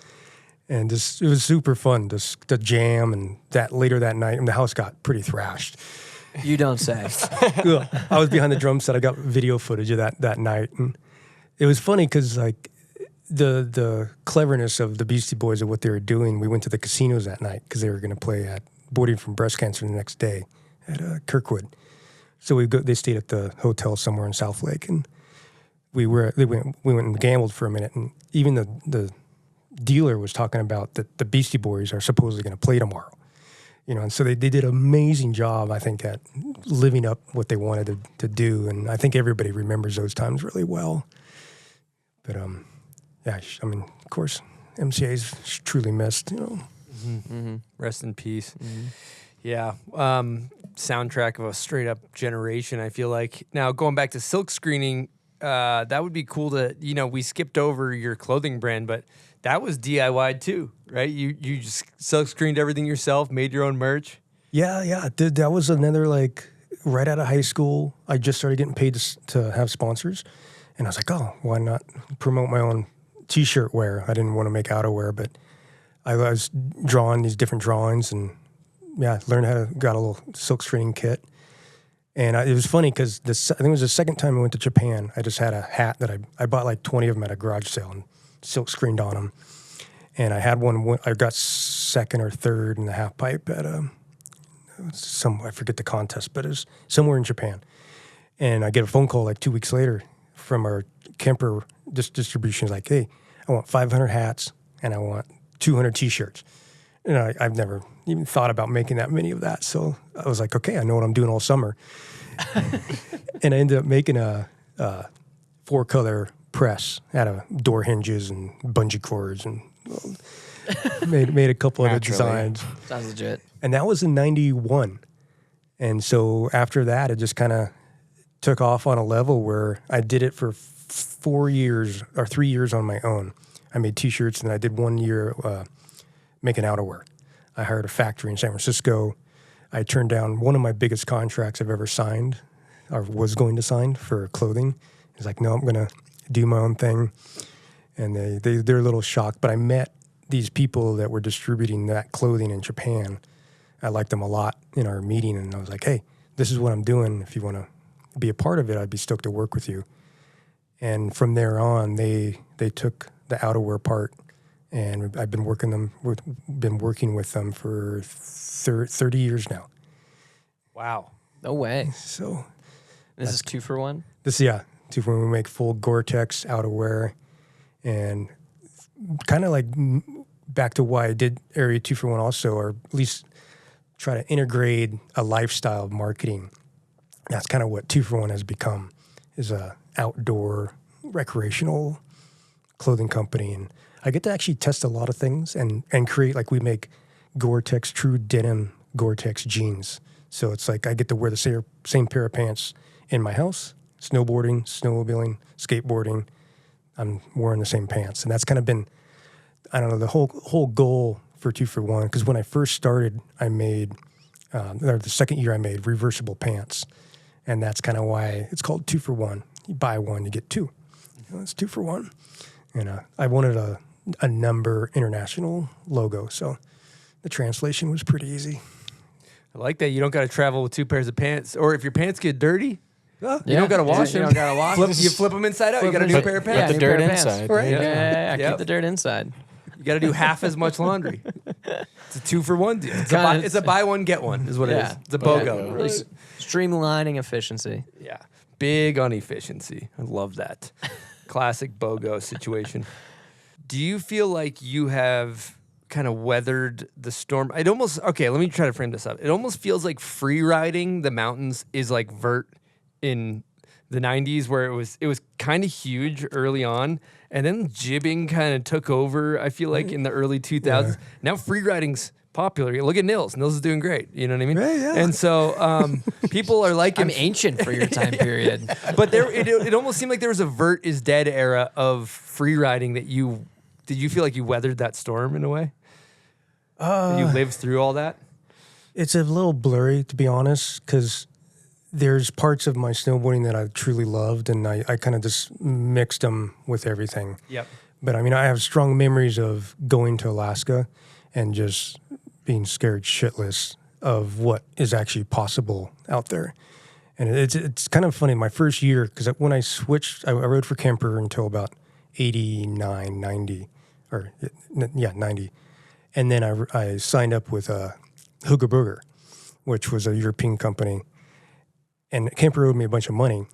And it was super fun to jam. And later that night, and the house got pretty thrashed. You don't say. I was behind the drum set. I got video footage of that night, and it was funny because like the cleverness of the Beastie Boys of what they were doing. We went to the casinos that night because they were going to play at Boarding from Breast Cancer the next day at Kirkwood. So they stayed at the hotel somewhere in South Lake, and we went and gambled for a minute, and even the dealer was talking about that the Beastie Boys are supposedly going to play tomorrow. You know, and so they did an amazing job, I think, at living up what they wanted to do. And I think everybody remembers those times really well. But, yeah, I mean, of course, MCA's truly missed, you know. Mm-hmm. Rest in peace. Mm-hmm. Yeah. Soundtrack of a straight up generation, I feel like. Now, going back to silk screening, that would be cool to, you know, we skipped over your clothing brand, but that was DIY too, right? You just silk screened everything yourself, made your own merch. Yeah, I did. That was another, like, right out of high school. I just started getting paid to have sponsors, and I was like, oh, why not promote my own T-shirt wear? I didn't want to make outerwear, but I was drawing these different drawings, and yeah, got a little silk screening kit. And it was funny because I think it was the second time I went to Japan. I just had a hat that I bought like 20 of them at a garage sale and silk screened on them. And I had one, I got second or third in the half pipe at I forget the contest, but it was somewhere in Japan. And I get a phone call like 2 weeks later from our Kemper distribution. It's like, hey, I want 500 hats and I want 200 T-shirts. And I've never even thought about making that many of that. So I was like, okay, I know what I'm doing all summer. And I ended up making a 4-color press out of door hinges and bungee cords, and made a couple of designs. Sounds legit. And that was in 91. And so after that, it just kind of took off on a level where I did it for 4 years or 3 years on my own. I made T-shirts, and I did 1 year making outerwear. I hired a factory in San Francisco. I turned down one of my biggest contracts I've ever signed, or was going to sign for clothing. It's like, no, I'm going to do my own thing. And they're a little shocked. But I met these people that were distributing that clothing in Japan. I liked them a lot in our meeting. And I was like, hey, this is what I'm doing. If you want to be a part of it, I'd be stoked to work with you. And from there on, they took the outerwear part, and I've been working with them for 30 years now. Wow. No way. So This is 2 for 1? Yeah, 2 for 1. We make full Gore-Tex outerwear, and kind of like back to why I did Area 2 for 1 also, or at least try to integrate a lifestyle of marketing. That's kind of what 2 for 1 has become, is a outdoor recreational clothing company. And I get to actually test a lot of things and create, like we make Gore-Tex true denim Gore-Tex jeans. So it's like I get to wear the same pair of pants in my house, snowboarding, snowmobiling, skateboarding. I'm wearing the same pants. And that's kind of been, I don't know, the whole goal for 2 for 1. Because when I first started, I made, or the second year I made reversible pants. And that's kind of why it's called 2 for 1. You buy one, you get 2. You know, it's 2 for 1. And I wanted a number international logo. So the translation was pretty easy. I like that. You don't got to travel with 2 pairs of pants. Or if your pants get dirty, you Yeah. don't got to wash You them. don't gotta wash them. You flip them inside out. You got a new Put- pair of yeah, pants. the new pair dirt of pants. inside. Right. Yeah. Yep. Keep the dirt inside. You got to do half as much laundry. It's a 2 for 1 deal. It's a buy one, get one is what it is. It's a BOGO. Really streamlining efficiency. Yeah. Big on efficiency. I love that. Classic BOGO situation. Do you feel like you have kind of weathered the storm? Okay, let me try to frame this up. It almost feels like free riding the mountains is like vert in the 90s, where it was kind of huge early on, and then jibbing kind of took over, I feel like, in the early 2000s. Yeah. Now free riding's popular. Look at Nils. Nils is doing great. You know what I mean? Yeah. And so people are liking... I'm ancient for your time period. But it almost seemed like there was a vert is dead era of free riding that you... Did you feel like you weathered that storm in a way? You lived through all that? It's a little blurry, to be honest, because there's parts of my snowboarding that I truly loved, and I kind of just mixed them with everything. Yep. But I mean, I have strong memories of going to Alaska and just being scared shitless of what is actually possible out there. And it's kind of funny. My first year, because when I switched, I rode for Kemper until about 89, 90, or 90. And then I signed up with Hooger Burger, which was a European company. And Kemper owed me a bunch of money.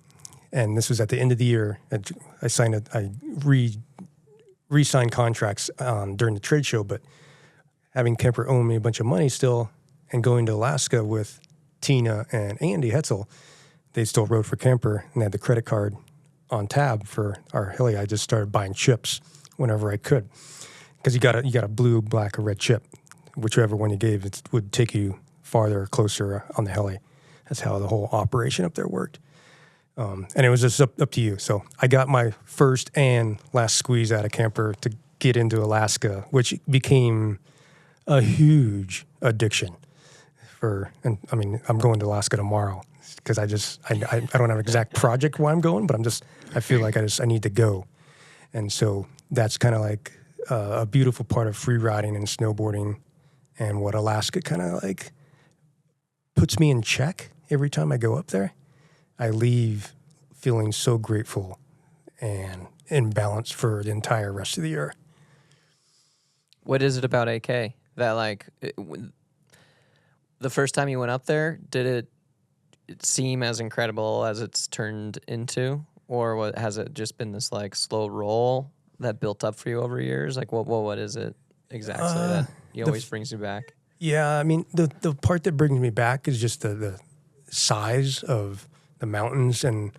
And this was at the end of the year. I re-signed contracts during the trade show, but having Kemper owe me a bunch of money still, and going to Alaska with Tina and Andy Hetzel, they still rode for Kemper and had the credit card on tab for our heli. I just started buying chips whenever I could, because you got a blue, black, or red chip, whichever one you gave, it would take you farther or closer on the heli. That's how the whole operation up there worked. And it was just up to you. So I got my first and last squeeze out of Kemper to get into Alaska, which became a huge addiction. I'm going to Alaska tomorrow because I don't have an exact project why I'm going, but I feel like I need to go. And so that's kind of like a beautiful part of free riding and snowboarding, and what Alaska kind of like puts me in check every time I go up there. I leave feeling so grateful and in balance for the entire rest of the year. What is it about AK that the first time you went up there, did it seem as incredible as it's turned into, or has it just been this like slow roll that built up for you over years? Like what is it exactly that always brings you back? Yeah, I mean the part that brings me back is just the size of the mountains and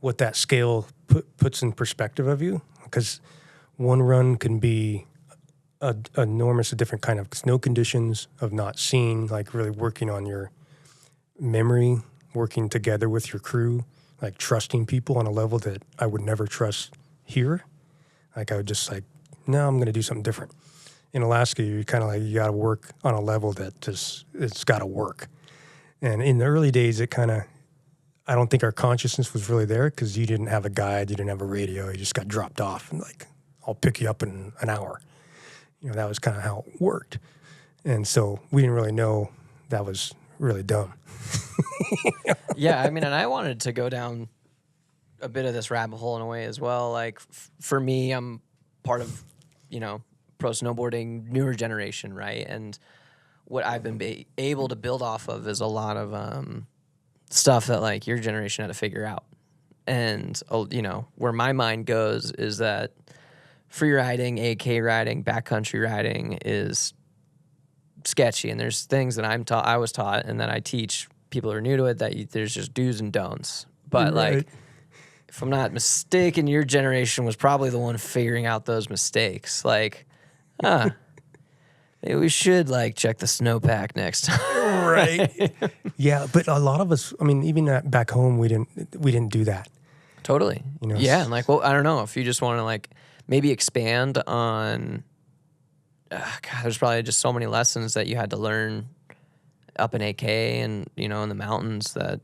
what that scale puts in perspective of you. Because one run can be an enormous, a different kind of snow conditions, of not seeing, like really working on your memory, working together with your crew, like trusting people on a level that I would never trust here. Like I would just like, no, I'm going to do something different. in Alaska, you're kind of like, you got to work on a level that just, it's got to work. And in the early days, it kind of, I don't think our consciousness was really there because you didn't have a guide, you didn't have a radio, you just got dropped off and like, I'll pick you up in an hour. You know, that was kind of how it worked. And so we didn't really know that was really dumb. Yeah, I mean, and I wanted to go down a bit of this rabbit hole in a way as well. Like, for me, I'm part of, you know, pro snowboarding, newer generation, right? And what I've been able to build off of is a lot of stuff that, like, your generation had to figure out. And, you know, where my mind goes is that free riding, AK riding, backcountry riding is sketchy. And there's things that I was taught and that I teach people who are new to it that there's just do's and don'ts. But, like, if I'm not mistaken, your generation was probably the one figuring out those mistakes. Like, maybe we should, like, check the snowpack next time. Right. Yeah, but a lot of us, I mean, even back home, we didn't do that. Totally. You know, yeah, and, like, well, I don't know if you just want to, like, maybe expand on. God, there's probably just so many lessons that you had to learn up in AK and, you know, in the mountains that.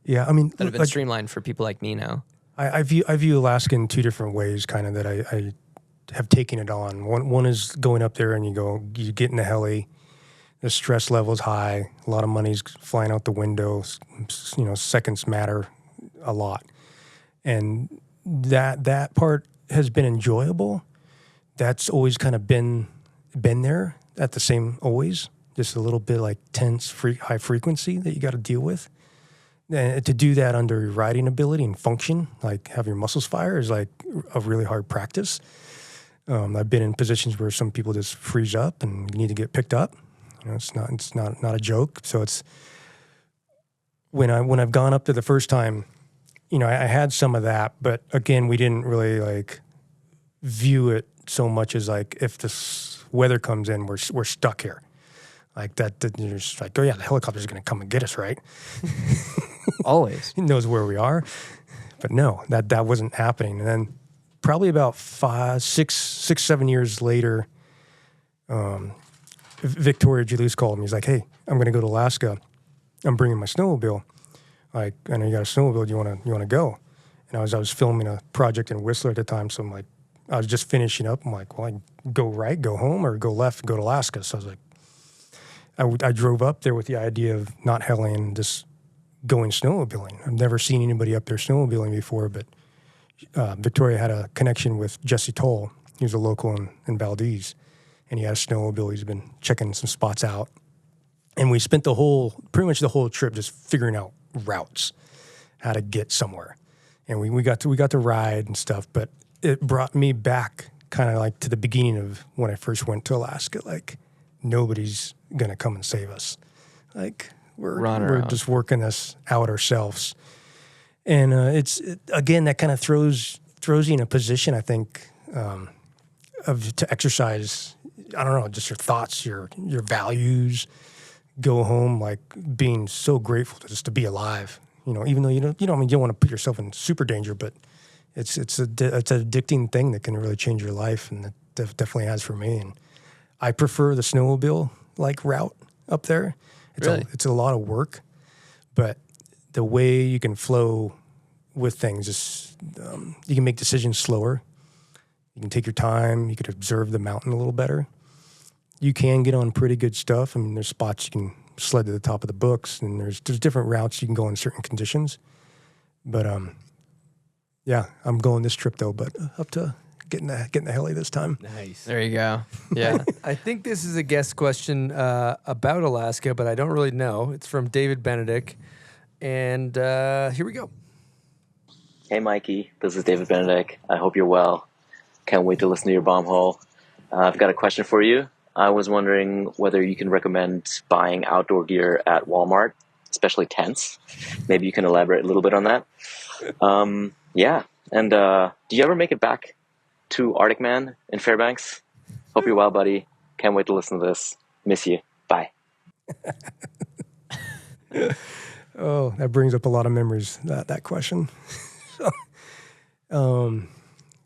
Yeah, I mean, that have been streamlined for people like me now. I view Alaska in two different ways, kind of, that I have taken it on. One is going up there and you get in the heli, the stress level is high, a lot of money's flying out the window, you know, seconds matter a lot. And that part has been enjoyable. That's always kind of been there at the same, always, just a little bit like tense, high frequency that you got to deal with. And to do that under your riding ability and function, like have your muscles fire, is like a really hard practice. I've been in positions where some people just freeze up and need to get picked up. You know, it's not a joke. So it's when I've gone up there the first time, you know, I had some of that, but again, we didn't really like view it so much as like, if this weather comes in, we're stuck here. Like that, you're just like, oh yeah, the helicopter's going to come and get us, right? Always. He knows where we are. But no, that wasn't happening. And then probably about 6, 7 years later, Victoria Julius called me. He's like, hey, I'm going to go to Alaska. I'm bringing my snowmobile. Like, I know you got a snowmobile. Do you want to go? And I was filming a project in Whistler at the time. So I'm like, I was just finishing up. I'm like, well, I go right, go home, or go left, go to Alaska. So I was like, I drove up there with the idea of not helling and just going snowmobiling. I've never seen anybody up there snowmobiling before, but Victoria had a connection with Jesse Toll. He was a local in Valdez, and he had a snowmobile. He's been checking some spots out. And we spent pretty much the whole trip just figuring out routes, how to get somewhere. And we got to ride and stuff, but it brought me back kind of like to the beginning of when I first went to Alaska. Like, nobody's going to come and save us. Like, we're just working this out ourselves. And again, that kind of throws you in a position, I think, to exercise, I don't know, just your thoughts, your values, go home, like, being so grateful just to be alive. You know, even though you don't want to put yourself in super danger, but it's an addicting thing that can really change your life, and it definitely has for me. And I prefer the snowmobile like route up there. It's a lot of work, but the way you can flow with things is you can make decisions slower. You can take your time. You could observe the mountain a little better. You can get on pretty good stuff. I mean, there's spots you can sled to the top of the books, and there's different routes you can go in certain conditions. But yeah, I'm going this trip though, but up to getting the heli this time. Nice. There you go. Yeah. I think this is a guest question about Alaska, but I don't really know. It's from David Benedict. And here we go. Hey, Mikey. This is David Benedict. I hope you're well. Can't wait to listen to your bomb hole. I've got a question for you. I was wondering whether you can recommend buying outdoor gear at Walmart, especially tents. Maybe you can elaborate a little bit on that. Yeah. And do you ever make it back to Arctic Man in Fairbanks? Hope you're well, buddy. Can't wait to listen to this. Miss you. Bye. Oh, that brings up a lot of memories, that question.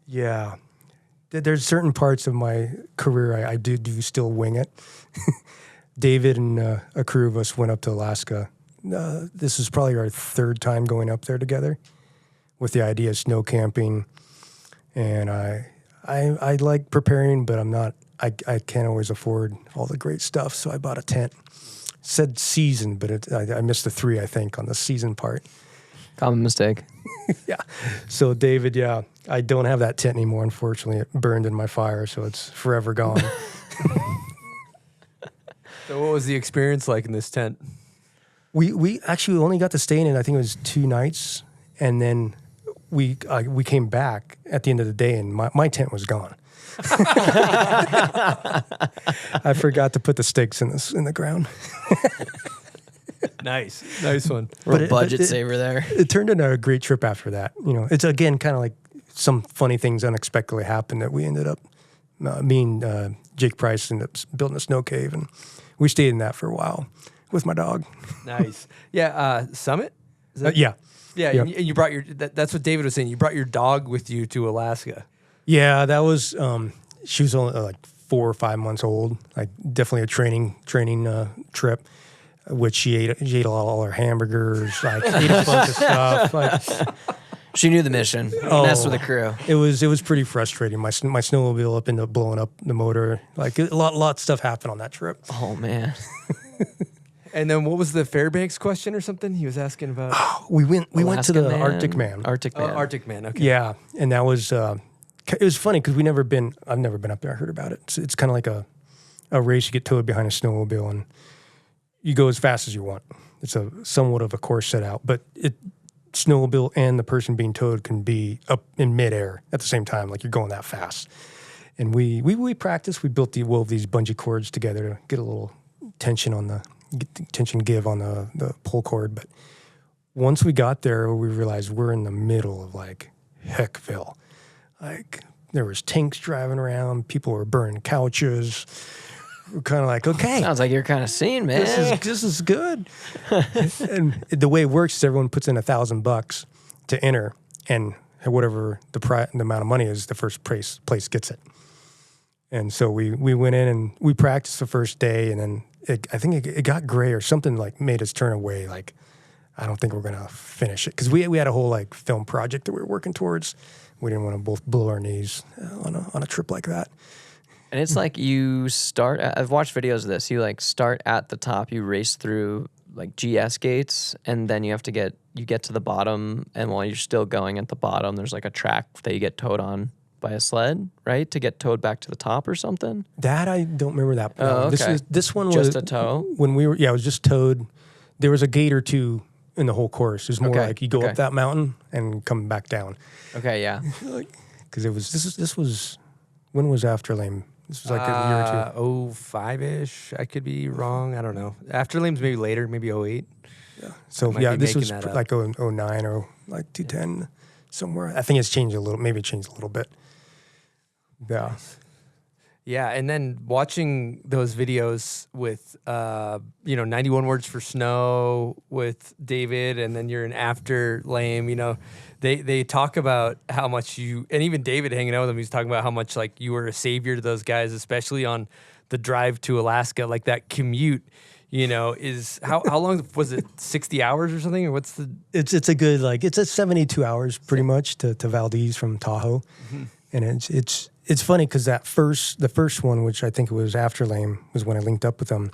Yeah. there's certain parts of my career I do still wing it. David and a crew of us went up to Alaska. This is probably our third time going up there together with the idea of snow camping. And I like preparing, but I can't always afford all the great stuff. So I bought a tent. It said season, but I missed the 3, I think, on the season part. Common mistake. Yeah. So David, yeah, I don't have that tent anymore. Unfortunately, it burned in my fire, so it's forever gone. So what was the experience like in this tent? We actually only got to stay in it, I think it was 2 nights. And then we came back at the end of the day and my tent was gone. I forgot to put the stakes in the ground. Nice one. Real budget saver there. It turned into a great trip after that. You know, it's again kind of like some funny things unexpectedly happened that we ended up. Me and Jake Price ended up building a snow cave, and we stayed in that for a while with my dog. Nice. Yeah. Summit. Yeah. Yeah. And you brought your. That's what David was saying. You brought your dog with you to Alaska. Yeah, that was. She was only like 4 or 5 months old. Like definitely a training trip. Which she ate all her hamburgers, like ate a bunch of stuff. Like, she knew the mission. Messed with the crew. It was pretty frustrating. My snowmobile ended up blowing up the motor. Like a lot of stuff happened on that trip. Oh man. And then what was the Fairbanks question or something he was asking about? We went to the Man. Arctic Man. Arctic Man. Arctic Man. Okay. Yeah, and that was it was funny because I've never been up there. I heard about it. It's kind of like a race. You get towed behind a snowmobile and you go as fast as you want. It's somewhat of a course set out, but snowmobile and the person being towed can be up in midair at the same time, like you're going that fast. And we practiced. We wove these bungee cords together to get a little tension give on the pull cord. But once we got there, we realized we're in the middle of like Heckville. Like there was tanks driving around, people were burning couches. We're kind of like, okay. Sounds like you're kind of seeing, man. This is good. And the way it works is everyone puts in $1,000 to enter, and whatever the amount of money is, the first place gets it. And so we went in and we practiced the first day, and then I think it got gray or something like made us turn away. Like, I don't think we're gonna finish it because we had a whole like film project that we were working towards. We didn't want to both blow our knees on a trip like that. And it's like you start. I've watched videos of this. You like start at the top. You race through like GS gates, and then you get to the bottom. And while you're still going at the bottom, there's like a track that you get towed on by a sled, right? To get towed back to the top or something. That I don't remember that. Oh, okay. This one was just a tow. When we were, it was just towed. There was a gate or two in the whole course. It was more like you go up that mountain and come back down. Okay, yeah. Because this was when was After Lame? This was like a year or two. 05-ish. I could be wrong. I don't know. After Lame's maybe later, maybe 08. Yeah. So this was like 09 or like 2010 somewhere. I think it's changed a little. Maybe it changed a little bit. Yeah. Yeah, and then watching those videos with 91 Words for Snow with David, and then you're in After Lame, they talk about how much and even David hanging out with them, he's talking about how much like you were a savior to those guys, especially on the drive to Alaska, like that commute. Is how long was it? 60 hours or something, or what's the? It's a good it's 72 hours pretty much to Valdez from Tahoe, and it's funny because the first one, which I think it was After Lame, was when I linked up with them.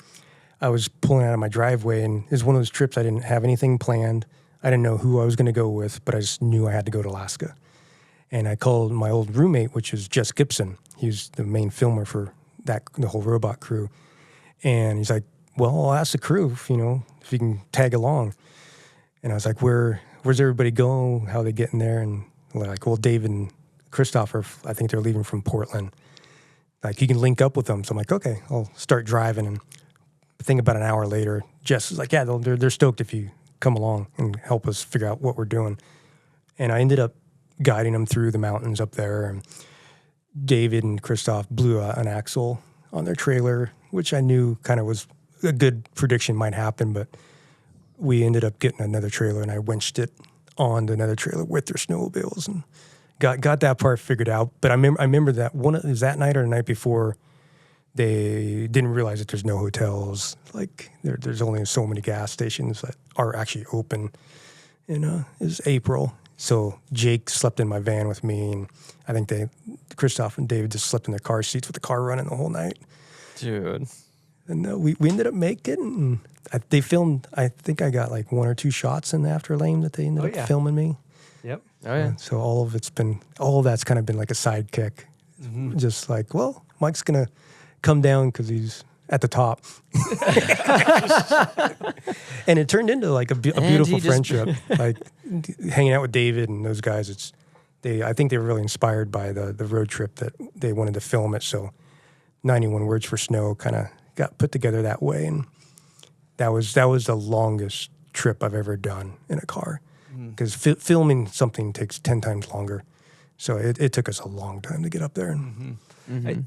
I was pulling out of my driveway, and it was one of those trips I didn't have anything planned. I didn't know who I was going to go with, but I just knew I had to go to Alaska. And I called my old roommate, which was Jess Gibson. He was the main filmer for the whole robot crew. And he's like, well, I'll ask the crew if you can tag along. And I was like, where's everybody going? How are they getting there? And they're like, well, David and Christopher, I think they're leaving from Portland. Like, you can link up with them. So I'm like, okay, I'll start driving. And I think about an hour later, Jess is like, yeah, they're stoked if you come along and help us figure out what we're doing. And I ended up guiding them through the mountains up there. And David and Christoph blew an axle on their trailer, which I knew kind of was a good prediction might happen, but we ended up getting another trailer, and I winched it on another trailer with their snowmobiles and got that part figured out. But I remember that it was that night or the night before. They didn't realize that there's no hotels. Like there's only so many gas stations that are actually open. And it was April, so Jake slept in my van with me, and I think Christoph and David just slept in their car seats with the car running the whole night. Dude. And we ended up making it. They filmed. I think I got like 1 or 2 shots in the after lane that they ended up filming me. Yep. Oh yeah. So all of that's kind of been like a sidekick. Just like, well, Mike's gonna come down because he's at the top. And it turned into like a beautiful friendship. Like hanging out with David and those guys. I think they were really inspired by the road trip that they wanted to film it. So 91 Words for Snow kind of got put together that way, and that was the longest trip I've ever done in a car, because filming something takes 10 times longer. So it took us a long time to get up there.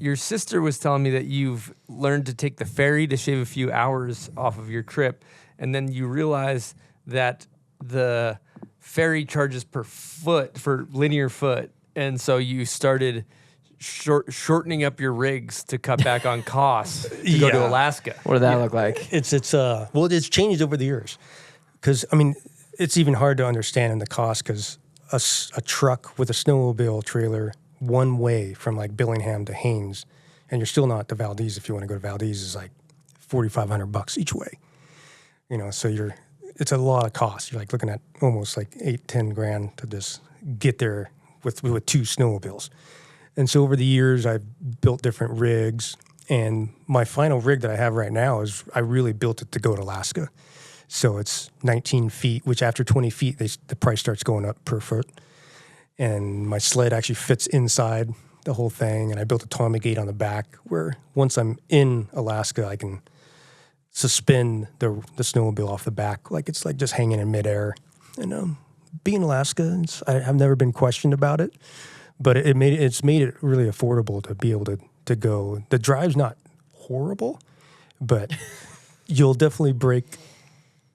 Your sister was telling me that you've learned to take the ferry to shave a few hours off of your trip, and then you realize that the ferry charges per foot for linear foot, and so you started shortening up your rigs to cut back on costs to go to Alaska. What did that look like? It's changed over the years, because I mean it's even hard to understand in the cost, because a truck with a snowmobile trailer one way from like Billingham to Haines, and you're still not to Valdez. If you want to go to Valdez, is like $4,500 each way. So it's a lot of cost. You're like looking at almost like 8-10 grand to just get there with 2 snowmobiles. And so over the years, I've built different rigs, and my final rig that I have right now I really built it to go to Alaska. So it's 19 feet, which after 20 feet, the price starts going up per foot. And my sled actually fits inside the whole thing. And I built a Tommy gate on the back where once I'm in Alaska, I can suspend the snowmobile off the back. Like it's like just hanging in midair. And being in Alaska, I've never been questioned about it. But it's made it really affordable to be able to go. The drive's not horrible, but you'll definitely break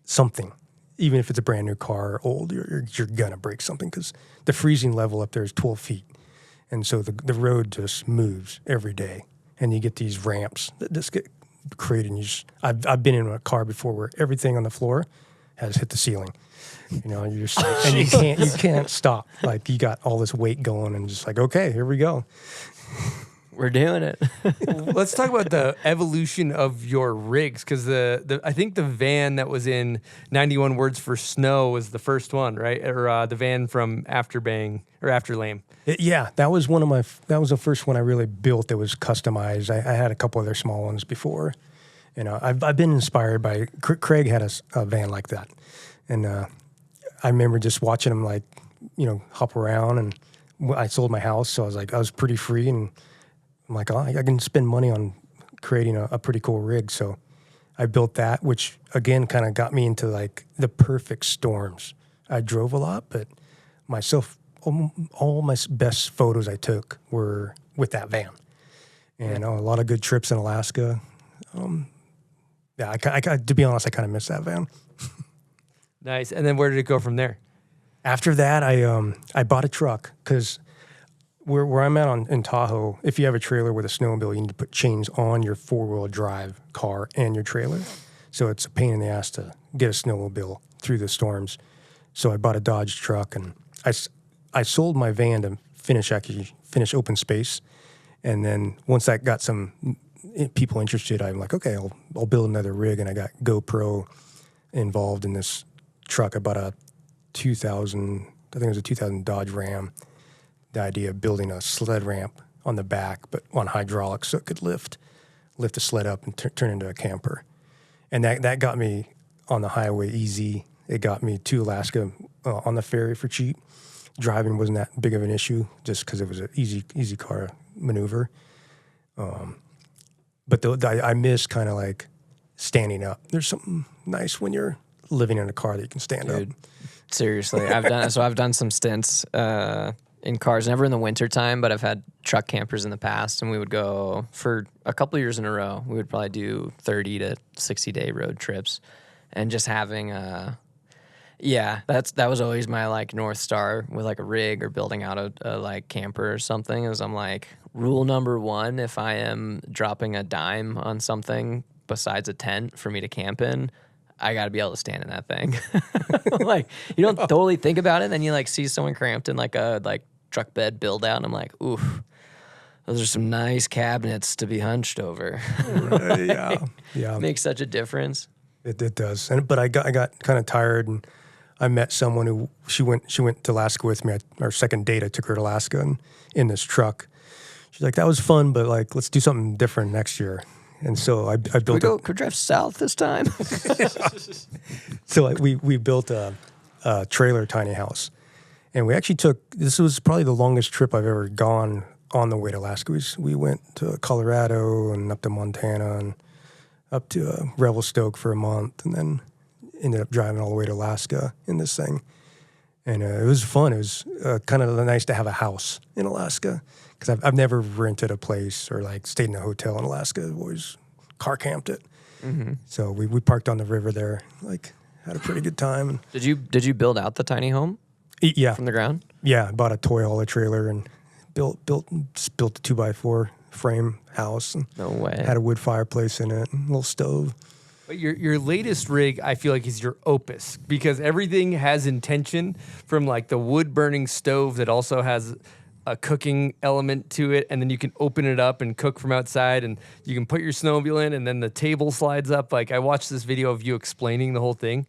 something. Even if it's a brand new car or old, you're gonna break something, because the freezing level up there is 12 feet. And so the road just moves every day. And you get these ramps that just get created. And I've been in a car before where everything on the floor has hit the ceiling. You're just like, and you can't stop. Like you got all this weight going, and just like, okay, here we go. We're doing it. Let's talk about the evolution of your rigs, because I think the van that was in 91 Words for Snow was the first one, right? Or the van from Afterbang or Afterlame. Yeah, that was the first one I really built that was customized. I had a couple other small ones before. I've been inspired by Craig had a van like that, and I remember just watching him hop around. And I sold my house, so I was pretty free, and I'm like, I can spend money on creating a pretty cool rig. So I built that, which again kind of got me into like the perfect storms. I drove a lot, but all my best photos I took were with that van. And a lot of good trips in Alaska. To be honest, I kind of miss that van. Nice. And then where did it go from there? After that, I bought a truck, because where I'm at in Tahoe, if you have a trailer with a snowmobile, you need to put chains on your 4-wheel drive car and your trailer. So it's a pain in the ass to get a snowmobile through the storms. So I bought a Dodge truck, and I sold my van to finish open space. And then once that got some people interested, I'm like, okay, I'll build another rig. And I got GoPro involved in this truck. I bought a 2000 Dodge Ram. The idea of building a sled ramp on the back, but on hydraulics, so it could lift the sled up and turn into a camper. And that got me on the highway easy. It got me to Alaska on the ferry for cheap. Driving wasn't that big of an issue, just because it was an easy car maneuver. But I miss kind of like standing up. There's something nice when you're living in a car that you can stand up. Seriously, I've done some stints in cars, never in the winter time, but I've had truck campers in the past, and we would go for a couple of years in a row. We would probably do 30 to 60 day road trips, and just having Yeah, that was always my like North Star with like a rig or building out a like camper or something. Is I'm like, rule number one, if I am dropping a dime on something besides a tent for me to camp in, I got to be able to stand in that thing. Like, you don't totally think about it, then you like see someone cramped in like a truck bed build out, and I'm like, oof, those are some nice cabinets to be hunched over. Yeah. Makes such a difference. It does. But I got kind of tired, and I met someone who she went to Alaska with me. Our second date, I took her to Alaska and in this truck. She's like, that was fun, but like, let's do something different next year. And so I built. Could we drive south this time? So we built a trailer tiny house, and we actually this was probably the longest trip I've ever gone on the way to Alaska. We went to Colorado and up to Montana and up to Revelstoke for a month, and then ended up driving all the way to Alaska in this thing. And it was fun. It was kind of nice to have a house in Alaska, because I've never rented a place or like stayed in a hotel in Alaska. I've always car camped it. Mm-hmm. So we parked on the river there, like had a pretty good time. Did you build out the tiny home? Yeah, from the ground. Yeah, I bought a toy hauler trailer and built a 2x4 frame house. And no way. Had a wood fireplace in it, and a little stove. But your latest rig, I feel like, is your opus, because everything has intention, from like the wood burning stove that also has a cooking element to it, and then you can open it up and cook from outside, and you can put your snowmobile in, and then the table slides up. Like, I watched this video of you explaining the whole thing.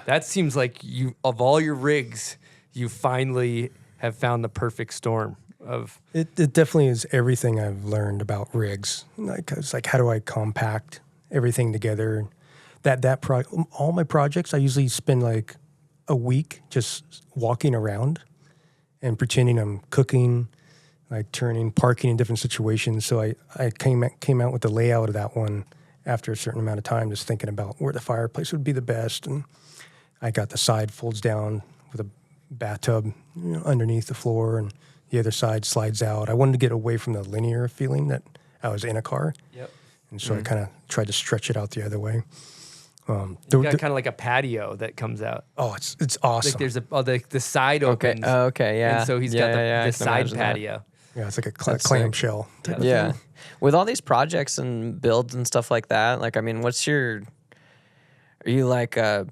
That seems like you, of all your rigs, you finally have found the perfect storm of. It definitely is everything I've learned about rigs. Like, it's like, how do I compact everything together? All my projects, I usually spend like a week just walking around and pretending I'm cooking, like parking in different situations. So I came out with the layout of that one after a certain amount of time, just thinking about where the fireplace would be the best. And I got the side folds down with a bathtub, underneath the floor, and the other side slides out. I wanted to get away from the linear feeling that I was in a car. Yep. And so I kind of tried to stretch it out the other way. You got kind of like a patio that comes out. Oh, it's awesome. Like there's the side opens. Okay, yeah. And so he's got the side patio. Yeah, it's like a clamshell. Yeah. With all these projects and builds and stuff like that, like, I mean, are you like a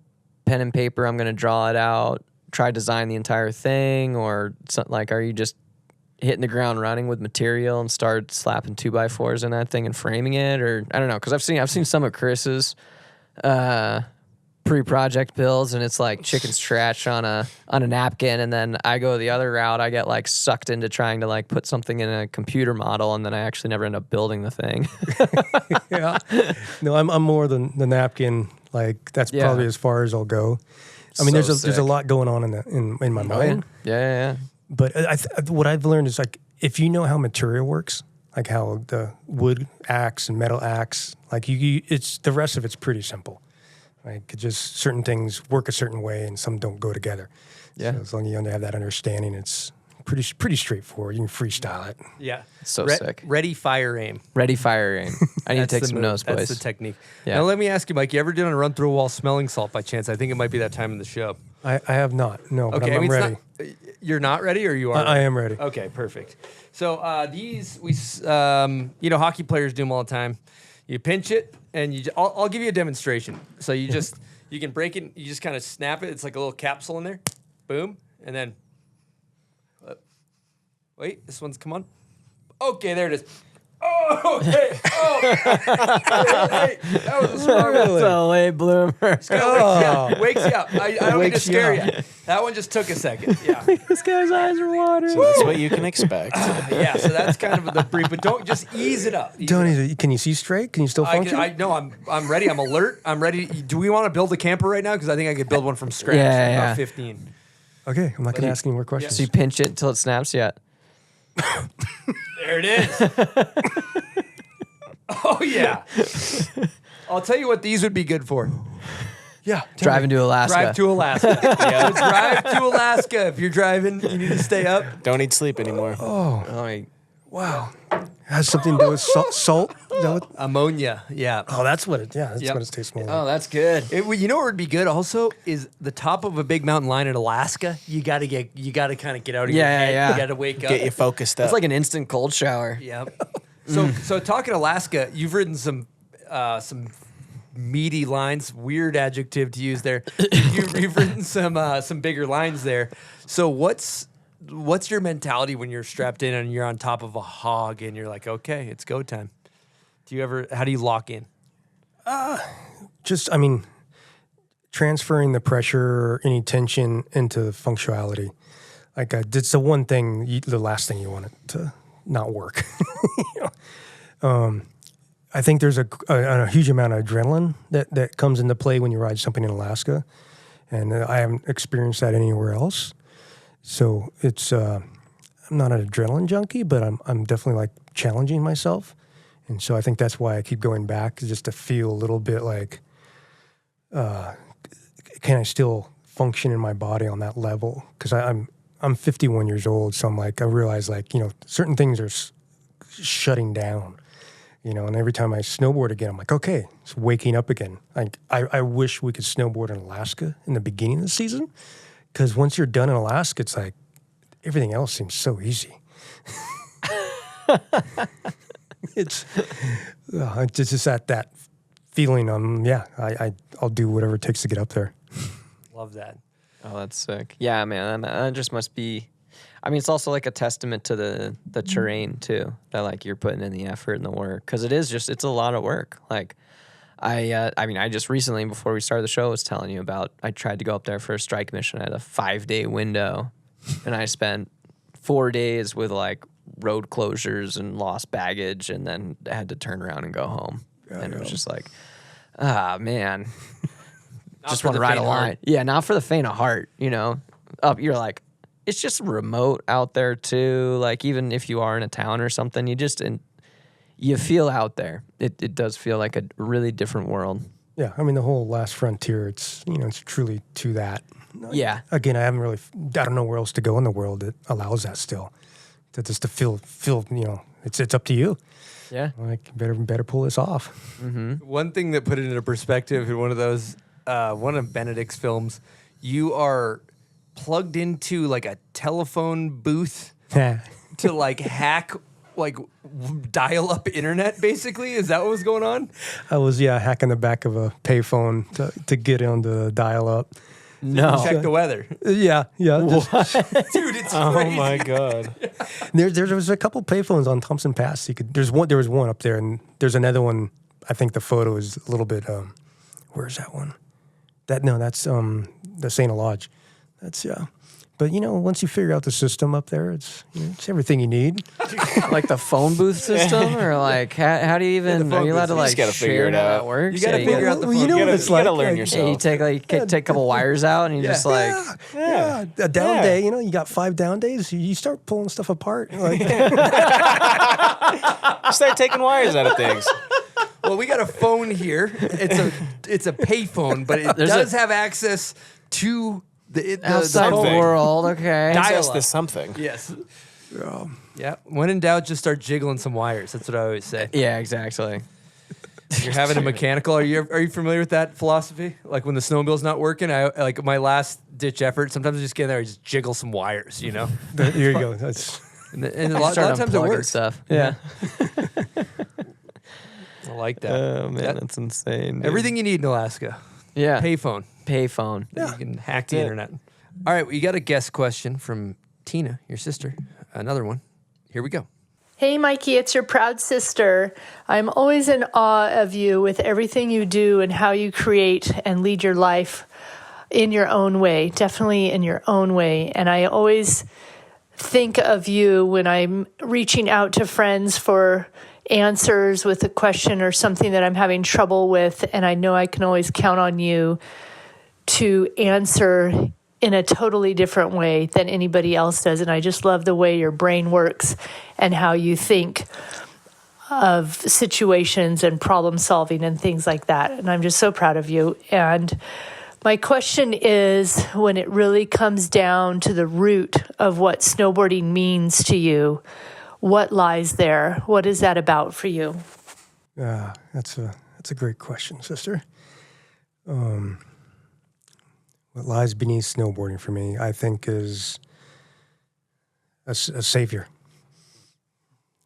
pen and paper, I'm going to draw it out, try design the entire thing, or like, are you just hitting the ground running with material and start slapping 2x4s in that thing and framing it? Or I don't know, because I've seen some of Chris's pre-project builds, and it's like chicken scratch on a napkin, and then I go the other route. I get like sucked into trying to like put something in a computer model, and then I actually never end up building the thing. Yeah, no, I'm more than the napkin. Like, that's probably as far as I'll go. I mean, there's a lot going on in my mind. Yeah. But what I've learned is, like, if you know how material works, like how the wood acts and metal acts, like it's the rest of it's pretty simple. Like, just certain things work a certain way and some don't go together. Yeah. So as long as you have that understanding, it's pretty straightforward. You can freestyle it. Yeah. Sick. Ready, fire, aim. Ready, fire, aim. I need to take some notes, boys. That's the technique. Yeah. Now let me ask you, Mike, you ever done a run through a wall smelling salt by chance? I think it might be that time in the show. I have not. No, but okay, I'm ready. You're not ready, or you are? I am ready. Okay, perfect. So hockey players do them all the time. You pinch it, and I'll give you a demonstration. So you can break it. You just kind of snap it. It's like a little capsule in there. Boom, and then wait. This one's come on. Okay, there it is. Oh, okay. Oh, hey, that was a smart one. That's a late bloomer. Wakes you up. I don't mean to scare you. That one just took a second. Yeah. This guy's eyes are watering. So that's what you can expect. Yeah, so that's kind of the brief, but don't just ease it up. Can you see straight? Can you still function? I'm ready. I'm alert. I'm ready. Do we want to build a camper right now? Because I think I could build one from scratch. About 15. Okay, I'm not going to ask any more questions. So you pinch it until it snaps yet? There it is. Oh, yeah. I'll tell you what these would be good for. Yeah. Driving to Alaska. Drive to Alaska. Yeah, drive to Alaska. If you're driving, you need to stay up. Don't need sleep anymore. Oh, wow. Has something to do with salt? Is that what? Ammonia. Yeah. Oh, that's what it. Yeah, that's Yep. what it tastes more like. Oh, that's good. You know what would be good also is the top of a big mountain line in Alaska. You got to kind of get out of your head. Yeah. You got to wake up. Get you focused up. It's like an instant cold shower. Yep. So talking Alaska, you've ridden some meaty lines. Weird adjective to use there. You've ridden some bigger lines there. So what's your mentality when you're strapped in and you're on top of a hog and you're like, okay, it's go time? How do you lock in? Transferring the pressure or any tension into functionality. Like it's the one thing, the last thing you want it to not work. I think there's a huge amount of adrenaline that comes into play when you ride something in Alaska, and I haven't experienced that anywhere else. So it's I'm not an adrenaline junkie, but I'm definitely like challenging myself, and so I think that's why I keep going back, just to feel a little bit like, can I still function in my body on that level? Because I'm 51 years old, so I'm like, I realize like, certain things are shutting down, and every time I snowboard again, I'm like, okay, it's waking up again. Like I wish we could snowboard in Alaska in the beginning of the season, because once you're done in Alaska, it's like everything else seems so easy. It's just that feeling. I'll do whatever it takes to get up there. Love that. Oh, that's sick. Yeah, man, that just must be. I mean, it's also like a testament to the terrain too, that like you're putting in the effort and the work, because it's a lot of work. Like I just recently, before we started the show, was telling you about, I tried to go up there for a strike mission. I had a 5-day window, and I spent 4 days with like road closures and lost baggage, and then I had to turn around and go home. And it was just like, man. Just want to ride a line. Yeah, not for the faint of heart, Up, you're like, it's just remote out there too. Like, even if you are in a town or something, you feel out there. It does feel like a really different world. Yeah, I mean, the whole last frontier, it's truly to that. Yeah. Again, I don't know where else to go in the world that allows that still. To feel, it's up to you. Yeah. Like, better pull this off. Mm-hmm. One thing that put it into perspective in one of Benedict's films, you are plugged into like a telephone booth to like hack like dial-up internet, basically. Is that what was going on? I was hacking the back of a payphone to get on the dial-up. No. Check the weather. Yeah. Dude, it's crazy. Oh my God. There was a couple payphones on Thompson Pass. There was one up there, and there's another one. I think the photo is a little bit. Where's that one? That's the St. Lodge. That's But once you figure out the system up there, it's everything you need. Like the phone booth system, or like how do you even? Are you allowed to like gotta figure it how out. that works? You got to figure out the phone. You know what it's like. You gotta learn Yeah, yourself. you take a couple wires out, and you just like A down day. You got 5 down days. You start pulling stuff apart. Like, Start taking wires out of things. Well, we got a phone here. It's a pay phone, but it does have access to the outside phone. world. Okay. Access to something. Yes. Yeah. When in doubt, just start jiggling some wires. That's what I always say. Yeah, exactly. You're having a mechanical. Are you familiar with that philosophy? Like when the snowmobile's not working, I like my last ditch effort. Sometimes I just get in there and just jiggle some wires. there you go. That's And a lot of times it unplugging works. stuff. Yeah. I like that. Oh man, that's insane. Dude. Everything you need in Alaska. Yeah. Payphone. Payphone. You can hack the internet. All right, we got a guest question from Tina, your sister. Another one. Here we go. Hey, Mikey, it's your proud sister. I'm always in awe of you with everything you do and how you create and lead your life in your own way, definitely in your own way. And I always think of you when I'm reaching out to friends for answers with a question or something that I'm having trouble with. And I know I can always count on you to answer in a totally different way than anybody else does. And I just love the way your brain works and how you think of situations and problem solving and things like that. And I'm just so proud of you. And my question is, when it really comes down to the root of what snowboarding means to you, what lies there? What is that about for you? That's a great question, sister. What lies beneath snowboarding for me, I think, is a savior.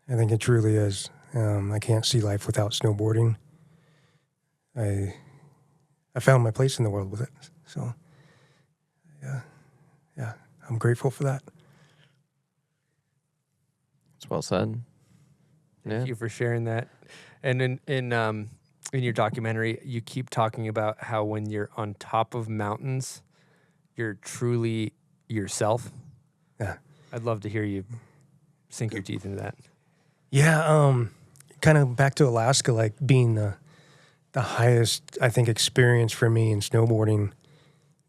I think it truly is. I can't see life without snowboarding. I found my place in the world with it. So, yeah, I'm grateful for that. It's well said. Thank you for sharing that. And in your documentary, you keep talking about how when you're on top of mountains, you're truly yourself. Yeah. I'd love to hear you sink your teeth into that. Yeah, kind of back to Alaska, like being the highest, I think, experience for me in snowboarding.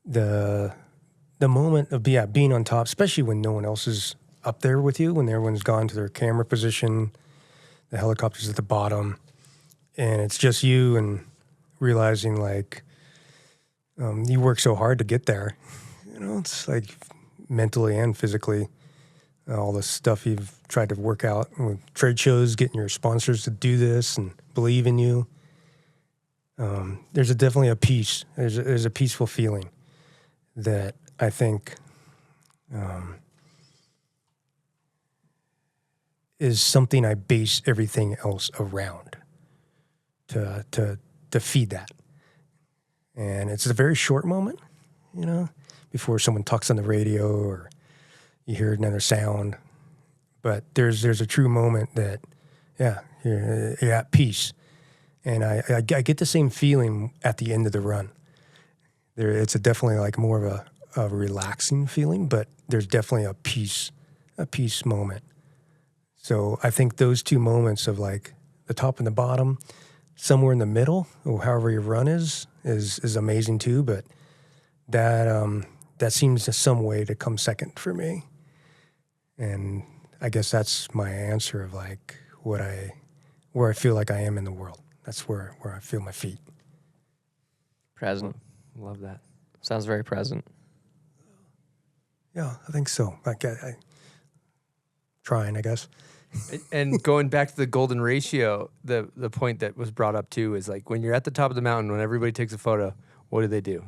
The moment of being on top, especially when no one else is up there with you, when everyone's gone to their camera position, the helicopter's at the bottom, and it's just you, and realizing like you work so hard to get there. You know, it's like mentally and physically. All the stuff you've tried to work out with trade shows, getting your sponsors to do this and believe in you. There's definitely a peace. There's a peaceful feeling that I think is something I base everything else around to feed that. And it's a very short moment, you know, before someone talks on the radio or you hear another sound, but there's a true moment that, you're at peace, and I get the same feeling at the end of the run. It's definitely like more of a relaxing feeling, but there's definitely a peace moment. So I think those two moments of like the top and the bottom, somewhere in the middle, or however your run is amazing too. But that seems some way to come second for me. And I guess that's my answer of like where I feel like I am in the world. That's where I feel my feet. Present. Love that. Sounds very present. Yeah, I think so. Like I trying, I guess. And going back to the golden ratio, the point that was brought up too is like when you're at the top of the mountain, when everybody takes a photo, what do?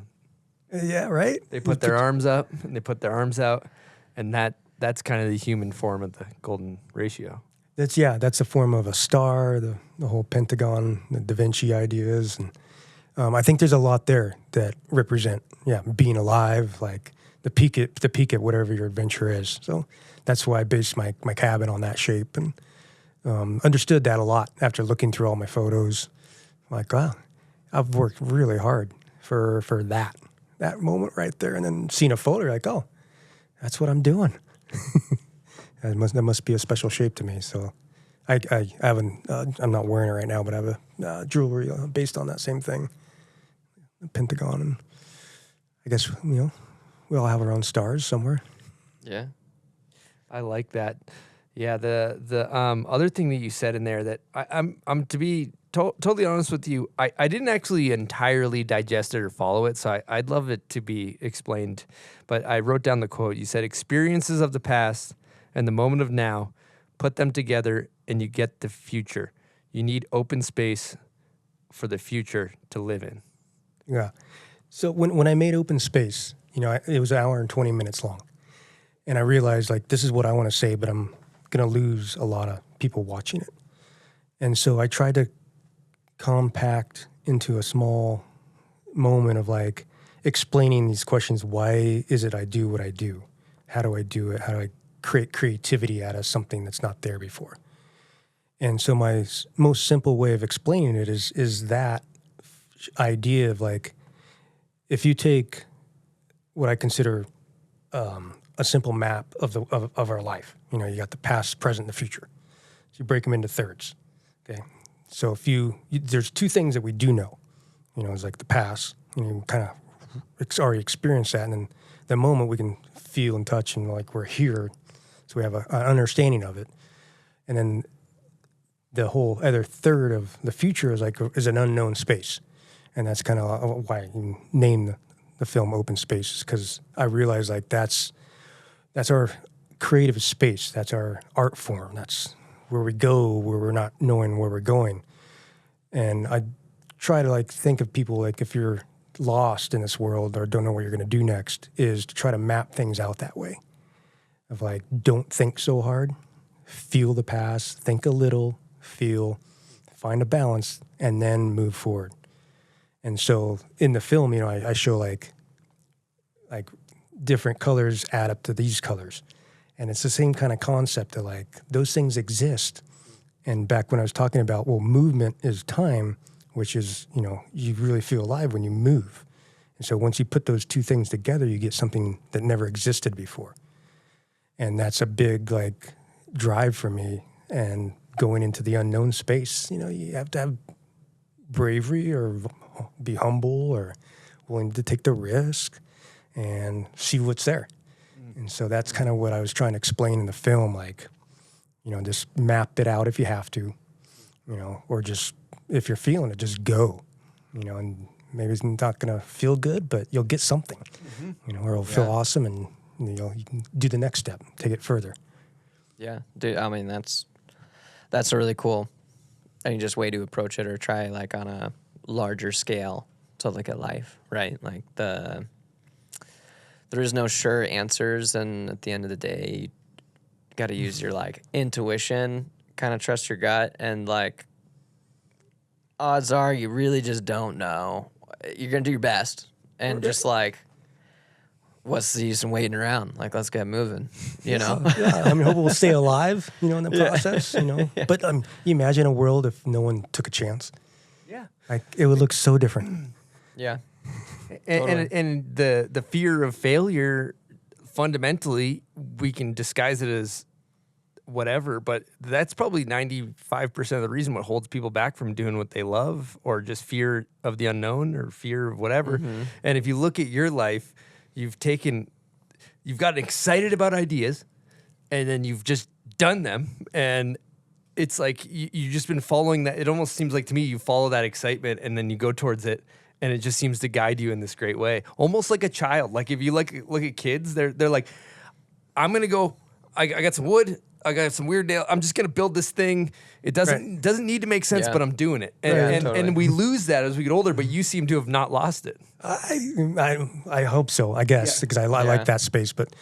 Yeah, right? They put their arms up and they put their arms out, and that's kind of the human form of the golden ratio. That's a form of a star, the whole pentagon, the Da Vinci ideas, and I think there's a lot there that represent being alive, like the peak at whatever your adventure is. So that's why I based my cabin on that shape, and understood that a lot after looking through all my photos. Like, wow, I've worked really hard for that moment right there, and then seeing a photo, you're like, oh, that's what I'm doing. That must be a special shape to me. So I haven't. I'm not wearing it right now, but I have a jewelry based on that same thing, the pentagon, and I guess we all have our own stars somewhere. Yeah, I like that. Yeah, the other thing that you said in there that I'm to be totally honest with you, I didn't actually entirely digest it or follow it, so I'd love it to be explained. But I wrote down the quote. You said, "Experiences of the past and the moment of now, put them together and you get the future. You need open space for the future to live in." Yeah. So when I made Open Space, it was an hour and 20 minutes long. And I realized, like, this is what I want to say, but I'm going to lose a lot of people watching it. And so I tried to compact into a small moment of, like, explaining these questions. Why is it I do what I do? How do I do it? How do I create creativity out of something that's not there before? And so my most simple way of explaining it is that idea of, like, if you take what I consider a simple map of our life, you got the past, present, and the future. So you break them into thirds. Okay, so if there's two things that we do know, it's like the past, you kind of already experienced that, and then the moment we can feel and touch, and like we're here, so we have an understanding of it, and then the whole other third of the future is an unknown space, and that's kind of why you name the film Open Space, because I realized like that's our creative space. That's our art form. That's where we go, where we're not knowing where we're going. And I try to like think of people like if you're lost in this world or don't know what you're going to do next, is to try to map things out that way. Of like, don't think so hard, feel the past, think a little, feel, find a balance, and then move forward. And so in the film, you know, I show like different colors add up to these colors. And it's the same kind of concept of like, those things exist. And back when I was talking about, well, movement is time, which is, you know, you really feel alive when you move. And so once you put those two things together, you get something that never existed before. And that's a big like drive for me. And going into the unknown space, you know, you have to have bravery or be humble or willing to take the risk and see what's there. And so that's kind of what I was trying to explain in the film, like, you know, just map it out if you have to, you know, or just if you're feeling it, just go, you know, and maybe it's not going to feel good, but you'll get something, you know, or it'll feel awesome and, you know, you can do the next step, take it further. Yeah, dude, I mean, that's a really cool, I mean, just way to approach it or try like on a larger scale to look at life, right? Like there is no sure answers, and at the end of the day, you got to use your like intuition, kind of trust your gut, and like odds are you really just don't know. You're gonna do your best, and just like, what's the use in waiting around? Like, let's get moving, you know? Yeah, I mean, hope we'll stay alive, you know, in the process, you know. But you imagine a world if no one took a chance. Yeah. Like, it would look so different. Yeah. And the fear of failure, fundamentally, we can disguise it as whatever, but that's probably 95% of the reason what holds people back from doing what they love, or just fear of the unknown or fear of whatever. And if you look at your life, you've gotten excited about ideas, and then you've just done them, and it's like you've just been following that. It almost seems like to me you follow that excitement, and then you go towards it, and it just seems to guide you in this great way, almost like a child. Like if you look at kids, they're like, I'm gonna go. I got some wood. I got some weird nail. I'm just gonna build this thing. It doesn't need to make sense, but I'm doing it. And, and we lose that as we get older. But you seem to have not lost it. I hope so. I guess because I like that space. But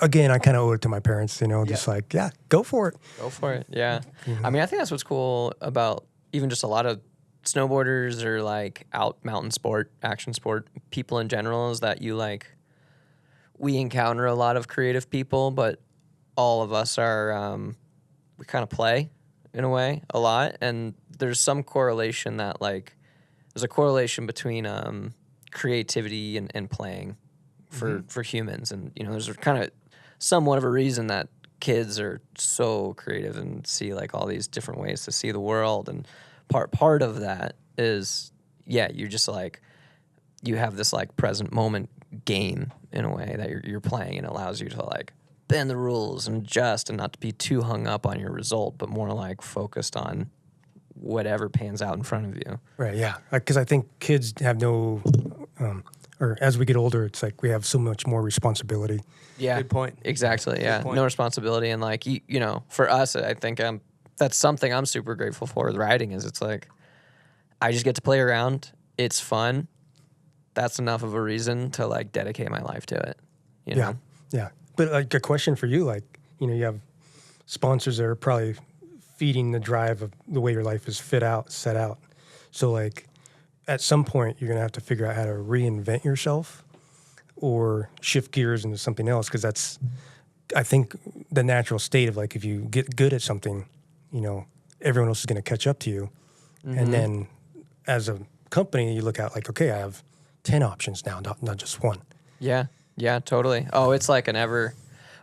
again, I kind of owe it to my parents. You know, just like go for it. Go for it. Yeah. I mean, I think that's what's cool about even just a lot of snowboarders or like out mountain sport, action sport people in general, is that we encounter a lot of creative people, but all of us are, we kind of play in a way a lot. And there's some correlation that there's a correlation between creativity and playing for humans. And, you know, there's kind of somewhat of a reason that kids are so creative and see like all these different ways to see the world. And part of that is, you just like, you have this like present moment game in a way that you're playing, and it allows you to like bend the rules and adjust and not to be too hung up on your result, but more like focused on whatever pans out in front of you. Right, yeah. Because I think kids have no, or as we get older, it's like we have so much more responsibility. Yeah. Good point. Exactly, yeah. Good point. No responsibility. And like, you know, for us, I think that's something I'm super grateful for with riding, is it's like, I just get to play around. It's fun. That's enough of a reason to like dedicate my life to it. You know? Yeah. But like a question for you, like, you know, you have sponsors that are probably feeding the drive of the way your life is set out. So like at some point you're going to have to figure out how to reinvent yourself or shift gears into something else. Cause that's, I think, the natural state of like, if you get good at something, you know, everyone else is going to catch up to you. And then as a company, you look at like, okay, I have 10 options now, not just one. Yeah. Yeah, totally. Oh, it's like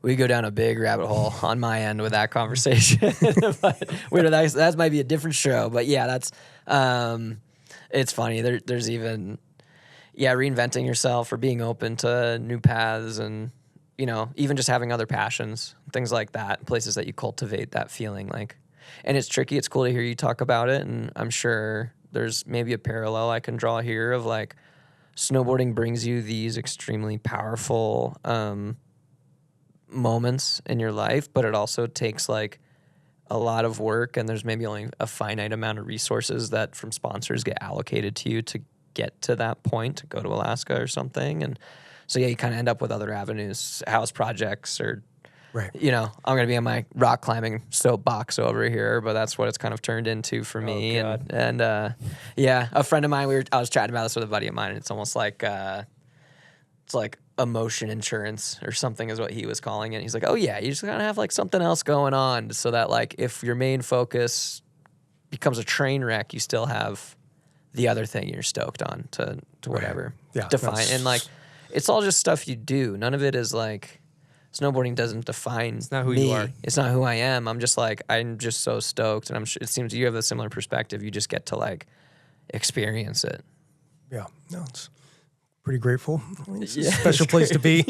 we go down a big rabbit hole on my end with that conversation. But that might be a different show. But yeah, that's, it's funny. There's even, reinventing yourself or being open to new paths, and, you know, even just having other passions, things like that, places that you cultivate that feeling like, and it's tricky. It's cool to hear you talk about it. And I'm sure there's maybe a parallel I can draw here of like, snowboarding brings you these extremely powerful moments in your life, but it also takes like a lot of work, and there's maybe only a finite amount of resources that from sponsors get allocated to you to get to that point, to go to Alaska or something. And so, yeah, you kind of end up with other avenues, house projects, or, Right. you know, I'm going to be on my rock climbing soapbox over here, but that's what it's kind of turned into for me. And yeah, a friend of mine, I was chatting about this with a buddy of mine, and it's almost like, it's like emotion insurance or something is what he was calling it. He's like, oh yeah, you just gotta have like something else going on so that like if your main focus becomes a train wreck, you still have the other thing you're stoked on to whatever define. And like, it's all just stuff you do. None of it is like, snowboarding doesn't define It's not who me. you are. It's not who I am. I'm just like, I'm just so stoked. And I'm sure it seems you have a similar perspective. You just get to like experience it. Yeah, no, it's pretty grateful. It's a special place to be.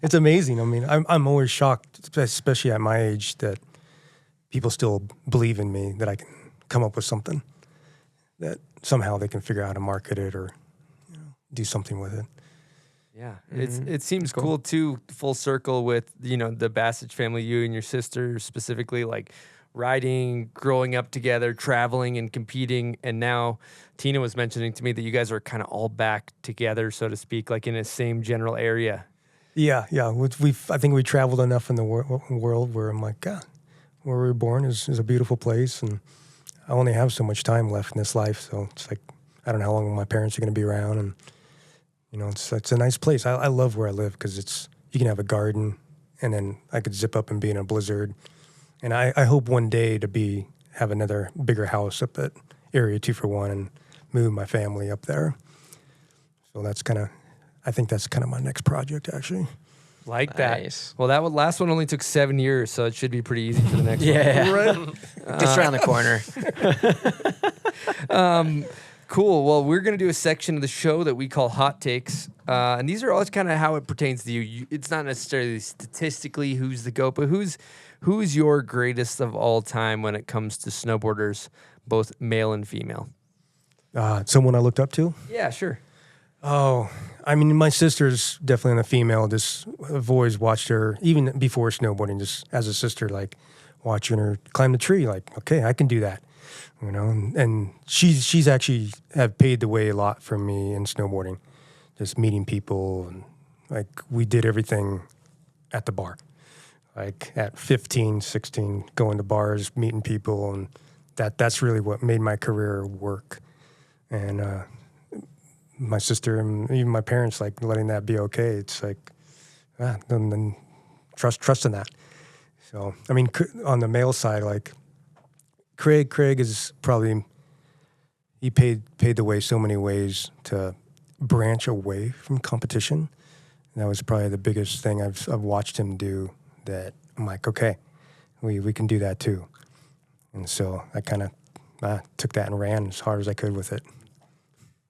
It's amazing. I mean, I'm always shocked, especially at my age, that people still believe in me, that I can come up with something, that somehow they can figure out how to market it or do something with it. Yeah, it seems cool too. Full circle with the Basich family, you and your sister specifically, like riding, growing up together, traveling and competing, and now Tina was mentioning to me that you guys are kind of all back together, so to speak, like in the same general area. Yeah. I think we traveled enough in the world where I'm like, where we were born is a beautiful place, and I only have so much time left in this life, so it's like I don't know how long my parents are going to be around, and it's a nice place. I love where I live because you can have a garden, and then I could zip up and be in a blizzard. And I hope one day to have another bigger house up at Area 241 and move my family up there. So I think that's kind of my next project, actually. Like Nice. that. Well, that last one only took 7 years, so it should be pretty easy for the next one. Yeah. Right? Just around the corner. Cool. Well, we're going to do a section of the show that we call Hot Takes. And these are always kind of how it pertains to you. It's not necessarily statistically who's the GOAT, but who's your greatest of all time when it comes to snowboarders, both male and female? Someone I looked up to? Yeah, sure. Oh, I mean, my sister's definitely on the female. I've always watched her, even before snowboarding, just as a sister, like watching her climb the tree. Like, okay, I can do that, And she's actually have paved the way a lot for me in snowboarding, just meeting people, and like we did everything at the bar. Like at 15, 16, going to bars, meeting people, and that's really what made my career work. And my sister and even my parents, like letting that be okay. It's like, then trust in that. So, I mean, on the male side, like Craig is probably, he paid the way so many ways to branch away from competition. And that was probably the biggest thing I've watched him do, that I'm like, okay, we can do that too. And so I kind of took that and ran as hard as I could with it.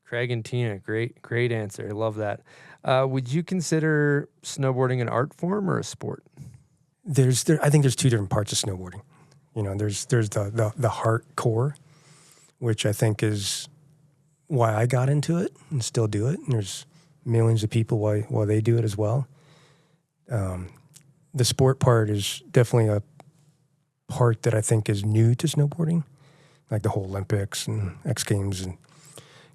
Craig and Tina, great answer. I love that. Would you consider snowboarding an art form or a sport? I think there's two different parts of snowboarding. There's the heart core, which I think is why I got into it and still do it. And there's millions of people why they do it as well. The sport part is definitely a part that I think is new to snowboarding, like the whole Olympics and X Games, and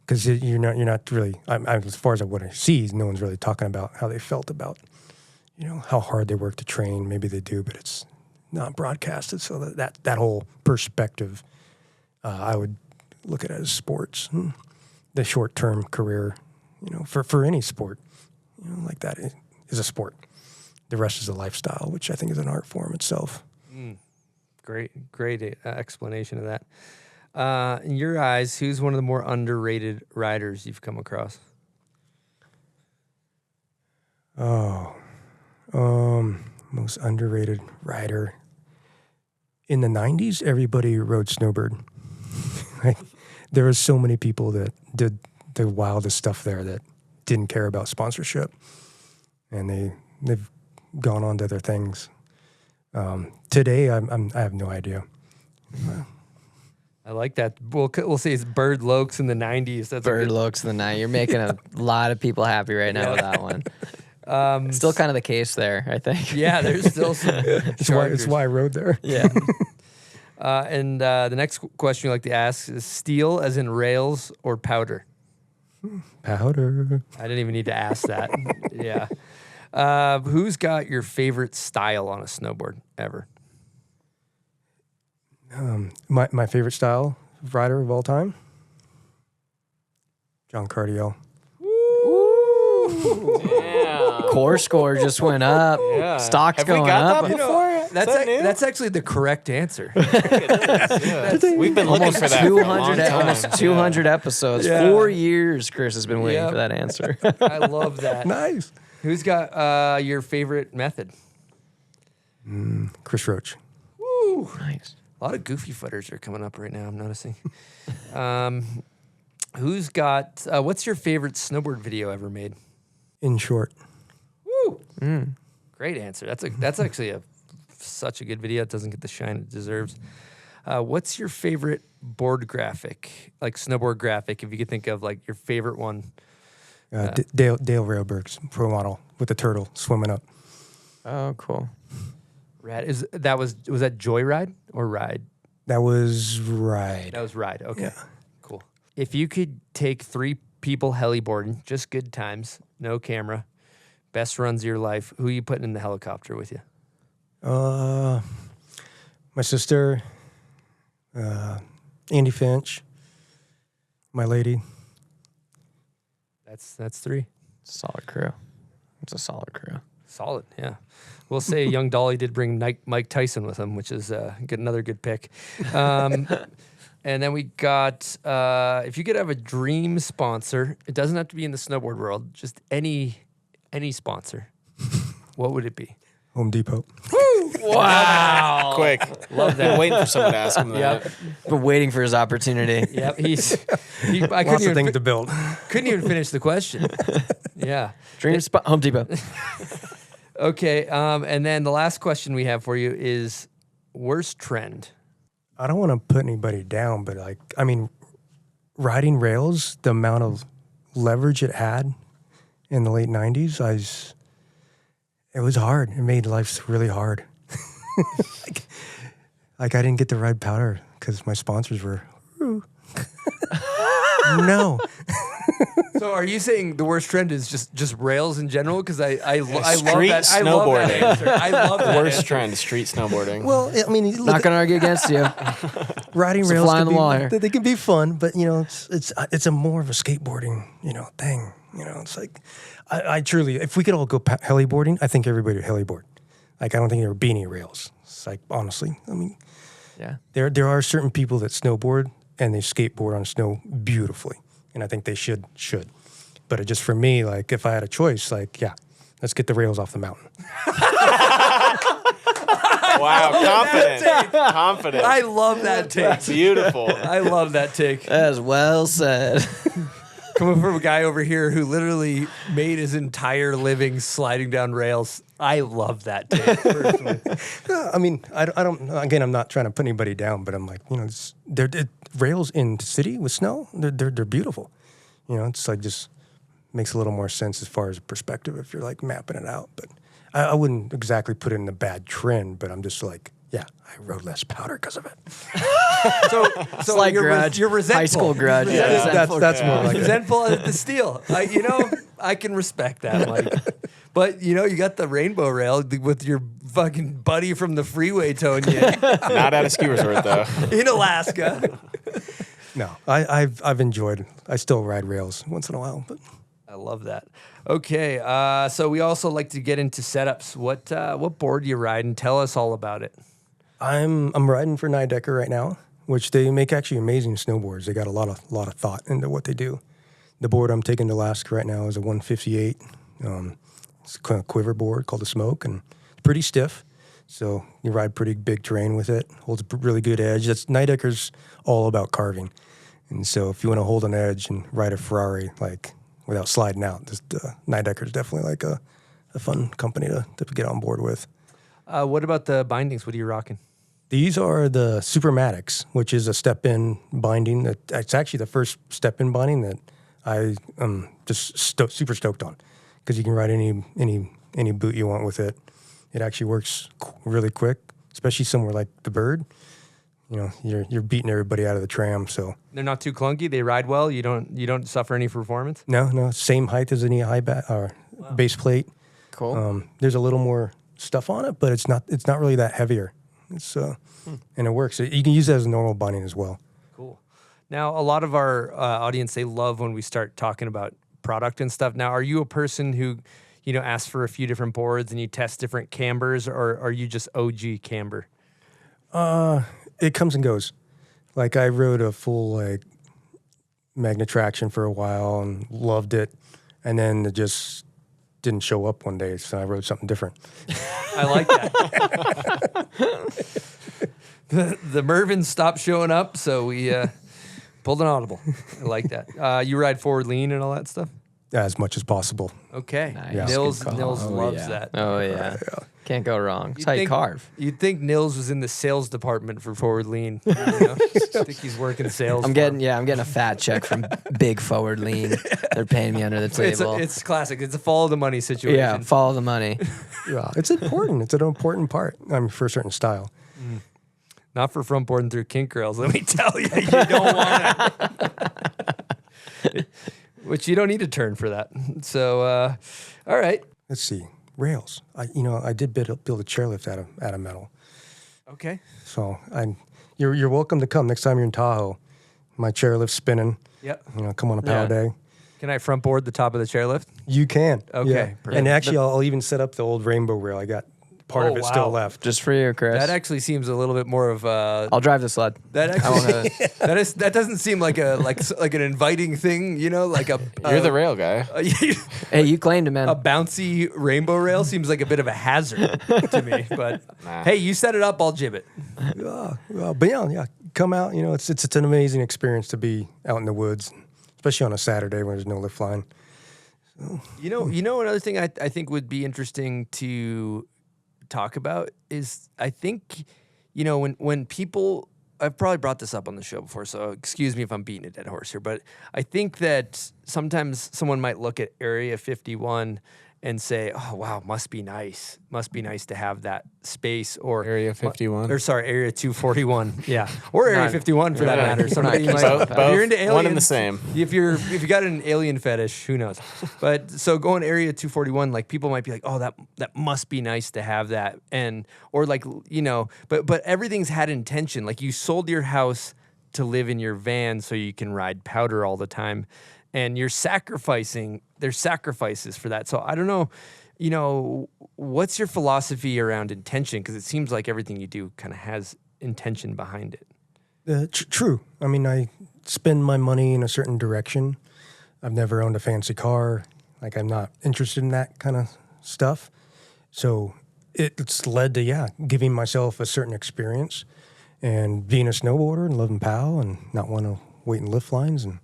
because you're not really, as far as what I see, no one's really talking about how they felt about, how hard they work to train. Maybe they do, but it's not broadcasted. So that whole perspective, I would look at it as sports, the short-term career, for any sport, like that is a sport. The rest is a lifestyle, which I think is an art form itself. Great explanation of that. In your eyes, who's one of the more underrated riders you've come across? Most underrated rider. In the 90s, everybody rode snowbird. There were so many people that did the wildest stuff there that didn't care about sponsorship, and they've gone on to other things. Today, I have no idea. I like that. We'll say it's Bird Lokes in the 90s. That's Bird Lokes in the 90s. You're making a lot of people happy right now with that one. Still kind of the case there, I think. Yeah, there's still some. It's why I rode there. Yeah. And the next question you like to ask is steel as in rails or powder? Powder. I didn't even need to ask that. Yeah. Who's got your favorite style on a snowboard ever? My favorite style of rider of all time? John Cardiel. Core score just went up. Yeah. Stock's Have we going got up. that before? That's actually the correct answer. We've been looking for that for a long time. Almost 200 episodes. Yeah. 4 years Chris has been waiting Yep. for that answer. I love that. Nice. Who's got your favorite method? Chris Roach. Woo. Nice. A lot of goofy footers are coming up right now, I'm noticing. Who's got, what's your favorite snowboard video ever made? In short. Woo! Great answer. That's actually such a good video. It doesn't get the shine it deserves. What's your favorite board graphic, like snowboard graphic, if you could think of like your favorite one? Dale Railberg's pro model with the turtle swimming up. Oh, cool. Rad. Was that Joyride or Ride? That was Ride. That was Ride. Okay. Yeah. Cool. If you could take 3 people heliboarding, just good times, no camera, best runs of your life, who are you putting in the helicopter with you? My sister, Andy Finch, my lady. That's 3. Solid crew. It's a solid crew. Solid, yeah. We'll say young Dolly did bring Mike Tyson with him, which is another good pick. And then we got, if you could have a dream sponsor, it doesn't have to be in the snowboard world, just any sponsor, what would it be? Home Depot. Wow. Quick. Love that. Been waiting for someone to ask him that. Yep. Been waiting for his opportunity. Yep. I Lots couldn't of things to build. couldn't even finish the question. Yeah. Dream spot, Home Depot. Okay. And then the last question we have for you is worst trend. I don't want to put anybody down, but riding rails, the amount of leverage it had in the late 90s, it was hard. It made life really hard. like I didn't get to ride powder because my sponsors were, no. So are you saying the worst trend is just rails in general? Because I love Street that. I love that snowboarding. answer. I love that Worst answer. trend, street snowboarding. Well, I mean, Not going to argue against you. riding It's a rails fly on the wall here. they can be fun, but it's a more of a skateboarding thing. It's like I truly, if we could all go heliboarding, I think everybody would heliboard. Like I don't think there would be any rails. It's like honestly, Yeah. there are certain people that snowboard and they skateboard on snow beautifully, and I think they should. But it just for me, like if I had a choice, like yeah, let's get the rails off the mountain. Wow, confident. I love that take. Beautiful. I love that take. That's well said. Coming from a guy over here who literally made his entire living sliding down rails. I love that take, personally. I don't. Again, I'm not trying to put anybody down, but I'm like, rails in the city with snow, they're beautiful. It's like just makes a little more sense as far as perspective if you're like mapping it out. But I wouldn't exactly put it in a bad trend, but I'm just like, yeah, I rode less powder because of it. So Slight you're, grudge. you're resentful. High school grudge. Yeah. That's more like it. Resentful at the steel. I can respect that, Mike. But you got the rainbow rail with your fucking buddy from the freeway towing you Not at a ski resort though. in Alaska. No, I've enjoyed. I still ride rails once in a while, but I love that. Okay, so we also like to get into setups. What board do you ride, and tell us all about it. I'm riding for Nidecker right now, which they make actually amazing snowboards. They got a lot of thought into what they do. The board I'm taking to Alaska right now is a 158. It's a quiver board called the Smoke, and it's pretty stiff. So you ride pretty big terrain with it. Holds a really good edge. Nidecker's all about carving, and so if you want to hold an edge and ride a Ferrari like without sliding out, Nidecker's definitely like a fun company to get on board with. What about the bindings? What are you rocking? These are the Supermatics, which is a step-in binding. It's actually the first step-in binding that I am just super stoked on, because you can ride any boot you want with it. It actually works really quick, especially somewhere like the Bird. You know, you're beating everybody out of the tram. So They're not too clunky. They ride well. You don't suffer any performance. no, same height as any high base plate. Cool. There's a little more stuff on it, but it's not really that heavier. It's and it works. You can use it as a normal binding as well. Cool. Now, a lot of our audience, they love when we start talking about product and stuff. Now, are you a person who, asks for a few different boards and you test different cambers, or are you just OG camber? It comes and goes. Like I rode a full magnet traction for a while and loved it, and then it just didn't show up one day, so I rode something different. I like that. the Mervyn stopped showing up, so we pulled an audible. I like that. You ride forward lean and all that stuff? Yeah, as much as possible. Okay. Nice. Nils Good call. loves that. Oh yeah. Can't go wrong. That's how you carve. You'd think Nils was in the sales department for forward lean. I think he's working sales. I'm getting a fat check from Big Forward Lean. They're paying me under the table. It's classic. It's a follow the money situation. Yeah, follow the money. Yeah, it's important. It's an important part. For a certain style. Not for front boarding through kink rails. Let me tell you, you don't want it. Which you don't need to turn for that. So, all right. Let's see. Rails. I did build a chairlift out of metal. Okay. So you're welcome to come next time you're in Tahoe. My chairlift's spinning. Yep. Come on a power day. Can I front board the top of the chairlift? You can. Okay. Yeah. Perfect. And actually, I'll even set up the old rainbow rail. I got part of it still left. Just for you, Chris. That actually seems a little bit more of a. I'll drive the sled. That actually that doesn't seem like an inviting thing, like a. You're the rail guy. Hey, you claimed it, man. A bouncy rainbow rail seems like a bit of a hazard to me, but hey, you set it up, I'll jib it. But yeah, come out. It's an amazing experience to be out in the woods, especially on a Saturday when there's no lift line. So. Another thing I think would be interesting to talk about is I think, when people, I've probably brought this up on the show before, so excuse me if I'm beating a dead horse here, but I think that sometimes someone might look at Area 51 and say, oh, wow, must be nice to have that space, or Area 51. Or sorry, Area 241, yeah, or Area 51 for that matter. Somebody If you're into aliens, one and the same. If you got an alien fetish, who knows? But so going Area 241, like people might be like, oh, that must be nice to have that, but everything's had intention. Like you sold your house to live in your van so you can ride powder all the time. And there's sacrifices for that. So I don't know, what's your philosophy around intention? Because it seems like everything you do kind of has intention behind it. True. I mean, I spend my money in a certain direction. I've never owned a fancy car. Like I'm not interested in that kind of stuff. So it's led to, giving myself a certain experience and being a snowboarder and loving POW and not want to wait in lift lines and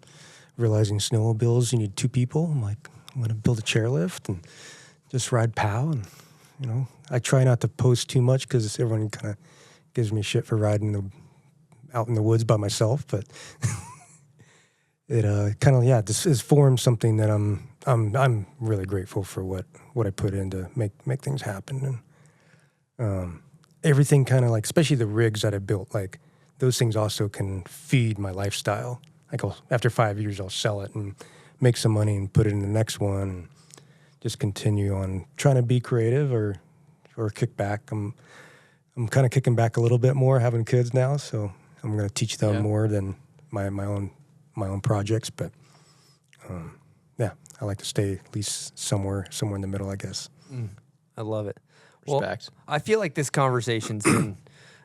realizing snowmobiles, you need two people. I'm like, I'm going to build a chairlift and just ride POW. And, I try not to post too much because everyone kind of gives me shit for riding out in the woods by myself. But it kind of, this has formed something that I'm really grateful for what I put in to make things happen. And everything kind of like, especially the rigs that I built, like those things also can feed my lifestyle. Like after 5 years, I'll sell it and make some money and put it in the next one and just continue on trying to be creative or kick back. I'm kind of kicking back a little bit more having kids now, so I'm going to teach them more than my own projects. But I like to stay at least somewhere in the middle, I guess. I love it. Respect. Well, I feel like this conversation's been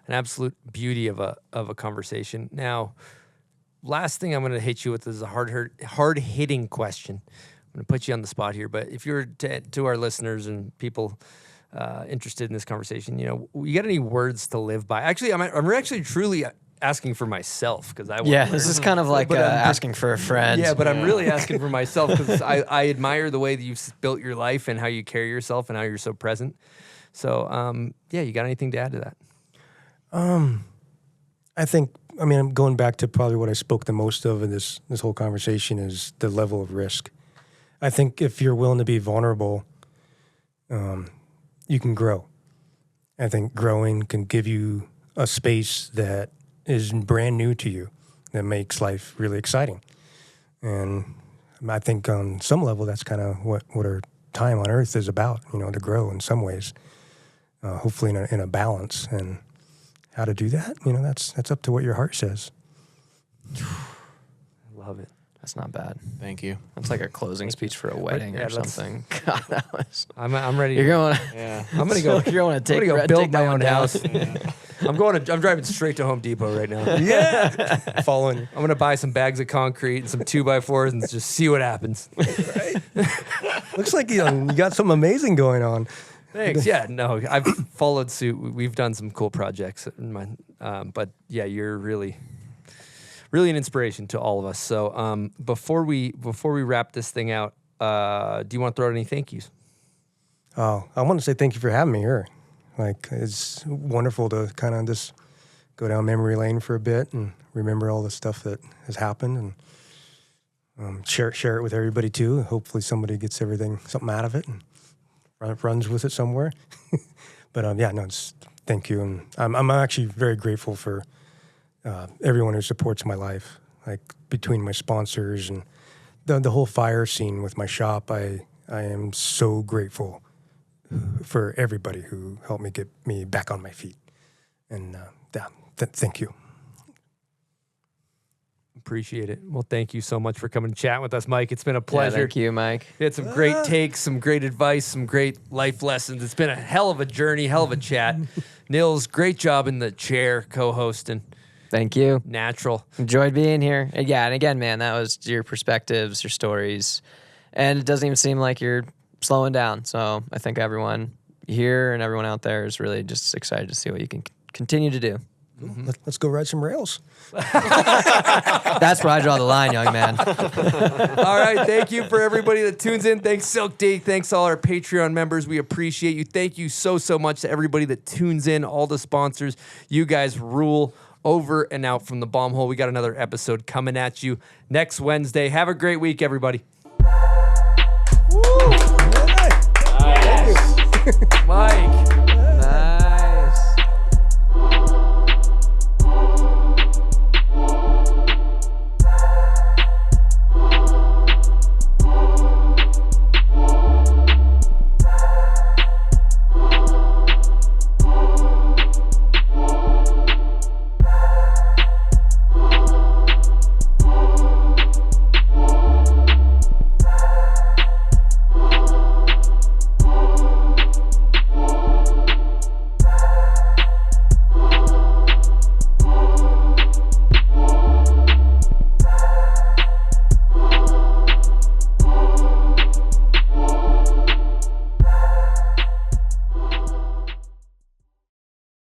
an absolute beauty of a conversation. Now, last thing I'm going to hit you with is a hard-hitting question. I'm going to put you on the spot here, but if you're to our listeners and people interested in this conversation, you got any words to live by? Actually, I'm actually truly asking for myself because this is kind of like asking for a friend. Yeah, but I'm really asking for myself because I admire the way that you've built your life and how you carry yourself and how you're so present. So, you got anything to add to that? I think, I'm going back to probably what I spoke the most of in this whole conversation is the level of risk. I think if you're willing to be vulnerable, you can grow. I think growing can give you a space that is brand new to you, that makes life really exciting. And I think on some level, that's kind of what our time on Earth is about, to grow in some ways, hopefully in a balance. And how to do that, that's up to what your heart says. Love it. That's not bad. Thank you. That's like a closing speech for a wedding or something. God, that was. I'm ready. You're going. Yeah. I'm gonna go. You're going to take. I'm gonna go build take that my one own down. house. I'm driving straight to Home Depot right now. Yeah, following you. I'm gonna buy some bags of concrete and some 2x4s and just see what happens. Looks like you got something amazing going on. Thanks. Yeah, no, I've followed suit. We've done some cool projects in my, but yeah, you're really an inspiration to all of us. So before we wrap this thing out, do you want to throw out any thank yous? Oh, I want to say thank you for having me here. Like, it's wonderful to kind of just go down memory lane for a bit and remember all the stuff that has happened and share it with everybody too. Hopefully somebody gets something out of it and runs with it somewhere. But thank you. And I'm actually very grateful for everyone who supports my life, like between my sponsors and the whole fire scene with my shop. I am so grateful for everybody who helped me get me back on my feet. And thank you. Appreciate it. Well, thank you so much for coming and chatting with us, Mike. It's been a pleasure. Yeah, thank you, Mike. You had some great takes, some great advice, some great life lessons. It's been a hell of a journey, hell of a chat. Nils, great job in the chair co-hosting. Thank you. Natural. Enjoyed being here. And yeah, and again, man, that was your perspectives, your stories. And it doesn't even seem like you're slowing down. So I think everyone here and everyone out there is really just excited to see what you can continue to do. Mm-hmm. Let's go ride some rails. That's where I draw the line, young man. All right. Thank you for everybody that tunes in. Thanks, Silk D. Thanks, all our Patreon members. We appreciate you. Thank you so much to everybody that tunes in, all the sponsors. You guys rule. Over and out from the bomb hole. We got another episode coming at you next Wednesday. Have a great week, everybody. Woo! Nice. Mike.